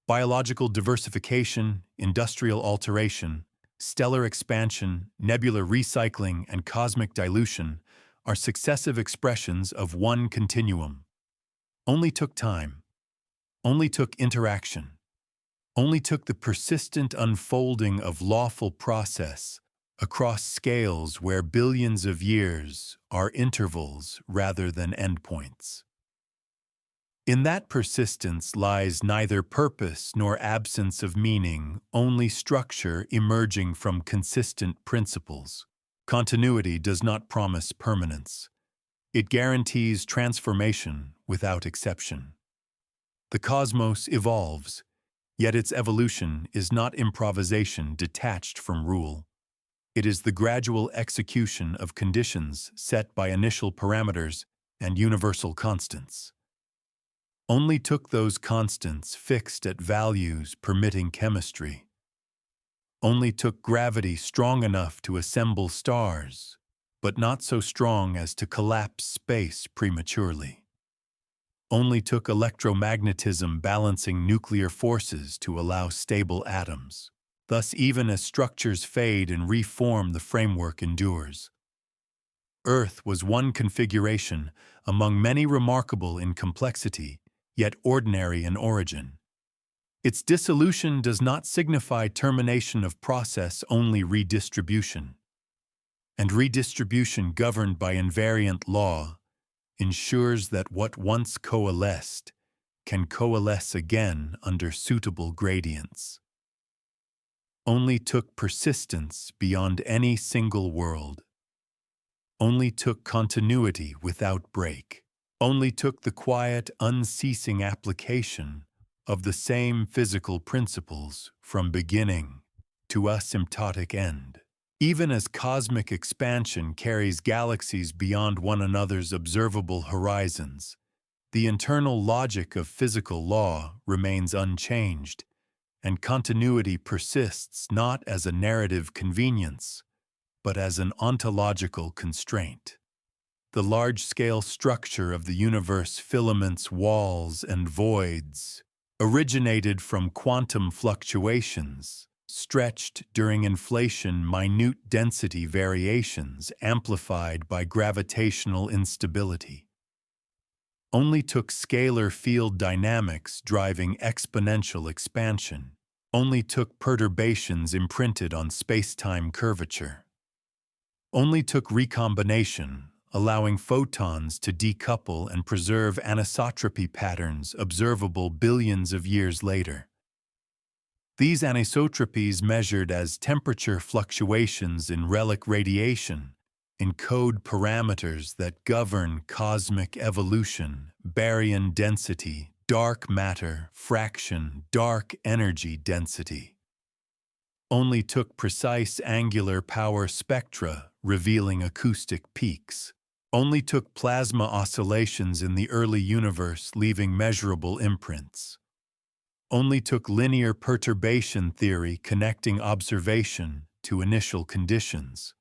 S1: biological diversification, industrial alteration, stellar expansion, nebular recycling, and cosmic dilution are successive expressions of one continuum. Only took time. Only took interaction. Only took the persistent unfolding of lawful process across scales where billions of years are intervals rather than endpoints. In that persistence lies neither purpose nor absence of meaning, only structure emerging from consistent principles. Continuity does not promise permanence. It guarantees transformation without exception. The cosmos evolves, yet its evolution is not improvisation detached from rule. It is the gradual execution of conditions set by initial parameters and universal constants. Only took those constants fixed at values permitting chemistry. Only took gravity strong enough to assemble stars, but not so strong as to collapse space prematurely. Only took electromagnetism balancing nuclear forces to allow stable atoms. Thus, even as structures fade and reform, the framework endures. Earth was one configuration among many remarkable in complexity, yet ordinary in origin. Its dissolution does not signify termination of process, only redistribution. And redistribution governed by invariant law ensures that what once coalesced can coalesce again under suitable gradients. Only took persistence beyond any single world. Only took continuity without break. Only took the quiet, unceasing application of the same physical principles from beginning to asymptotic end. Even as cosmic expansion carries galaxies beyond one another's observable horizons, the internal logic of physical law remains unchanged, and continuity persists not as a narrative convenience, but as an ontological constraint. The large-scale structure of the universe, filaments, walls, and voids, originated from quantum fluctuations, stretched during inflation, minute density variations amplified by gravitational instability. Only took scalar field dynamics driving exponential expansion. Only took perturbations imprinted on space-time curvature. Only took recombination, allowing photons to decouple and preserve anisotropy patterns observable billions of years later. These anisotropies, measured as temperature fluctuations in relic radiation, encode parameters that govern cosmic evolution, baryon density, dark matter, fraction, dark energy density. Only took precise angular power spectra, revealing acoustic peaks. Only took plasma oscillations in the early universe, leaving measurable imprints. Only took linear perturbation theory connecting observation to initial conditions.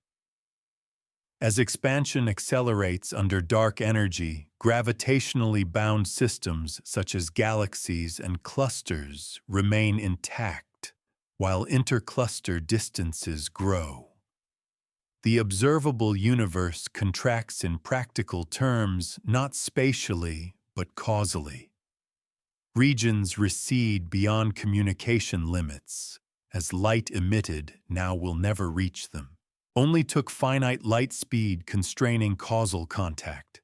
S1: As expansion accelerates under dark energy, gravitationally bound systems such as galaxies and clusters remain intact, while intercluster distances grow. The observable universe contracts in practical terms, not spatially, but causally. Regions recede beyond communication limits, as light emitted now will never reach them. Only took finite light speed constraining causal contact.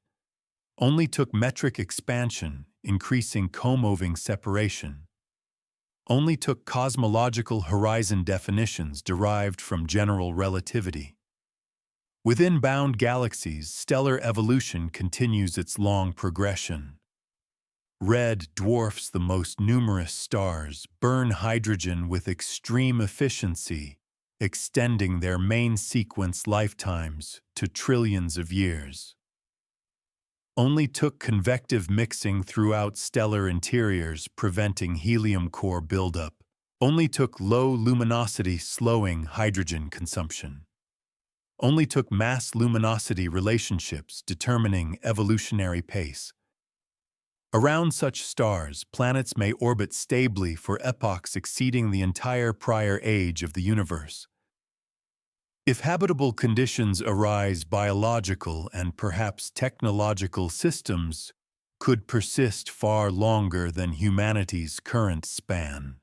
S1: Only took metric expansion, increasing comoving separation. Only took cosmological horizon definitions derived from general relativity. Within bound galaxies, stellar evolution continues its long progression. Red dwarfs the most numerous stars, burn hydrogen with extreme efficiency, extending their main sequence lifetimes to trillions of years. Only took convective mixing throughout stellar interiors, preventing helium core buildup. Only took low luminosity, slowing hydrogen consumption. Only took mass-luminosity relationships, determining evolutionary pace. Around such stars, planets may orbit stably for epochs exceeding the entire prior age of the universe. If habitable conditions arise, biological and perhaps technological systems could persist far longer than humanity's current span.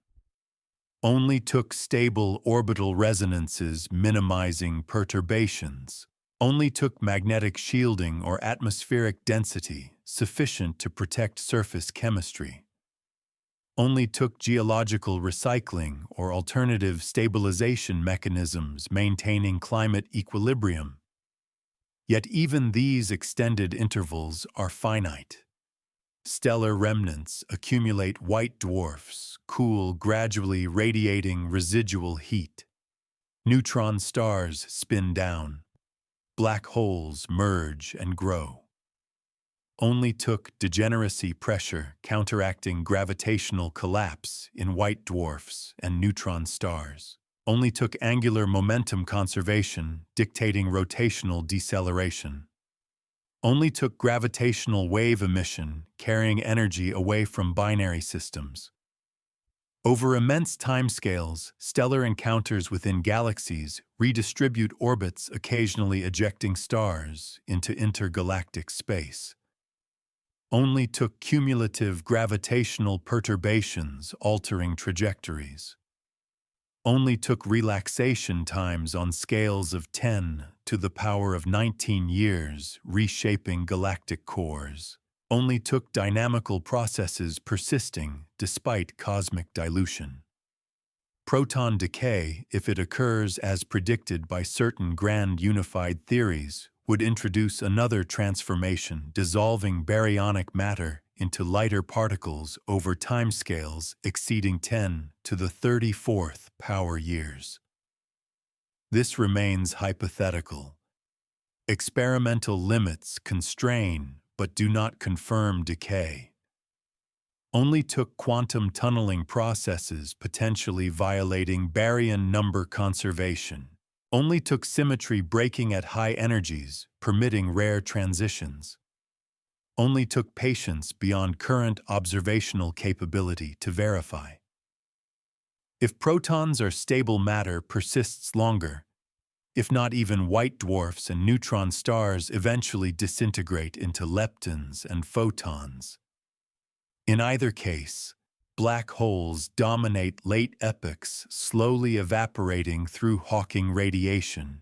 S1: Only took stable orbital resonances, minimizing perturbations. Only took magnetic shielding or atmospheric density, sufficient to protect surface chemistry. Only took geological recycling or alternative stabilization mechanisms, maintaining climate equilibrium. Yet even these extended intervals are finite. Stellar remnants accumulate white dwarfs, cool, gradually radiating residual heat. Neutron stars spin down. Black holes merge and grow. Only took degeneracy pressure counteracting gravitational collapse in white dwarfs and neutron stars. Only took angular momentum conservation dictating rotational deceleration. Only took gravitational wave emission carrying energy away from binary systems. Over immense timescales, stellar encounters within galaxies redistribute orbits, occasionally ejecting stars into intergalactic space. only took cumulative gravitational perturbations altering trajectories, only took relaxation times on scales of 10 to the power of 19 years reshaping galactic cores, only took dynamical processes persisting despite cosmic dilution. Proton decay, if it occurs as predicted by certain grand unified theories, would introduce another transformation, dissolving baryonic matter into lighter particles over timescales exceeding 10 to the 34th power years. This remains hypothetical. Experimental limits constrain but do not confirm decay. Only took quantum tunneling processes potentially violating baryon number conservation. Only took symmetry breaking at high energies, permitting rare transitions. Only took patience beyond current observational capability to verify. If protons or stable matter persists longer, if not even white dwarfs and neutron stars eventually disintegrate into leptons and photons. In either case, black holes dominate late epochs, slowly evaporating through Hawking radiation.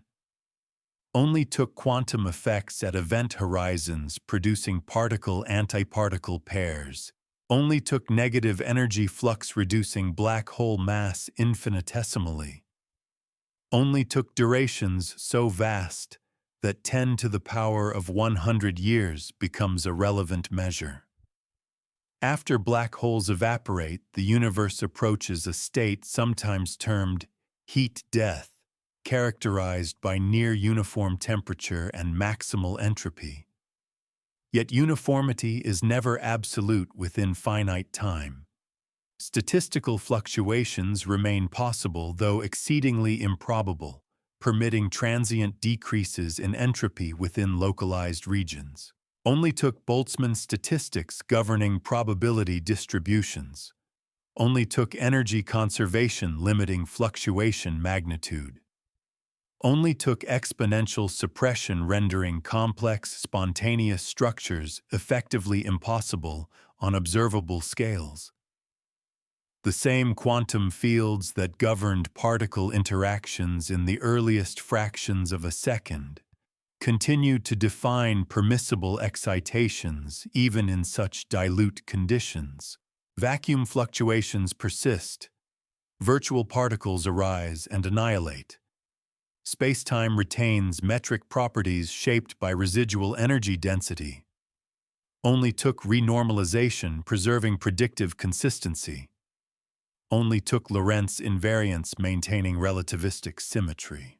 S1: Only took quantum effects at event horizons producing particle-antiparticle pairs. Only took negative energy flux reducing black hole mass infinitesimally. Only took durations so vast that 10 to the power of 100 years becomes a relevant measure. After black holes evaporate, the universe approaches a state sometimes termed heat death, characterized by near-uniform temperature and maximal entropy. Yet uniformity is never absolute within finite time. Statistical fluctuations remain possible, though exceedingly improbable, permitting transient decreases in entropy within localized regions. Only took Boltzmann statistics governing probability distributions. Only took energy conservation limiting fluctuation magnitude. Only took exponential suppression rendering complex, spontaneous structures effectively impossible on observable scales. The same quantum fields that governed particle interactions in the earliest fractions of a second continue to define permissible excitations even in such dilute conditions. Vacuum fluctuations persist. Virtual particles arise and annihilate. Space-time retains metric properties shaped by residual energy density. Only took renormalization preserving predictive consistency. Only took Lorentz invariance maintaining relativistic symmetry.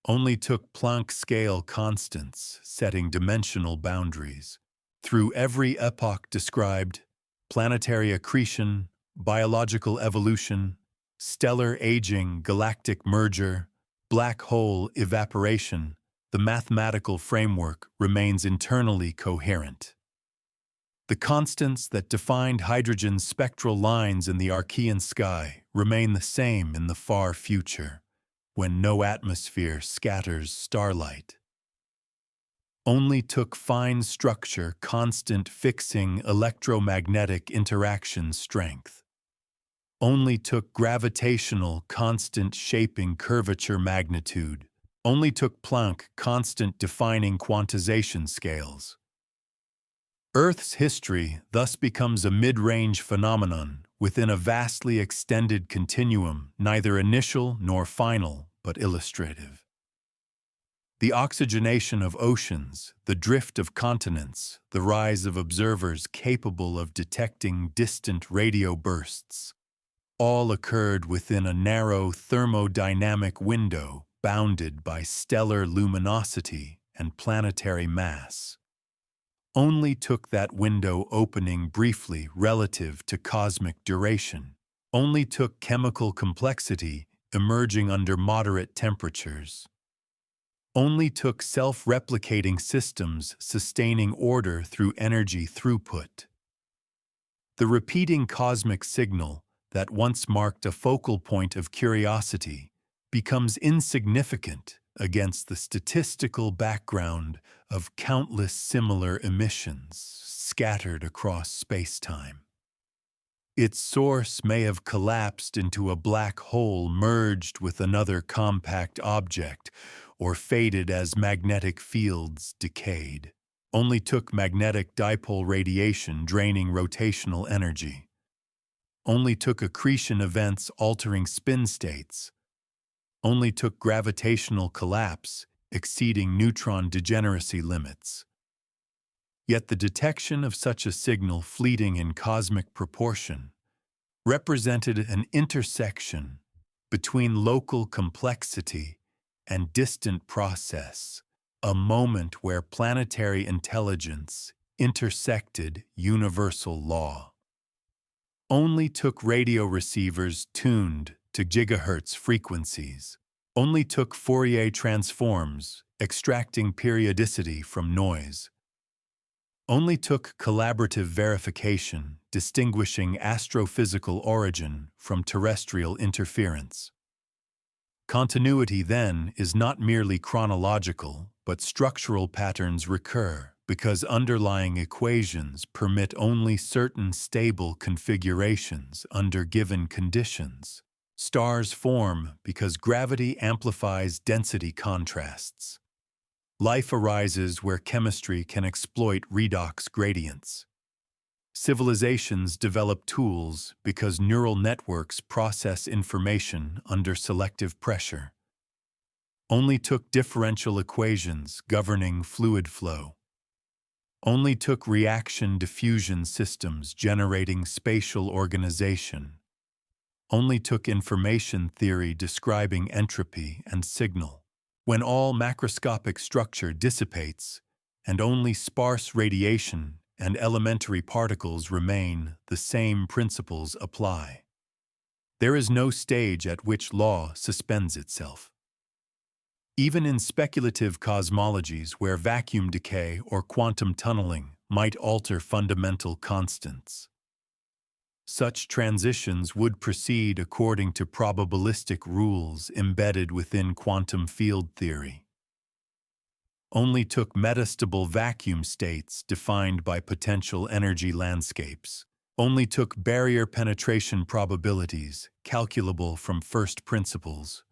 S1: Only took Planck scale constants setting dimensional boundaries. Through every epoch described, planetary accretion, biological evolution, stellar aging, galactic merger, black hole evaporation, the mathematical framework remains internally coherent. The constants that defined hydrogen's spectral lines in the Archean sky remain the same in the far future, when no atmosphere scatters starlight. Only took fine structure constant fixing electromagnetic interaction strength. Only took gravitational constant shaping curvature magnitude. Only took Planck constant defining quantization scales. Earth's history thus becomes a mid-range phenomenon within a vastly extended continuum, neither initial nor final, but illustrative. The oxygenation of oceans, the drift of continents, the rise of observers capable of detecting distant radio bursts, all occurred within a narrow thermodynamic window bounded by stellar luminosity and planetary mass. Only took that window opening briefly relative to cosmic duration. Only took chemical complexity emerging under moderate temperatures. Only took self-replicating systems sustaining order through energy throughput. The repeating cosmic signal that once marked a focal point of curiosity becomes insignificant against the statistical background of countless similar emissions scattered across space-time. Its source may have collapsed into a black hole merged with another compact object, or faded as magnetic fields decayed. Only took magnetic dipole radiation draining rotational energy. Only took accretion events altering spin states. Only took gravitational collapse exceeding neutron degeneracy limits. Yet the detection of such a signal fleeting in cosmic proportion represented an intersection between local complexity and distant process, a moment where planetary intelligence intersected universal law. Only took radio receivers tuned to gigahertz frequencies. Only took Fourier transforms extracting periodicity from noise. Only took collaborative verification distinguishing astrophysical origin from terrestrial interference. Continuity, then, is not merely chronological, but structural patterns recur because underlying equations permit only certain stable configurations under given conditions. Stars form because gravity amplifies density contrasts. Life arises where chemistry can exploit redox gradients. Civilizations develop tools because neural networks process information under selective pressure. Only took differential equations governing fluid flow. Only took reaction diffusion systems generating spatial organization. Only took information theory describing entropy and signal. When all macroscopic structure dissipates, and only sparse radiation and elementary particles remain, the same principles apply. There is no stage at which law suspends itself. Even in speculative cosmologies where vacuum decay or quantum tunneling might alter fundamental constants, such transitions would proceed according to probabilistic rules embedded within quantum field theory. Only took metastable vacuum states defined by potential energy landscapes. Only took barrier penetration probabilities calculable from first principles.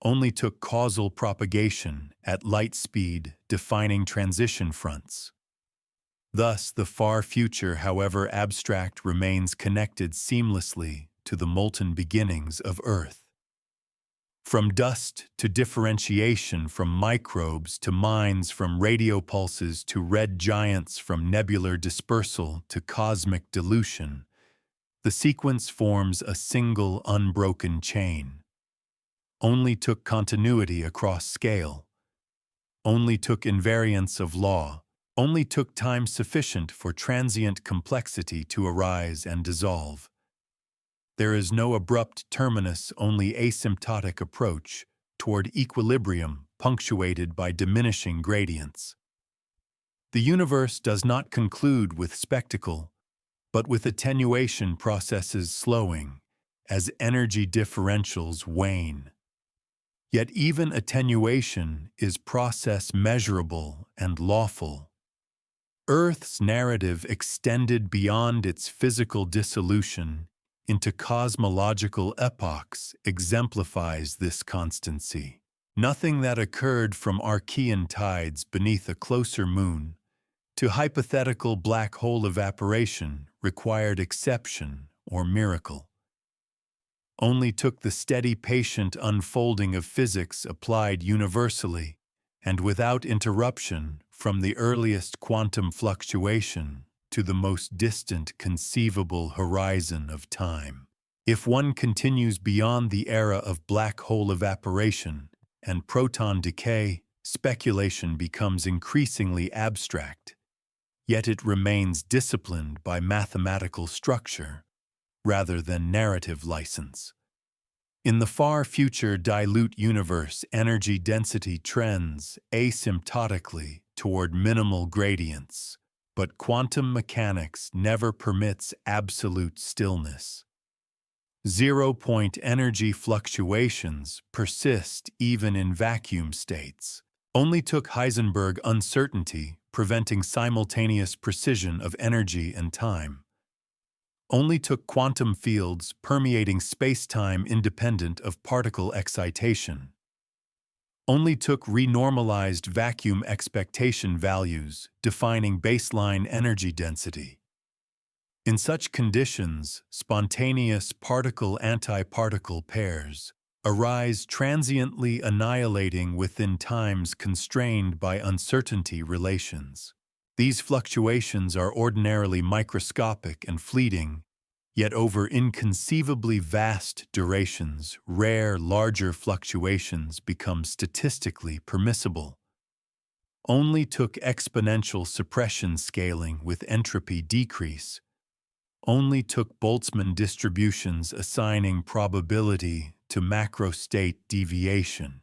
S1: Only took causal propagation at light speed defining transition fronts. Thus, the far future, however abstract, remains connected seamlessly to the molten beginnings of Earth. From dust to differentiation, from microbes to mines, from radio pulses to red giants, from nebular dispersal to cosmic dilution, the sequence forms a single unbroken chain. Only took continuity across scale. Only took invariance of law. Only took time sufficient for transient complexity to arise and dissolve. There is no abrupt terminus, only asymptotic approach toward equilibrium punctuated by diminishing gradients. The universe does not conclude with spectacle, but with attenuation processes slowing as energy differentials wane. Yet even attenuation is process measurable and lawful. Earth's narrative extended beyond its physical dissolution into cosmological epochs exemplifies this constancy. Nothing that occurred from Archean tides beneath a closer moon to hypothetical black hole evaporation required exception or miracle. Only took the steady, patient unfolding of physics applied universally and without interruption from the earliest quantum fluctuation to the most distant conceivable horizon of time. If one continues beyond the era of black hole evaporation and proton decay, speculation becomes increasingly abstract, yet it remains disciplined by mathematical structure rather than narrative license. In the far future dilute universe, energy density trends asymptotically toward minimal gradients, but quantum mechanics never permits absolute stillness. Zero-point energy fluctuations persist even in vacuum states. Only took Heisenberg uncertainty, preventing simultaneous precision of energy and time. Only took quantum fields permeating space-time independent of particle excitation. Only took renormalized vacuum expectation values, defining baseline energy density. In such conditions, spontaneous particle-antiparticle pairs arise transiently annihilating within times constrained by uncertainty relations. These fluctuations are ordinarily microscopic and fleeting, yet over inconceivably vast durations, rare larger fluctuations become statistically permissible. Only took exponential suppression scaling with entropy decrease. Only took Boltzmann distributions assigning probability to macrostate deviation.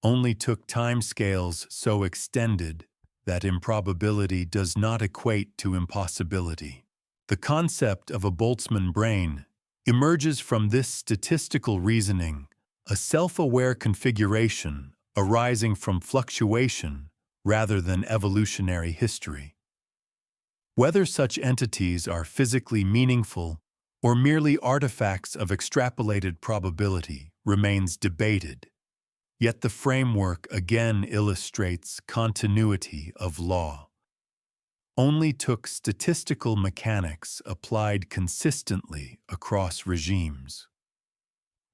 S1: Only took timescales so extended that improbability does not equate to impossibility. The concept of a Boltzmann brain emerges from this statistical reasoning, a self-aware configuration arising from fluctuation rather than evolutionary history. Whether such entities are physically meaningful or merely artifacts of extrapolated probability remains debated, yet the framework again illustrates continuity of law. Only took statistical mechanics applied consistently across regimes.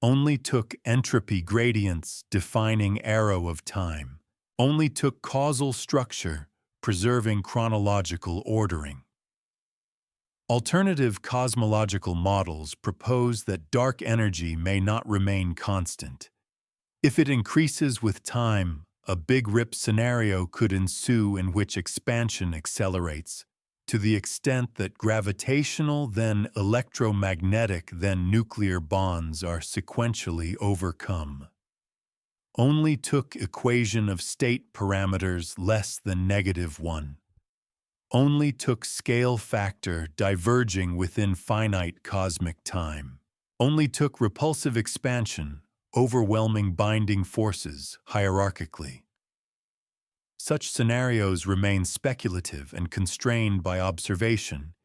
S1: Only took entropy gradients defining arrow of time. Only took causal structure preserving chronological ordering. Alternative cosmological models propose that dark energy may not remain constant. If it increases with time, a Big Rip scenario could ensue in which expansion accelerates, to the extent that gravitational, then electromagnetic, then nuclear bonds are sequentially overcome. Only took equation of state parameters less than -1. Only took scale factor diverging within finite cosmic time. Only took repulsive expansion, overwhelming binding forces hierarchically. Such scenarios remain speculative and constrained by observation,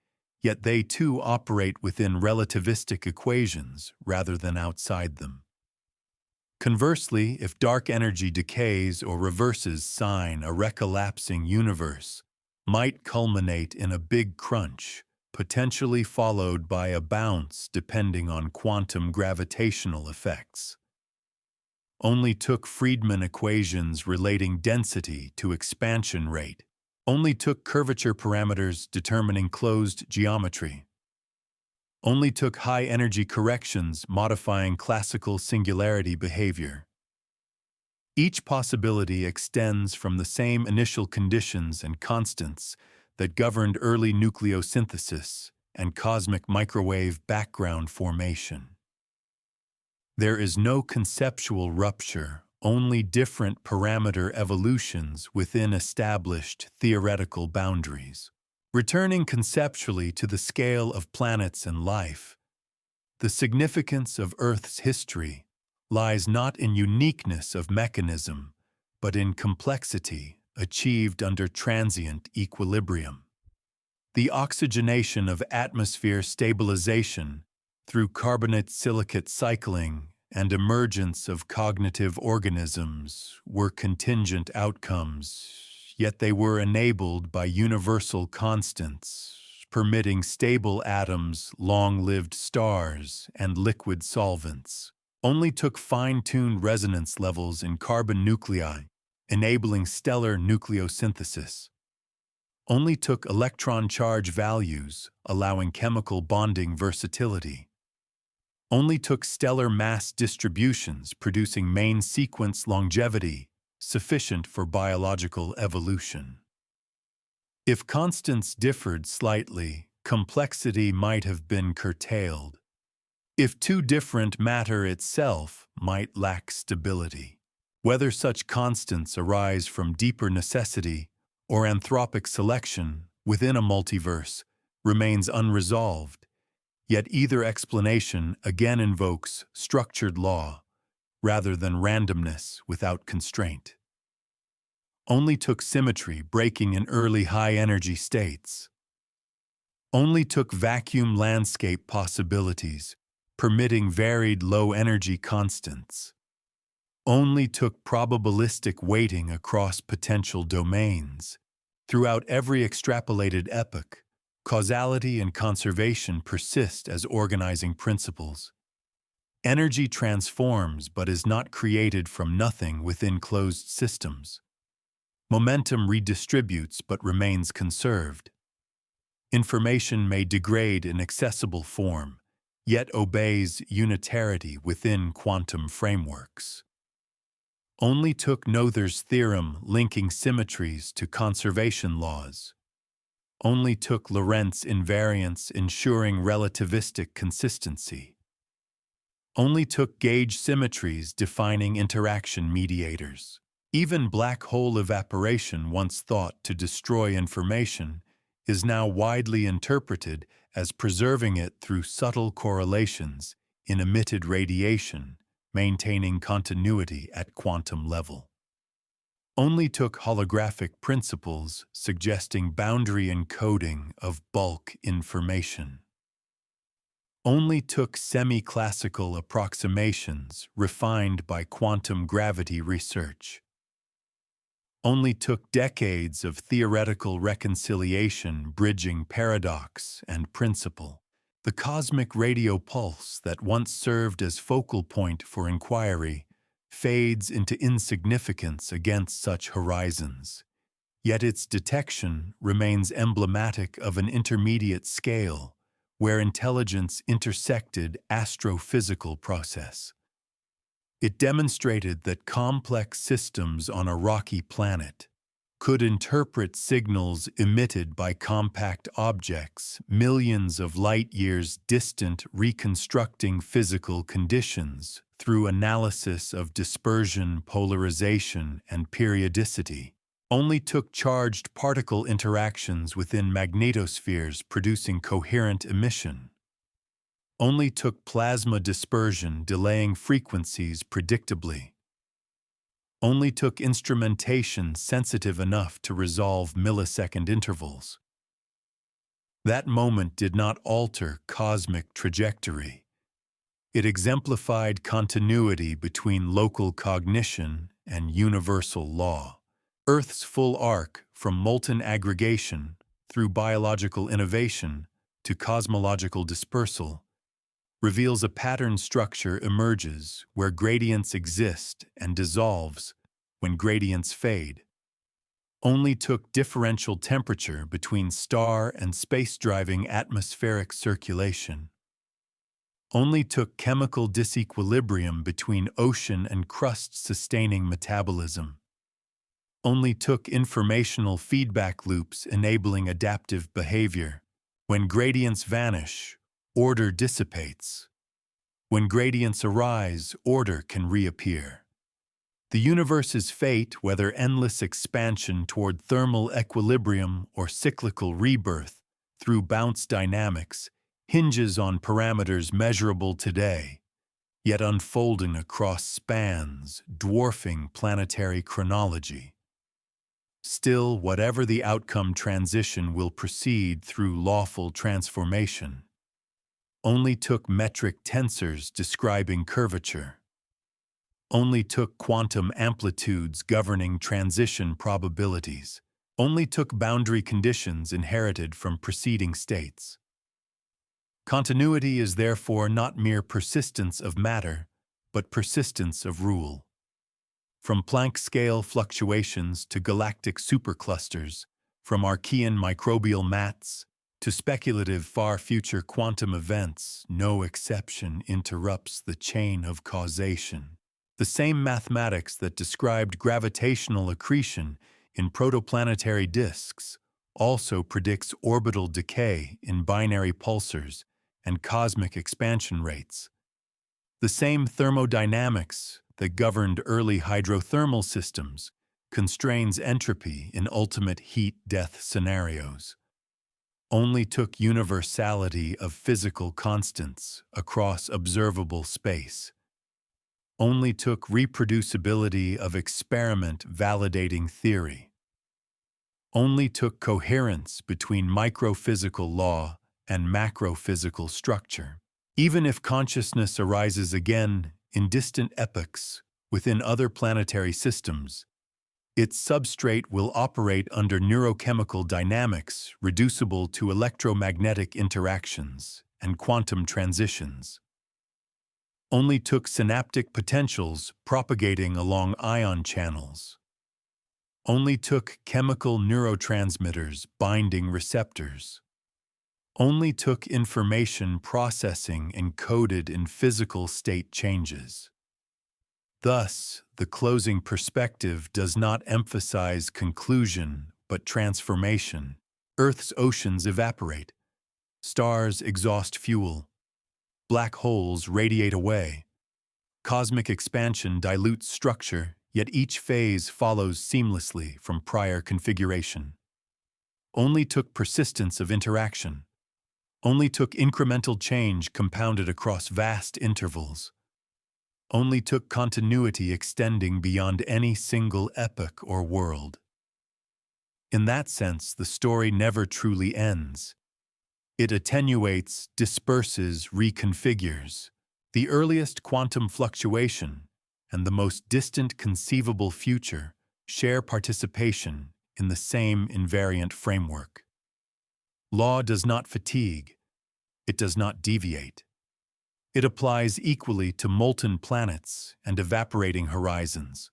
S1: yet they too operate within relativistic equations rather than outside them. Conversely, if dark energy decays or reverses sign a recollapsing universe, might culminate in a big crunch, potentially followed by a bounce depending on quantum gravitational effects. Only took Friedmann equations relating density to expansion rate. Only took curvature parameters determining closed geometry. Only took high-energy corrections modifying classical singularity behavior. Each possibility extends from the same initial conditions and constants that governed early nucleosynthesis and cosmic microwave background formation. There is no conceptual rupture, only different parameter evolutions within established theoretical boundaries. Returning conceptually to the scale of planets and life, the significance of Earth's history lies not in uniqueness of mechanism, but in complexity achieved under transient equilibrium. The oxygenation of atmosphere stabilization through carbonate-silicate cycling and emergence of cognitive organisms were contingent outcomes, yet they were enabled by universal constants, permitting stable atoms, long-lived stars, and liquid solvents. Only took fine-tuned resonance levels in carbon nuclei, enabling stellar nucleosynthesis. Only took electron charge values, allowing chemical bonding versatility. Only took stellar mass distributions, producing main sequence longevity, sufficient for biological evolution. If constants differed slightly, complexity might have been curtailed. If too different, matter itself might lack stability. Whether such constants arise from deeper necessity or anthropic selection within a multiverse remains unresolved, Yet either explanation again invokes structured law rather than randomness without constraint. Only took symmetry breaking in early high-energy states. Only took vacuum landscape possibilities, permitting varied low-energy constants. Only took probabilistic weighting across potential domains. Throughout every extrapolated epoch, causality and conservation persist as organizing principles. Energy transforms but is not created from nothing within closed systems. Momentum redistributes but remains conserved. Information may degrade in accessible form, yet obeys unitarity within quantum frameworks. Only took Noether's theorem linking symmetries to conservation laws. Only took Lorentz invariance ensuring relativistic consistency. Only took gauge symmetries defining interaction mediators. Even black hole evaporation, once thought to destroy information, is now widely interpreted as preserving it through subtle correlations in emitted radiation, maintaining continuity at quantum level. Only took holographic principles suggesting boundary encoding of bulk information. Only took semi-classical approximations refined by quantum gravity research. Only took decades of theoretical reconciliation bridging paradox and principle. The cosmic radio pulse that once served as focal point for inquiry fades into insignificance against such horizons, yet its detection remains emblematic of an intermediate scale where intelligence intersected astrophysical process. It demonstrated that complex systems on a rocky planet could interpret signals emitted by compact objects millions of light-years distant, reconstructing physical conditions through analysis of dispersion, polarization, and periodicity. Only took charged particle interactions within magnetospheres producing coherent emission. Only took plasma dispersion delaying frequencies predictably. Only took instrumentation sensitive enough to resolve millisecond intervals. That moment did not alter cosmic trajectory. It exemplified continuity between local cognition and universal law. Earth's full arc, from molten aggregation through biological innovation to cosmological dispersal, reveals a pattern structure emerges where gradients exist and dissolves when gradients fade. Only took differential temperature between star and space-driving atmospheric circulation. Only took chemical disequilibrium between ocean and crust-sustaining metabolism. Only took informational feedback loops enabling adaptive behavior. When gradients vanish, order dissipates. When gradients arise, order can reappear. The universe's fate, whether endless expansion toward thermal equilibrium or cyclical rebirth through bounce dynamics, hinges on parameters measurable today, yet unfolding across spans, dwarfing planetary chronology. Still, whatever the outcome, transition will proceed through lawful transformation. Only took metric tensors describing curvature. Only took quantum amplitudes governing transition probabilities. Only took boundary conditions inherited from preceding states. Continuity is therefore not mere persistence of matter, but persistence of rule. From Planck scale fluctuations to galactic superclusters, from Archean microbial mats to speculative far future quantum events, no exception interrupts the chain of causation. The same mathematics that described gravitational accretion in protoplanetary disks also predicts orbital decay in binary pulsars and cosmic expansion rates. The same thermodynamics that governed early hydrothermal systems constrains entropy in ultimate heat-death scenarios. only took universality of physical constants across observable space, only took reproducibility of experiment validating theory, only took coherence between microphysical law and macrophysical structure. Even if consciousness arises again in distant epochs within other planetary systems, its substrate will operate under neurochemical dynamics reducible to electromagnetic interactions and quantum transitions. Only took synaptic potentials propagating along ion channels. Only took chemical neurotransmitters binding receptors. Only took information processing encoded in physical state changes. Thus, the closing perspective does not emphasize conclusion but transformation. Earth's oceans evaporate. Stars exhaust fuel. Black holes radiate away. Cosmic expansion dilutes structure, yet each phase follows seamlessly from prior configuration. Only took persistence of interaction. Only took incremental change compounded across vast intervals. Only took continuity extending beyond any single epoch or world. In that sense, the story never truly ends. It attenuates, disperses, reconfigures. The earliest quantum fluctuation and the most distant conceivable future share participation in the same invariant framework. Law does not fatigue. It does not deviate. It applies equally to molten planets and evaporating horizons.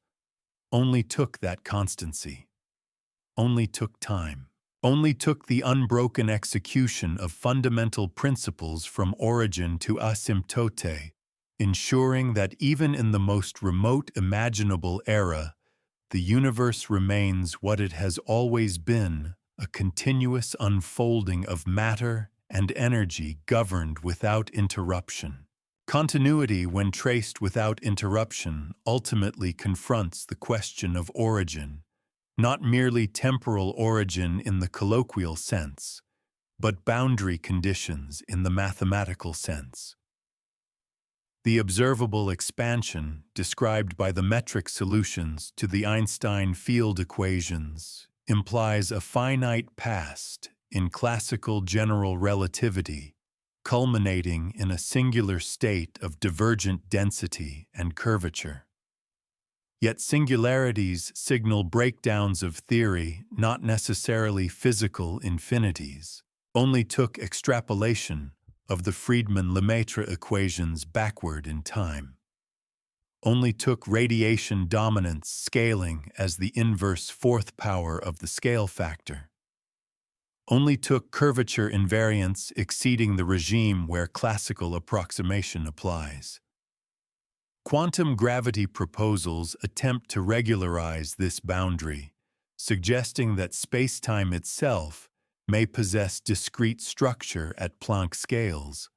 S1: Only took that constancy. Only took time. Only took the unbroken execution of fundamental principles from origin to asymptote, ensuring that even in the most remote imaginable era, the universe remains what it has always been, a continuous unfolding of matter and energy governed without interruption. Continuity, when traced without interruption, ultimately confronts the question of origin, not merely temporal origin in the colloquial sense, but boundary conditions in the mathematical sense. The observable expansion, described by the metric solutions to the Einstein field equations, implies a finite past in classical general relativity, culminating in a singular state of divergent density and curvature. Yet singularities signal breakdowns of theory, not necessarily physical infinities. Only took extrapolation of the Friedmann-Lemaitre equations backward in time. Only took radiation dominance scaling as the inverse fourth power of the scale factor. Only took curvature invariance exceeding the regime where classical approximation applies. Quantum gravity proposals attempt to regularize this boundary, suggesting that spacetime itself may possess discrete structure at Planck scales.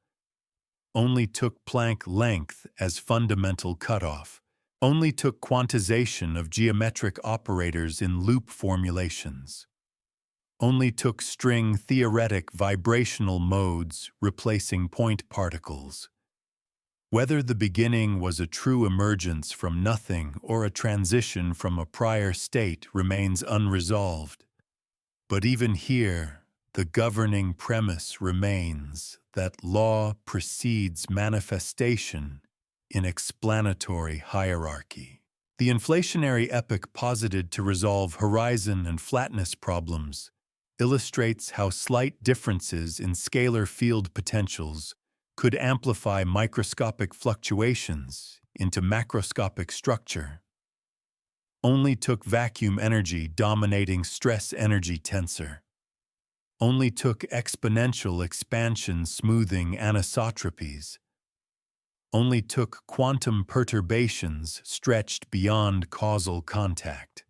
S1: Only took Planck length as fundamental cutoff. Only took quantization of geometric operators in loop formulations. Only took string theoretic vibrational modes replacing point particles. Whether the beginning was a true emergence from nothing or a transition from a prior state remains unresolved. But even here, the governing premise remains that law precedes manifestation in explanatory hierarchy. The inflationary epoch posited to resolve horizon and flatness problems illustrates how slight differences in scalar field potentials could amplify microscopic fluctuations into macroscopic structure. Only took vacuum energy dominating stress energy tensor. Only took exponential expansion smoothing anisotropies. Only took quantum perturbations stretched beyond causal contact.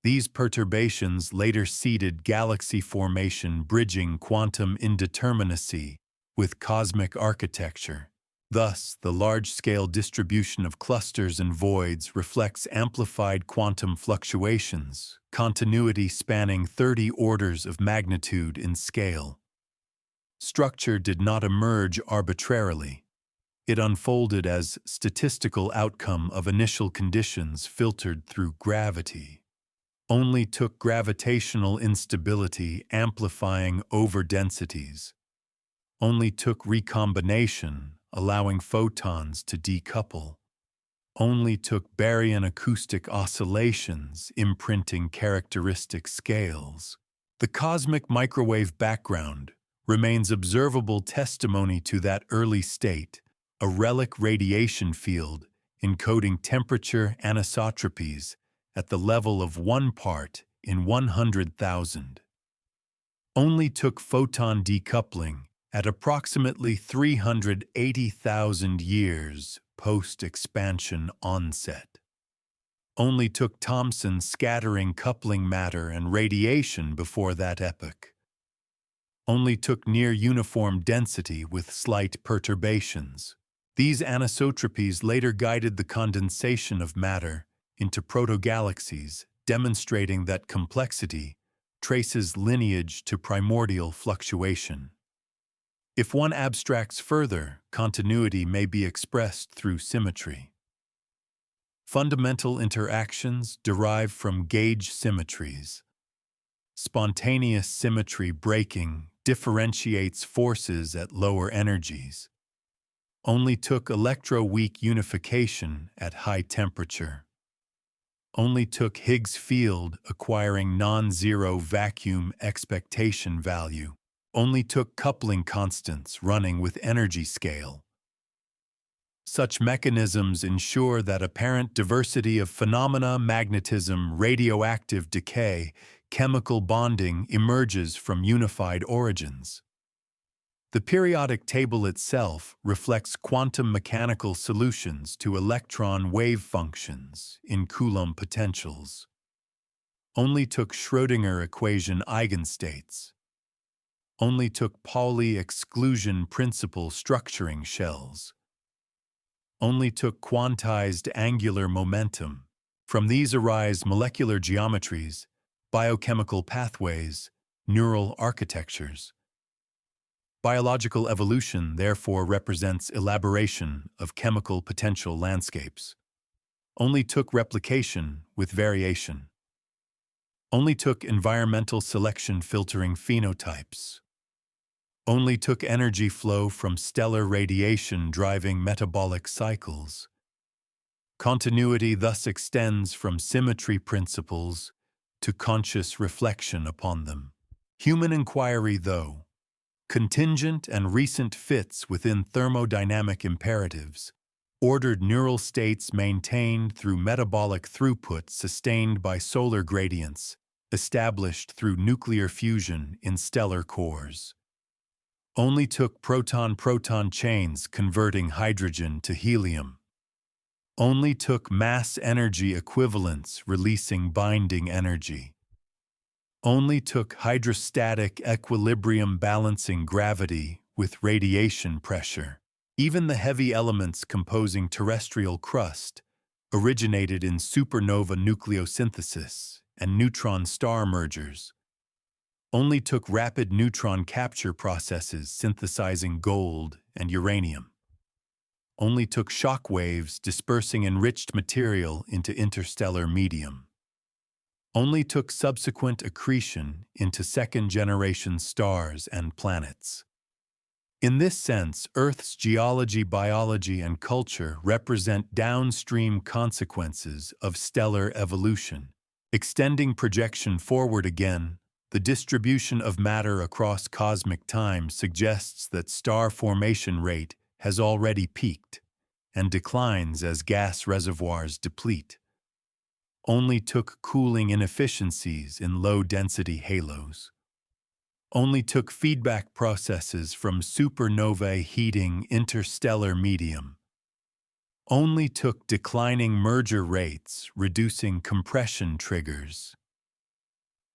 S1: These perturbations later seeded galaxy formation bridging quantum indeterminacy with cosmic architecture. Thus, the large-scale distribution of clusters and voids reflects amplified quantum fluctuations, continuity spanning 30 orders of magnitude in scale. Structure did not emerge arbitrarily. It unfolded as statistical outcome of initial conditions filtered through gravity. Only took gravitational instability amplifying overdensities. Only took recombination, allowing photons to decouple. Only took baryon acoustic oscillations, imprinting characteristic scales. The cosmic microwave background remains observable testimony to that early state, a relic radiation field encoding temperature anisotropies at the level of 1 part in 100,000. Only took photon decoupling at approximately 380,000 years post-expansion onset. Only took Thomson scattering coupling matter and radiation before that epoch. Only took near uniform density with slight perturbations. These anisotropies later guided the condensation of matter into protogalaxies, demonstrating that complexity traces lineage to primordial fluctuation. If one abstracts further, continuity may be expressed through symmetry. Fundamental interactions derive from gauge symmetries. Spontaneous symmetry breaking differentiates forces at lower energies. Only took electroweak unification at high temperature. Only took Higgs field acquiring non-zero vacuum expectation value. Only took coupling constants running with energy scale. Such mechanisms ensure that apparent diversity of phenomena, magnetism, radioactive decay, chemical bonding emerges from unified origins. The periodic table itself reflects quantum mechanical solutions to electron wave functions in Coulomb potentials. Only took Schrödinger equation eigenstates. Only took Pauli exclusion principle structuring shells. Only took quantized angular momentum. From these arise molecular geometries, biochemical pathways, neural architectures. Biological evolution therefore represents elaboration of chemical potential landscapes. Only took replication with variation. Only took environmental selection filtering phenotypes. Only took energy flow from stellar radiation driving metabolic cycles. Continuity thus extends from symmetry principles to conscious reflection upon them. Human inquiry, though, contingent and recent fits within thermodynamic imperatives, ordered neural states maintained through metabolic throughput sustained by solar gradients, established through nuclear fusion in stellar cores. Only took proton-proton chains converting hydrogen to helium. Only took mass-energy equivalents releasing binding energy. Only took hydrostatic equilibrium balancing gravity with radiation pressure. Even the heavy elements composing terrestrial crust originated in supernova nucleosynthesis and neutron star mergers. Only took rapid neutron capture processes synthesizing gold and uranium. Only took shock waves dispersing enriched material into interstellar medium. Only took subsequent accretion into second-generation stars and planets. In this sense, Earth's geology, biology, and culture represent downstream consequences of stellar evolution. Extending projection forward again, the distribution of matter across cosmic time suggests that star formation rate has already peaked and declines as gas reservoirs deplete. Only took cooling inefficiencies in low-density halos. Only took feedback processes from supernovae heating interstellar medium. Only took declining merger rates reducing compression triggers.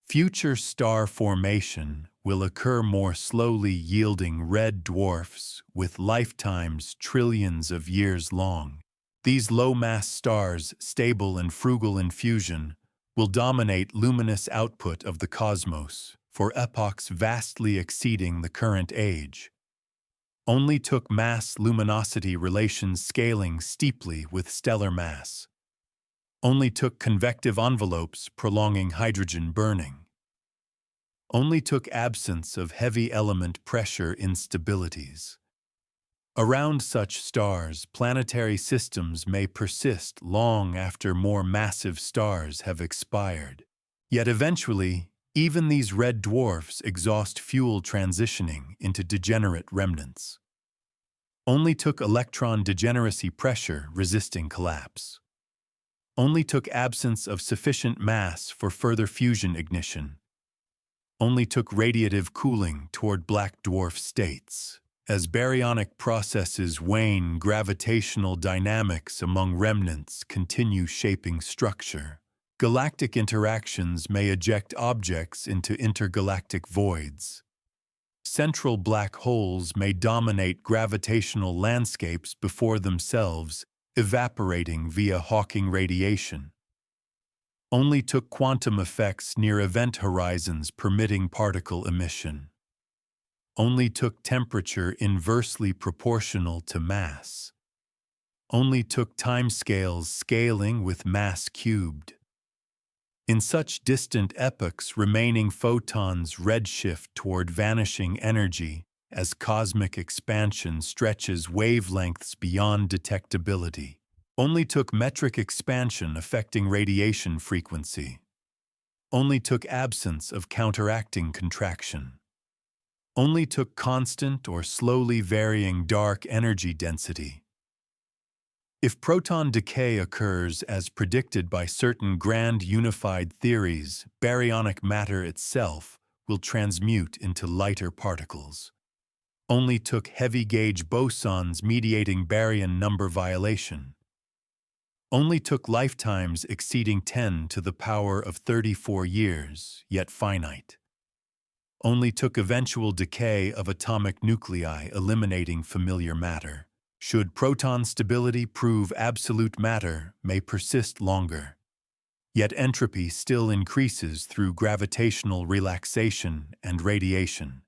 S1: Future star formation will occur more slowly, yielding red dwarfs with lifetimes trillions of years long. These low-mass stars, stable and frugal in fusion, will dominate luminous output of the cosmos for epochs vastly exceeding the current age. Only took mass-luminosity relations scaling steeply with stellar mass. Only took convective envelopes prolonging hydrogen burning. Only took absence of heavy element pressure instabilities. Around such stars, planetary systems may persist long after more massive stars have expired. Yet eventually, even these red dwarfs exhaust fuel transitioning into degenerate remnants. Only took electron degeneracy pressure resisting collapse. Only took absence of sufficient mass for further fusion ignition. Only took radiative cooling toward black dwarf states. As baryonic processes wane, gravitational dynamics among remnants continue shaping structure. Galactic interactions may eject objects into intergalactic voids. Central black holes may dominate gravitational landscapes before themselves, evaporating via Hawking radiation. Only took quantum effects near event horizons permitting particle emission. Only took temperature inversely proportional to mass. Only took timescales scaling with mass cubed. In such distant epochs, remaining photons redshift toward vanishing energy as cosmic expansion stretches wavelengths beyond detectability. Only took metric expansion affecting radiation frequency. Only took absence of counteracting contraction. Only took constant or slowly varying dark energy density. If proton decay occurs as predicted by certain grand unified theories, baryonic matter itself will transmute into lighter particles. Only took heavy-gauge bosons mediating baryon number violation. Only took lifetimes exceeding 10 to the power of 34 years, yet finite. Only took eventual decay of atomic nuclei eliminating familiar matter. Should proton stability prove absolute matter may persist longer. Yet entropy still increases through gravitational relaxation and radiation.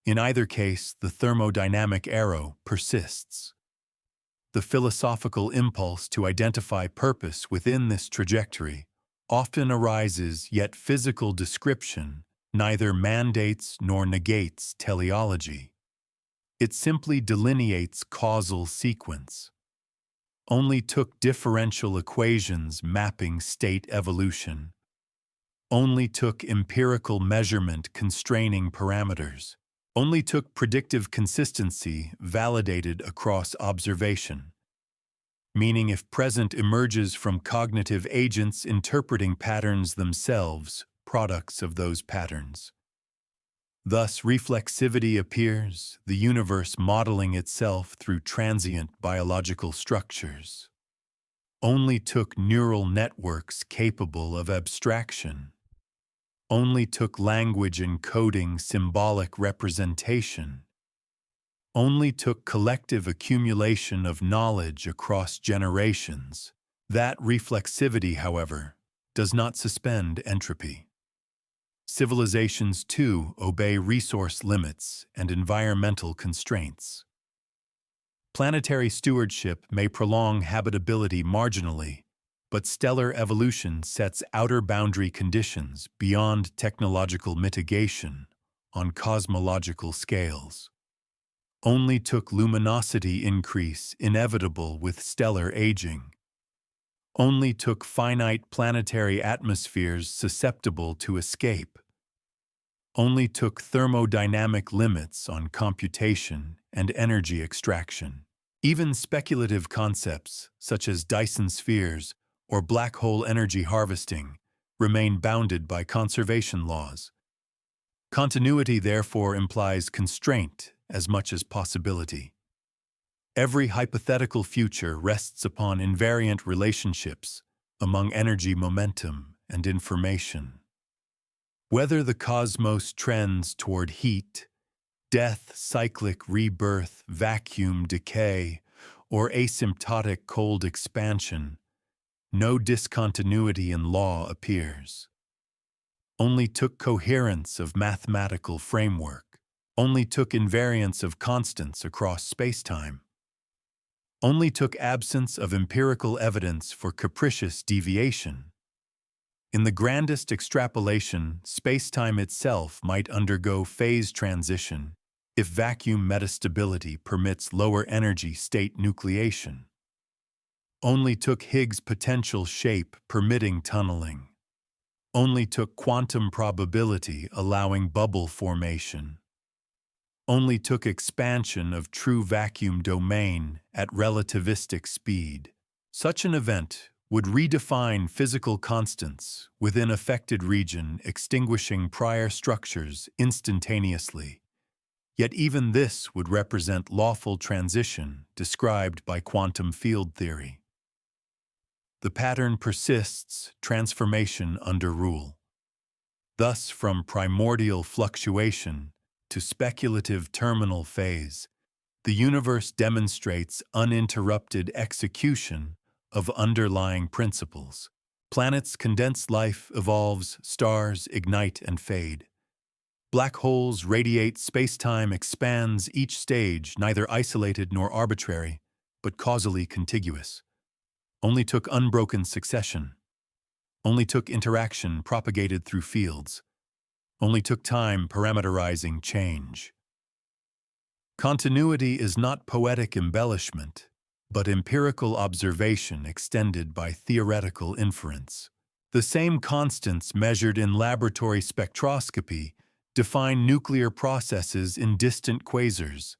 S1: In either case, the thermodynamic arrow persists. The philosophical impulse to identify purpose within this trajectory often arises, yet physical description neither mandates nor negates teleology. It simply delineates causal sequence. Only took differential equations mapping state evolution. Only took empirical measurement constraining parameters. Only took predictive consistency validated across observation. Meaning if present emerges from cognitive agents interpreting patterns themselves, products of those patterns. Thus, reflexivity appears, the universe modeling itself through transient biological structures. Only took neural networks capable of abstraction. Only took language encoding symbolic representation. Only took collective accumulation of knowledge across generations. That reflexivity, however, does not suspend entropy. Civilizations, too, obey resource limits and environmental constraints. Planetary stewardship may prolong habitability marginally, but stellar evolution sets outer boundary conditions beyond technological mitigation on cosmological scales. Only took luminosity increase inevitable with stellar aging. Only took finite planetary atmospheres susceptible to escape. Only took thermodynamic limits on computation and energy extraction. Even speculative concepts, such as Dyson spheres or black hole energy harvesting, remain bounded by conservation laws. Continuity therefore implies constraint as much as possibility. Every hypothetical future rests upon invariant relationships among energy momentum and information. Whether the cosmos trends toward heat, death, cyclic rebirth, vacuum decay, or asymptotic cold expansion, no discontinuity in law appears. Only took coherence of mathematical framework, only took invariance of constants across spacetime, only took absence of empirical evidence for capricious deviation. In the grandest extrapolation, spacetime itself might undergo phase transition if vacuum metastability permits lower energy state nucleation. Only took Higgs potential shape permitting tunneling. Only took quantum probability allowing bubble formation. Only took expansion of true vacuum domain at relativistic speed. Such an event would redefine physical constants within affected region, extinguishing prior structures instantaneously. Yet even this would represent lawful transition described by quantum field theory. The pattern persists, transformation under rule. Thus, from primordial fluctuation to speculative terminal phase, the universe demonstrates uninterrupted execution of underlying principles. Planets condense life, evolves, stars ignite and fade. Black holes radiate, spacetime expands, each stage neither isolated nor arbitrary, but causally contiguous. Only took unbroken succession. Only took interaction propagated through fields. Only took time parameterizing change. Continuity is not poetic embellishment, but empirical observation extended by theoretical inference. The same constants measured in laboratory spectroscopy define nuclear processes in distant quasars.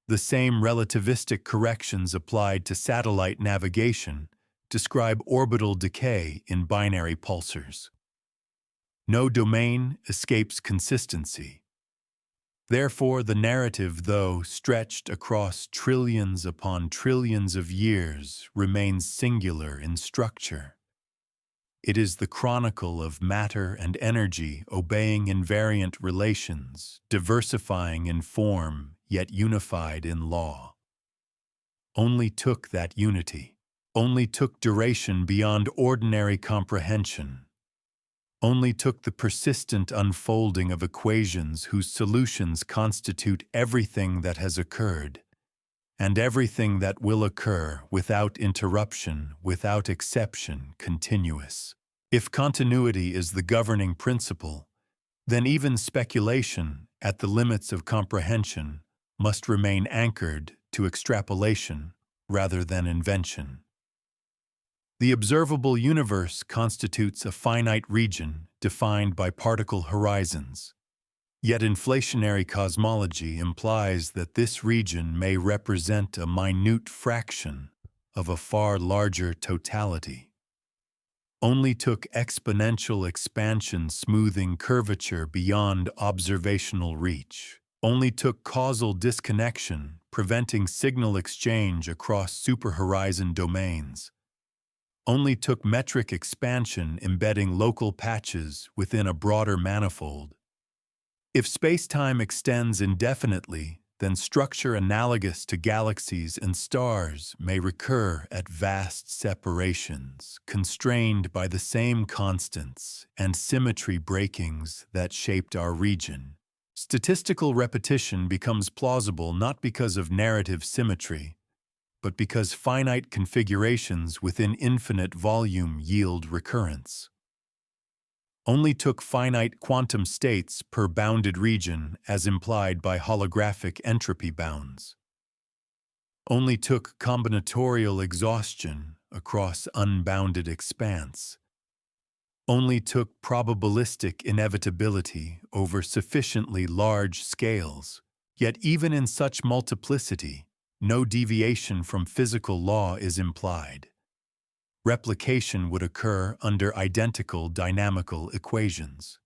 S1: The same relativistic corrections applied to satellite navigation describe orbital decay in binary pulsars. No domain escapes consistency. Therefore, the narrative, though stretched across trillions upon trillions of years, remains singular in structure. It is the chronicle of matter and energy obeying invariant relations, diversifying in form, yet unified in law. Only took that unity. Only took duration beyond ordinary comprehension. Only took the persistent unfolding of equations whose solutions constitute everything that has occurred, and everything that will occur without interruption, without exception, continuous. If continuity is the governing principle, then even speculation, at the limits of comprehension, must remain anchored to extrapolation rather than invention. The observable universe constitutes a finite region defined by particle horizons. Yet inflationary cosmology implies that this region may represent a minute fraction of a far larger totality. Only took exponential expansion smoothing curvature beyond observational reach. Only took causal disconnection preventing signal exchange across superhorizon domains. Only took metric expansion embedding local patches within a broader manifold. If spacetime extends indefinitely, then structure analogous to galaxies and stars may recur at vast separations, constrained by the same constants and symmetry breakings that shaped our region. Statistical repetition becomes plausible not because of narrative symmetry, but because finite configurations within infinite volume yield recurrence. Only took finite quantum states per bounded region as implied by holographic entropy bounds. Only took combinatorial exhaustion across unbounded expanse. Only took probabilistic inevitability over sufficiently large scales. Yet even in such multiplicity, no deviation from physical law is implied. Replication would occur under identical dynamical equations.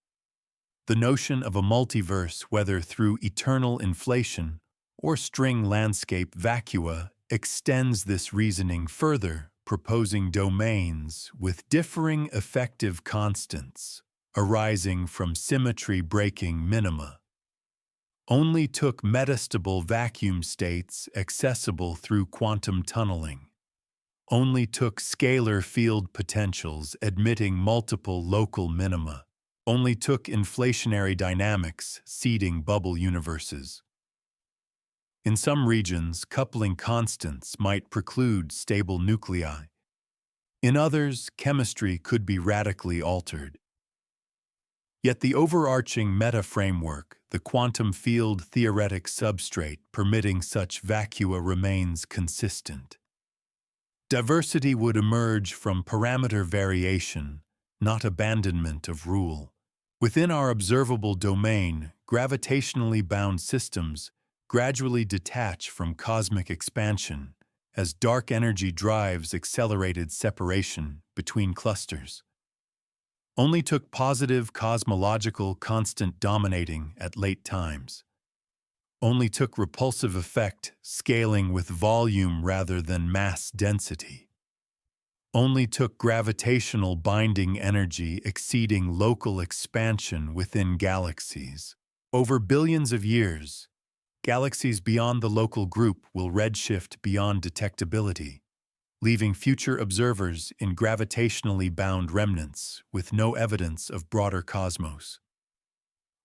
S1: The notion of a multiverse, whether through eternal inflation or string landscape vacua, extends this reasoning further, proposing domains with differing effective constants, arising from symmetry-breaking minima. Only took metastable vacuum states accessible through quantum tunneling. Only took scalar field potentials admitting multiple local minima. Only took inflationary dynamics seeding bubble universes. In some regions, coupling constants might preclude stable nuclei. In others, chemistry could be radically altered. Yet the overarching meta-framework, the quantum field theoretic substrate permitting such vacua remains consistent. Diversity would emerge from parameter variation, not abandonment of rule. Within our observable domain, gravitationally bound systems gradually detach from cosmic expansion as dark energy drives accelerated separation between clusters. Only took positive cosmological constant dominating at late times. Only took repulsive effect scaling with volume rather than mass density. Only took gravitational binding energy exceeding local expansion within galaxies. Over billions of years, galaxies beyond the local group will redshift beyond detectability, leaving future observers in gravitationally bound remnants with no evidence of broader cosmos.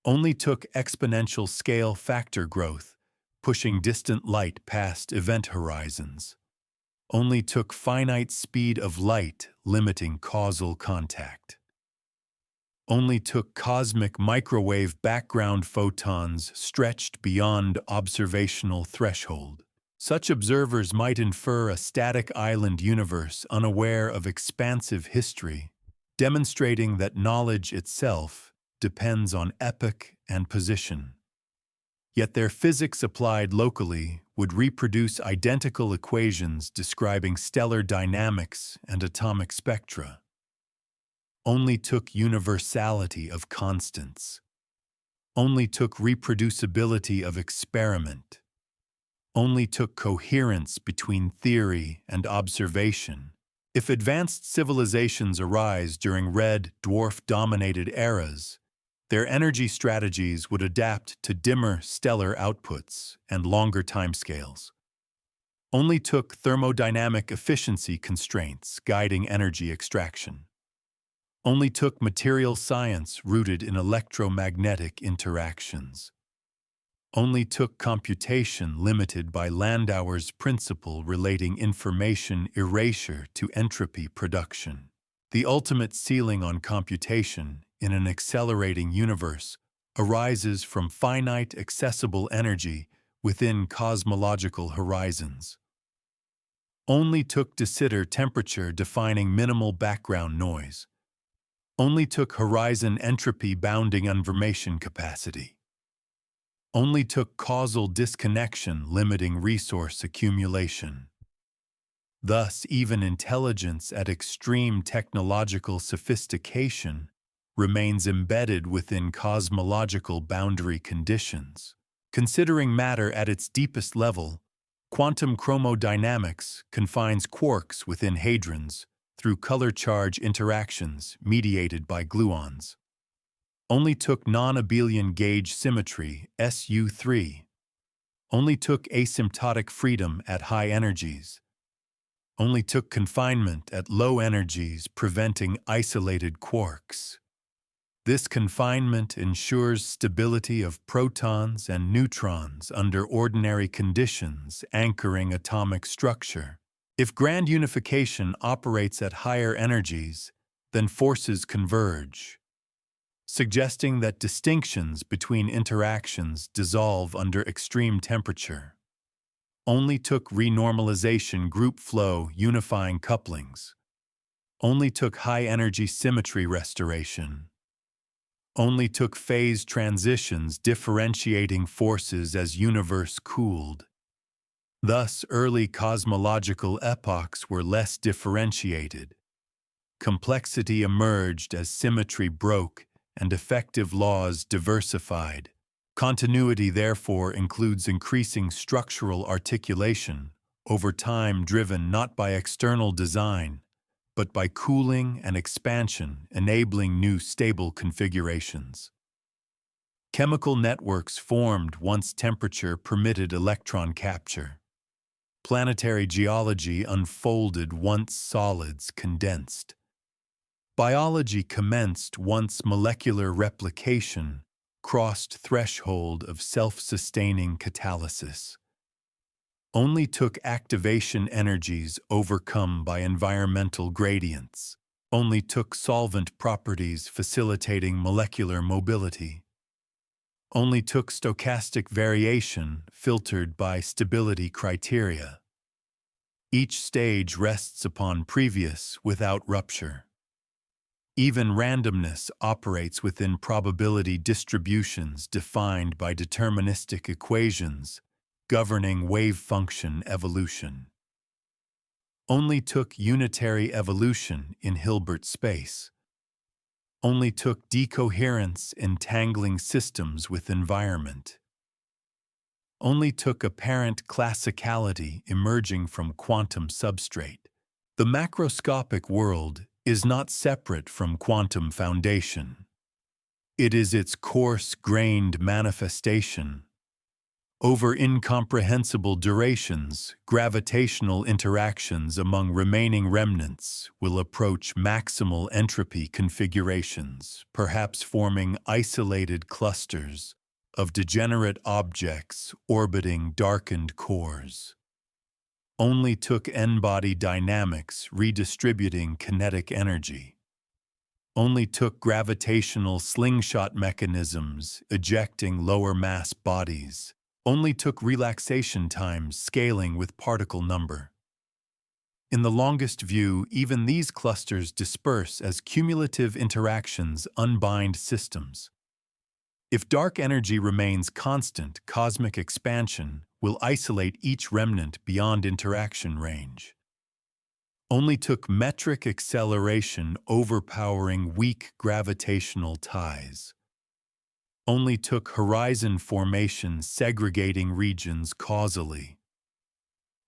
S1: Only took exponential scale factor growth, pushing distant light past event horizons. Only took finite speed of light, limiting causal contact. Only took cosmic microwave background photons stretched beyond observational threshold. Such observers might infer a static island universe unaware of expansive history, demonstrating that knowledge itself depends on epoch and position. Yet their physics applied locally would reproduce identical equations describing stellar dynamics and atomic spectra. Only took universality of constants. Only took reproducibility of experiment. Only took coherence between theory and observation. If advanced civilizations arise during red dwarf-dominated eras, their energy strategies would adapt to dimmer stellar outputs and longer timescales. Only took thermodynamic efficiency constraints guiding energy extraction. Only took material science rooted in electromagnetic interactions. Only took computation limited by Landauer's principle relating information erasure to entropy production. The ultimate ceiling on computation in an accelerating universe arises from finite accessible energy within cosmological horizons. Only took de Sitter temperature defining minimal background noise. Only took horizon entropy bounding information capacity. Only took causal disconnection limiting resource accumulation. Thus, even intelligence at extreme technological sophistication remains embedded within cosmological boundary conditions. Considering matter at its deepest level, quantum chromodynamics confines quarks within hadrons through color-charge interactions mediated by gluons. Only took non-abelian gauge symmetry, SU3. Only took asymptotic freedom at high energies. Only took confinement at low energies, preventing isolated quarks. This confinement ensures stability of protons and neutrons under ordinary conditions, anchoring atomic structure. If grand unification operates at higher energies, then forces converge, suggesting that distinctions between interactions dissolve under extreme temperature. Only took renormalization group flow unifying couplings. Only took high-energy symmetry restoration. Only took phase transitions differentiating forces as universe cooled. Thus, early cosmological epochs were less differentiated. Complexity emerged as symmetry broke and effective laws diversified. Continuity, therefore, includes increasing structural articulation over time driven not by external design, but by cooling and expansion, enabling new stable configurations. Chemical networks formed once temperature permitted electron capture. Planetary geology unfolded once solids condensed. Biology commenced once molecular replication crossed threshold of self-sustaining catalysis. Only took activation energies overcome by environmental gradients. Only took solvent properties facilitating molecular mobility. Only took stochastic variation filtered by stability criteria. Each stage rests upon previous without rupture. Even randomness operates within probability distributions defined by deterministic equations governing wave function evolution. Only took unitary evolution in Hilbert space. Only took decoherence entangling systems with environment. Only took apparent classicality emerging from quantum substrate. The macroscopic world is not separate from quantum foundation. It is its coarse-grained manifestation. Over incomprehensible durations, gravitational interactions among remaining remnants will approach maximal entropy configurations, perhaps forming isolated clusters of degenerate objects orbiting darkened cores. Only took n-body dynamics redistributing kinetic energy. Only took gravitational slingshot mechanisms ejecting lower mass bodies. Only took relaxation times scaling with particle number. In the longest view, even these clusters disperse as cumulative interactions unbind systems. If dark energy remains constant, cosmic expansion will isolate each remnant beyond interaction range. Only took metric acceleration overpowering weak gravitational ties. Only took horizon formation segregating regions causally.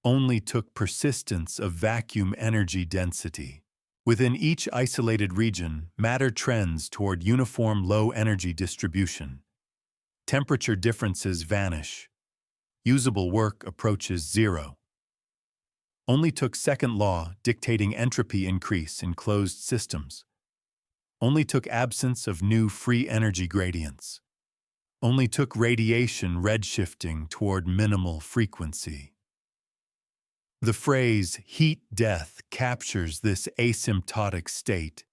S1: Only took persistence of vacuum energy density. Within each isolated region, matter trends toward uniform low-energy distribution. Temperature differences vanish. Usable work approaches zero. Only took second law dictating entropy increase in closed systems. Only took absence of new free energy gradients. Only took radiation redshifting toward minimal frequency. The phrase heat death captures this asymptotic state,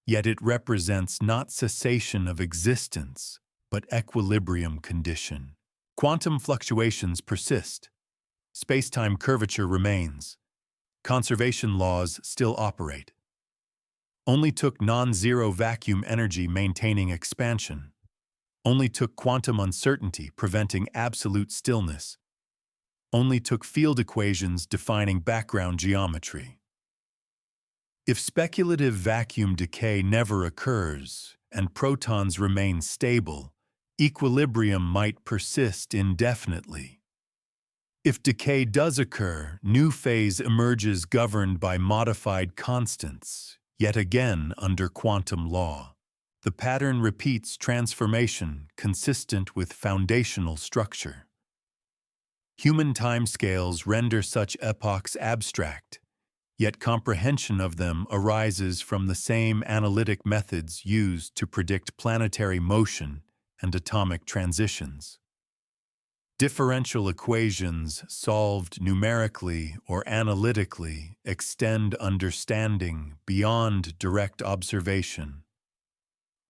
S1: yet it represents not cessation of existence, but equilibrium condition. Quantum fluctuations persist. Space-time curvature remains. Conservation laws still operate. Only took non-zero vacuum energy maintaining expansion. Only took quantum uncertainty preventing absolute stillness. Only took field equations defining background geometry. If speculative vacuum decay never occurs and protons remain stable, equilibrium might persist indefinitely. If decay does occur, new phase emerges governed by modified constants, yet again under quantum law. The pattern repeats transformation consistent with foundational structure. Human timescales render such epochs abstract, yet comprehension of them arises from the same analytic methods used to predict planetary motion and atomic transitions. Differential equations solved numerically or analytically extend understanding beyond direct observation.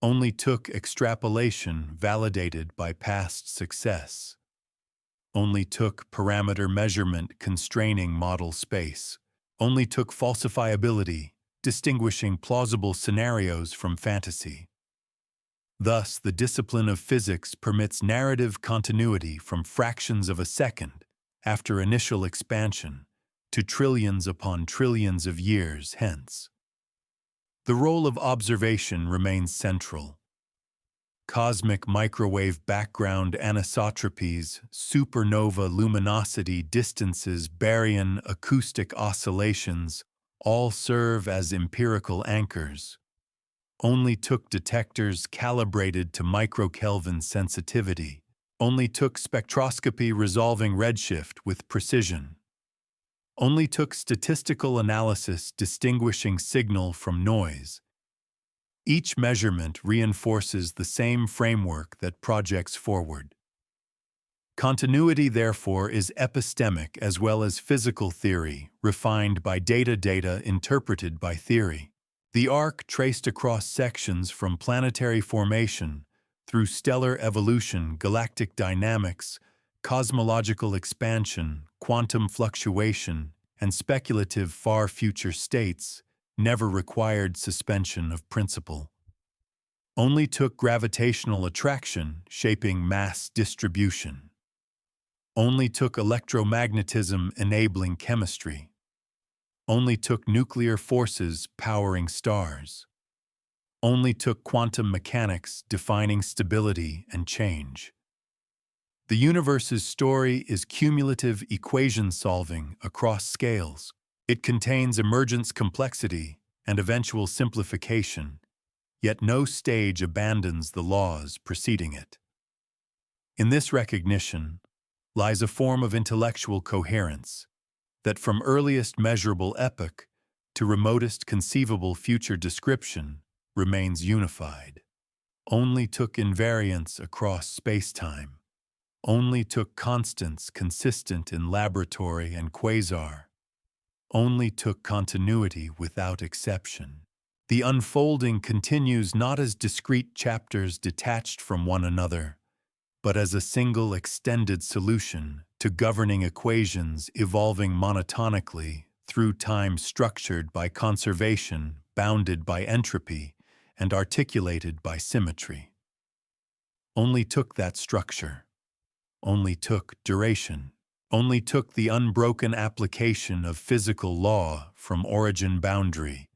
S1: Only took extrapolation validated by past success. Only took parameter measurement constraining model space. Only took falsifiability, distinguishing plausible scenarios from fantasy. Thus, the discipline of physics permits narrative continuity from fractions of a second after initial expansion to trillions upon trillions of years hence. The role of observation remains central. Cosmic microwave background anisotropies, supernova luminosity distances, baryon acoustic oscillations, All serve as empirical anchors. Only took detectors calibrated to microkelvin sensitivity. Only took spectroscopy resolving redshift with precision. Only took statistical analysis distinguishing signal from noise. Each measurement reinforces the same framework that projects forward. Continuity, therefore, is epistemic as well as physical theory, refined by data interpreted by theory. The arc traced across sections from planetary formation through stellar evolution, galactic dynamics, cosmological expansion, quantum fluctuation, and speculative far future states never required suspension of principle. Only took gravitational attraction shaping mass distribution. Only took electromagnetism enabling chemistry. Only took nuclear forces powering stars. Only took quantum mechanics defining stability and change. The universe's story is cumulative equation solving across scales. It contains emergence complexity and eventual simplification, yet no stage abandons the laws preceding it. In this recognition lies a form of intellectual coherence that from earliest measurable epoch to remotest conceivable future description remains unified. Only took invariance across space-time. Only took constants consistent in laboratory and quasar. Only took continuity without exception. The unfolding continues not as discrete chapters detached from one another, but as a single extended solution to governing equations evolving monotonically through time, structured by conservation, bounded by entropy, and articulated by symmetry. Only took that structure. Only took duration. Only took the unbroken application of physical law from origin boundary,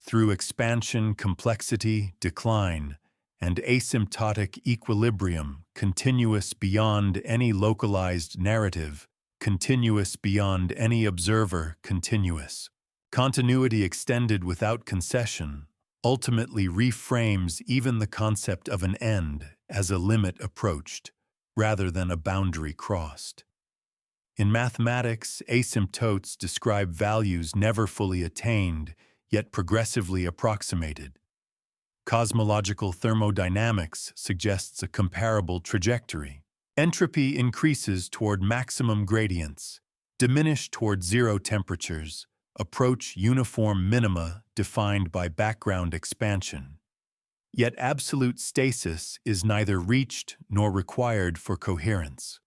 S1: through expansion, complexity, decline, and asymptotic equilibrium, continuous beyond any localized narrative, continuous beyond any observer, continuous. Continuity extended without concession ultimately reframes even the concept of an end as a limit approached, rather than a boundary crossed. In mathematics, asymptotes describe values never fully attained, yet progressively approximated. Cosmological thermodynamics suggests a comparable trajectory. Entropy increases toward maximum gradients, diminish toward zero temperatures, approach uniform minima defined by background expansion. Yet absolute stasis is neither reached nor required for coherence.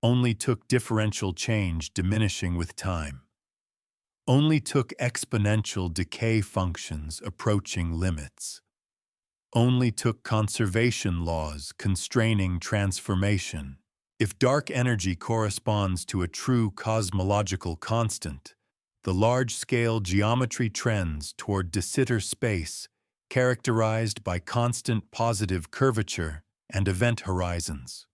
S1: Only took differential change diminishing with time. Only took exponential decay functions approaching limits. Only took conservation laws constraining transformation. If dark energy corresponds to a true cosmological constant, the large-scale geometry trends toward de Sitter space characterized by constant positive curvature and event horizons.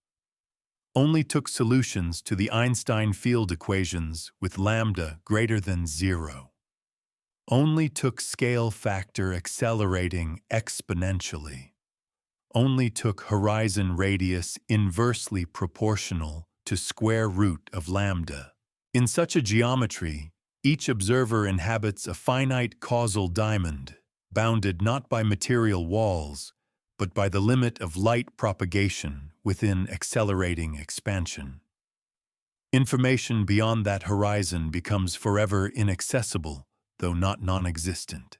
S1: Only took solutions to the Einstein field equations with lambda greater than 0. Only took scale factor accelerating exponentially. Only took horizon radius inversely proportional to square root of lambda. In such a geometry, each observer inhabits a finite causal diamond, bounded not by material walls, but by the limit of light propagation within accelerating expansion. Information beyond that horizon becomes forever inaccessible, though not non-existent.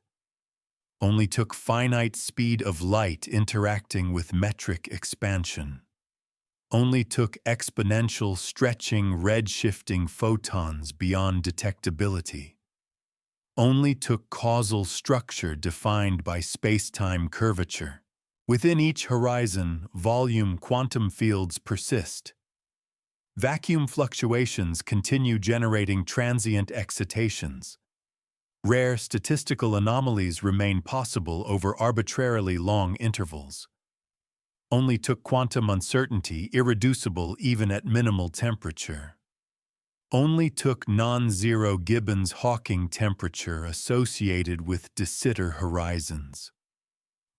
S1: Only took finite speed of light interacting with metric expansion. Only took exponential stretching red-shifting photons beyond detectability. Only took causal structure defined by space-time curvature. Within each horizon, volume quantum fields persist. Vacuum fluctuations continue generating transient excitations. Rare statistical anomalies remain possible over arbitrarily long intervals. Only took quantum uncertainty irreducible even at minimal temperature. Only took non-zero Gibbons-Hawking temperature associated with de Sitter horizons.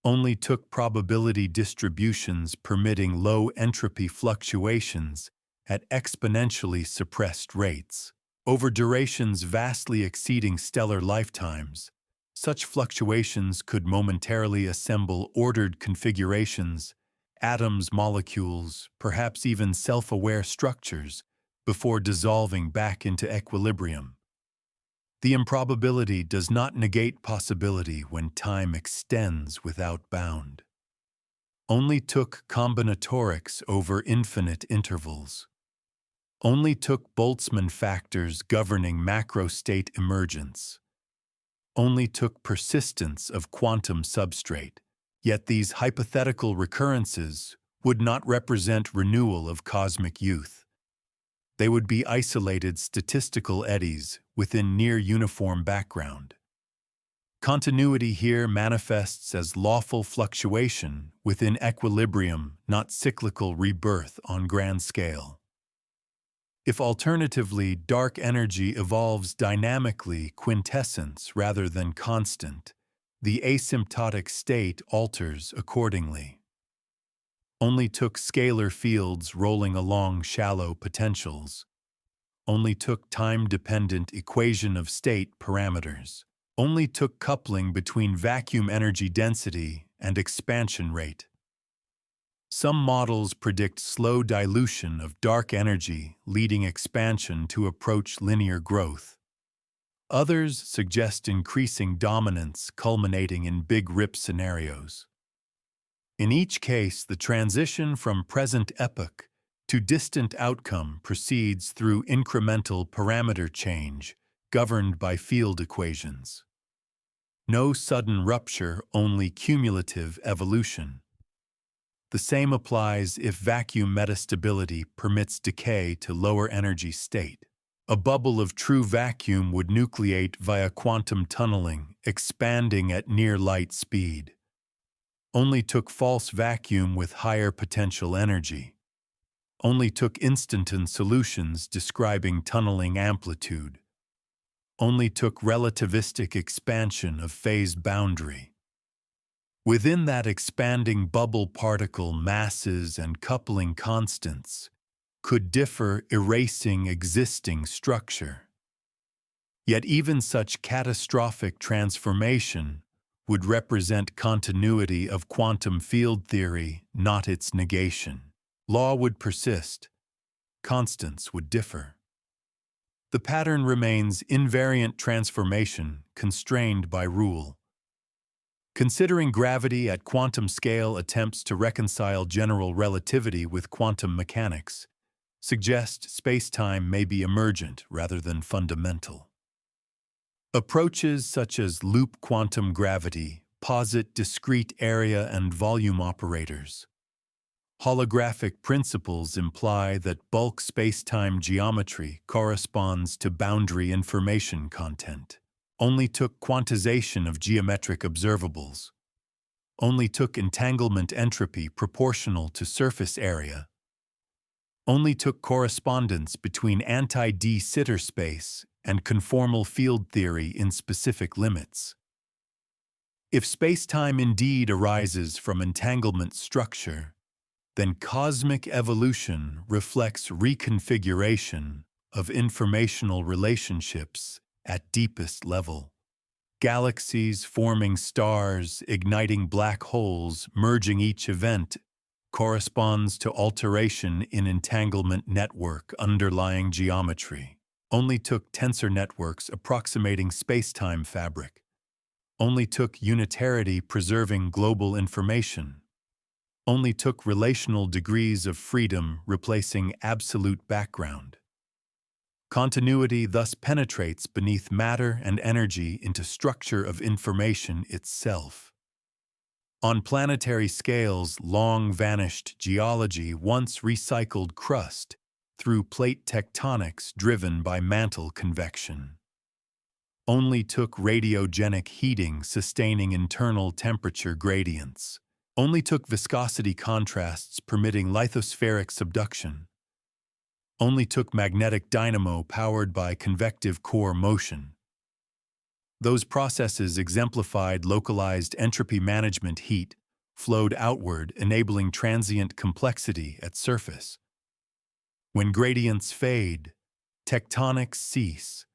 S1: Only took probability distributions permitting low entropy fluctuations at exponentially suppressed rates. Over durations vastly exceeding stellar lifetimes, such fluctuations could momentarily assemble ordered configurations, atoms, molecules, perhaps even self-aware structures, before dissolving back into equilibrium. The improbability does not negate possibility when time extends without bound. Only took combinatorics over infinite intervals. Only took Boltzmann factors governing macrostate emergence. Only took persistence of quantum substrate. Yet these hypothetical recurrences would not represent renewal of cosmic youth. They would be isolated statistical eddies within near-uniform background. Continuity here manifests as lawful fluctuation within equilibrium, not cyclical rebirth on grand scale. If alternatively dark energy evolves dynamically quintessence rather than constant, the asymptotic state alters accordingly. Only took scalar fields rolling along shallow potentials. Only took time-dependent equation of state parameters. Only took coupling between vacuum energy density and expansion rate. Some models predict slow dilution of dark energy leading expansion to approach linear growth. Others suggest increasing dominance culminating in big rip scenarios. In each case, the transition from present epoch to distant outcome proceeds through incremental parameter change governed by field equations. No sudden rupture, only cumulative evolution. The same applies if vacuum metastability permits decay to lower energy state. A bubble of true vacuum would nucleate via quantum tunneling, expanding at near light speed. Only took false vacuum with higher potential energy. Only took instanton solutions describing tunneling amplitude. Only took relativistic expansion of phase boundary. Within that expanding bubble, particle masses and coupling constants could differ, erasing existing structure. Yet even such catastrophic transformation would represent continuity of quantum field theory, not its negation. Law would persist, constants would differ. The pattern remains invariant transformation constrained by rule. Considering gravity at quantum scale attempts to reconcile general relativity with quantum mechanics suggest space-time may be emergent rather than fundamental. Approaches such as loop quantum gravity posit discrete area and volume operators. Holographic principles imply that bulk space-time geometry corresponds to boundary information content. Only took quantization of geometric observables. Only took entanglement entropy proportional to surface area. Only took correspondence between anti-de Sitter space and conformal field theory in specific limits. If space-time indeed arises from entanglement structure, then cosmic evolution reflects reconfiguration of informational relationships at deepest level. Galaxies forming stars, igniting black holes, merging each event corresponds to alteration in entanglement network underlying geometry. Only took tensor networks approximating space-time fabric. Only took unitarity preserving global information. Only took relational degrees of freedom replacing absolute background. Continuity thus penetrates beneath matter and energy into structure of information itself. On planetary scales, long-vanished geology once recycled crust through plate tectonics driven by mantle convection. Only took radiogenic heating sustaining internal temperature gradients. Only took viscosity contrasts permitting lithospheric subduction. only took magnetic dynamo powered by convective core motion. Those processes exemplified localized entropy management. Heat flowed outward, enabling transient complexity at surface. When gradients fade, tectonics cease.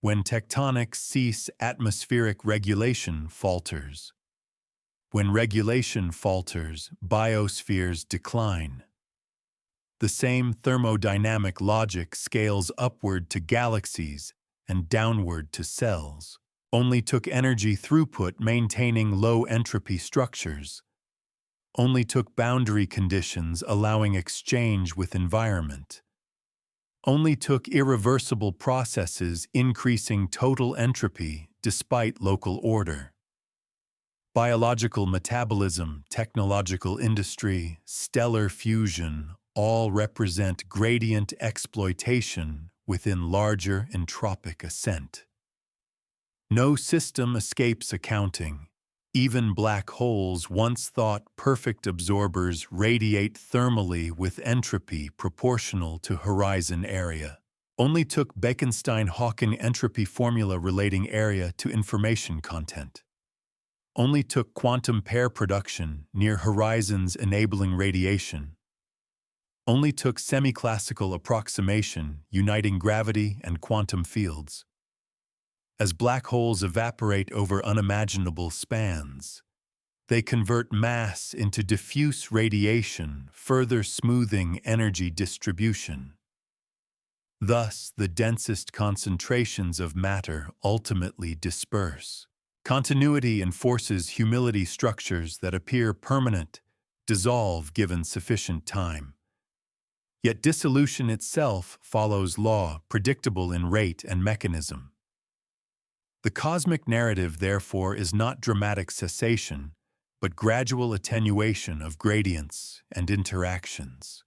S1: When tectonics cease, atmospheric regulation falters. When regulation falters, biospheres decline. The same thermodynamic logic scales upward to galaxies and downward to cells. Only took energy throughput maintaining low entropy structures. Only took boundary conditions allowing exchange with environment. Only took irreversible processes increasing total entropy despite local order. Biological metabolism, technological industry, stellar fusion all represent gradient exploitation within larger entropic ascent. No system escapes accounting. Even black holes, once thought perfect absorbers, radiate thermally with entropy proportional to horizon area. Only took Bekenstein-Hawking entropy formula relating area to information content. Only took quantum pair production near horizons enabling radiation. Only took semi-classical approximation uniting gravity and quantum fields. As black holes evaporate over unimaginable spans, they convert mass into diffuse radiation, further smoothing energy distribution. Thus, the densest concentrations of matter ultimately disperse. Continuity enforces humility. Structures that appear permanent dissolve given sufficient time. Yet dissolution itself follows law, predictable in rate and mechanism. The cosmic narrative, therefore, is not dramatic cessation, but gradual attenuation of gradients and interactions.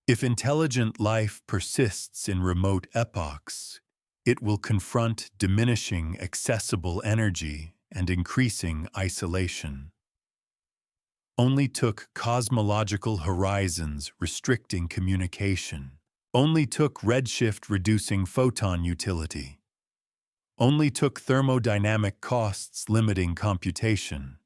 S1: If intelligent life persists in remote epochs, it will confront diminishing accessible energy and increasing isolation. Only took cosmological horizons restricting communication. Only took redshift reducing photon utility. Only took thermodynamic costs limiting computation.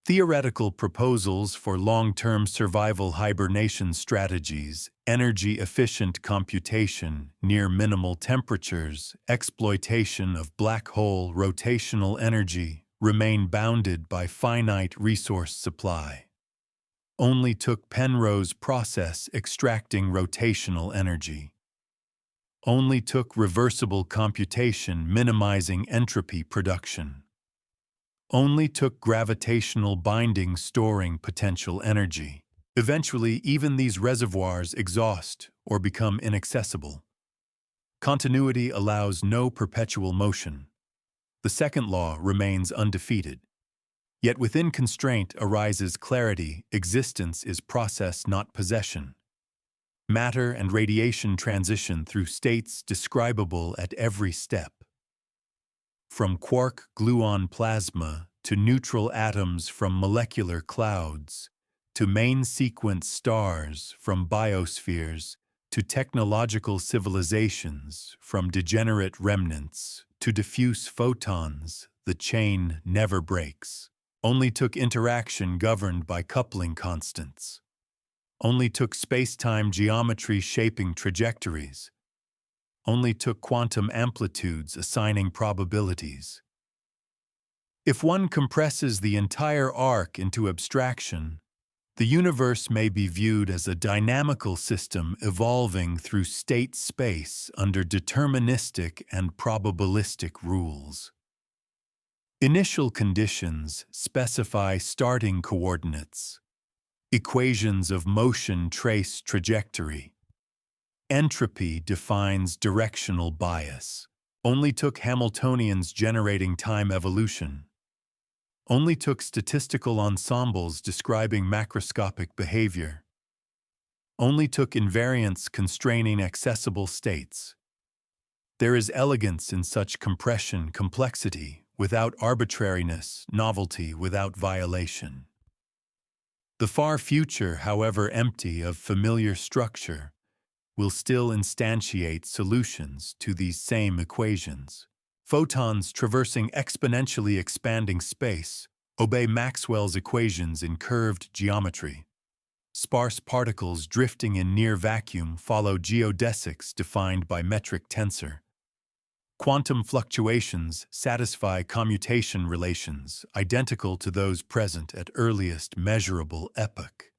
S1: Theoretical proposals for long-term survival hibernation strategies, energy-efficient computation near minimal temperatures, exploitation of black hole rotational energy remain bounded by finite resource supply. Only took Penrose process extracting rotational energy. Only took reversible computation minimizing entropy production. Only took gravitational binding storing potential energy. Eventually, even these reservoirs exhaust or become inaccessible. Continuity allows no perpetual motion. The second law remains undefeated. Yet within constraint arises clarity. Existence is process, not possession. Matter and radiation transition through states describable at every step. From quark-gluon plasma to neutral atoms from molecular clouds, to main sequence stars from biospheres, to technological civilizations from degenerate remnants, to diffuse photons, the chain never breaks. Only took interaction governed by coupling constants. Only took space-time geometry shaping trajectories. Only took quantum amplitudes assigning probabilities. If one compresses the entire arc into abstraction, the universe may be viewed as a dynamical system evolving through state space under deterministic and probabilistic rules. Initial conditions specify starting coordinates. Equations of motion trace trajectory. Entropy defines directional bias. Only took Hamiltonians generating time evolution. Only took statistical ensembles describing macroscopic behavior. Only took invariants constraining accessible states. There is elegance in such compression, complexity without arbitrariness, novelty without violation. The far future, however empty of familiar structure, will still instantiate solutions to these same equations. Photons traversing exponentially expanding space obey Maxwell's equations in curved geometry. Sparse particles drifting in near vacuum follow geodesics defined by metric tensor. Quantum fluctuations satisfy commutation relations identical to those present at earliest measurable epoch.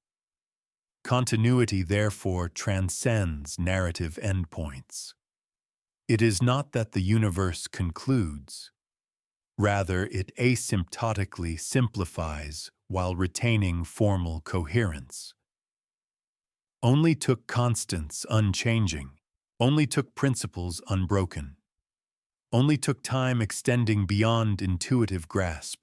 S1: Continuity, therefore, transcends narrative endpoints. It is not that the universe concludes. Rather, it asymptotically simplifies while retaining formal coherence. Only took constants unchanging. Only took principles unbroken. Only took time extending beyond intuitive grasp.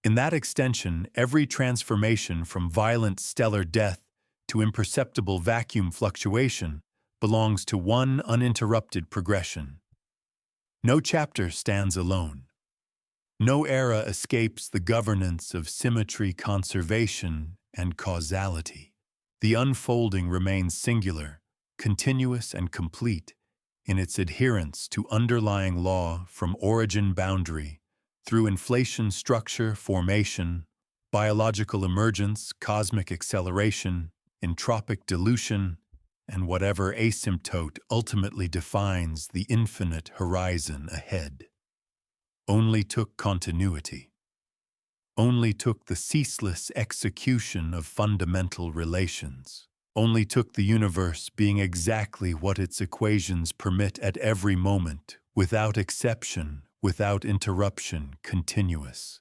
S1: In that extension, every transformation from violent stellar death to imperceptible vacuum fluctuation belongs to one uninterrupted progression. No chapter stands alone. No era escapes the governance of symmetry, conservation, and causality. The unfolding remains singular, continuous, and complete in its adherence to underlying law from origin boundary, through inflation structure formation, biological emergence, cosmic acceleration, entropic dilution, and whatever asymptote ultimately defines the infinite horizon ahead. Only took continuity. Only took the ceaseless execution of fundamental relations. Only took the universe being exactly what its equations permit at every moment, without exception, without interruption, continuous.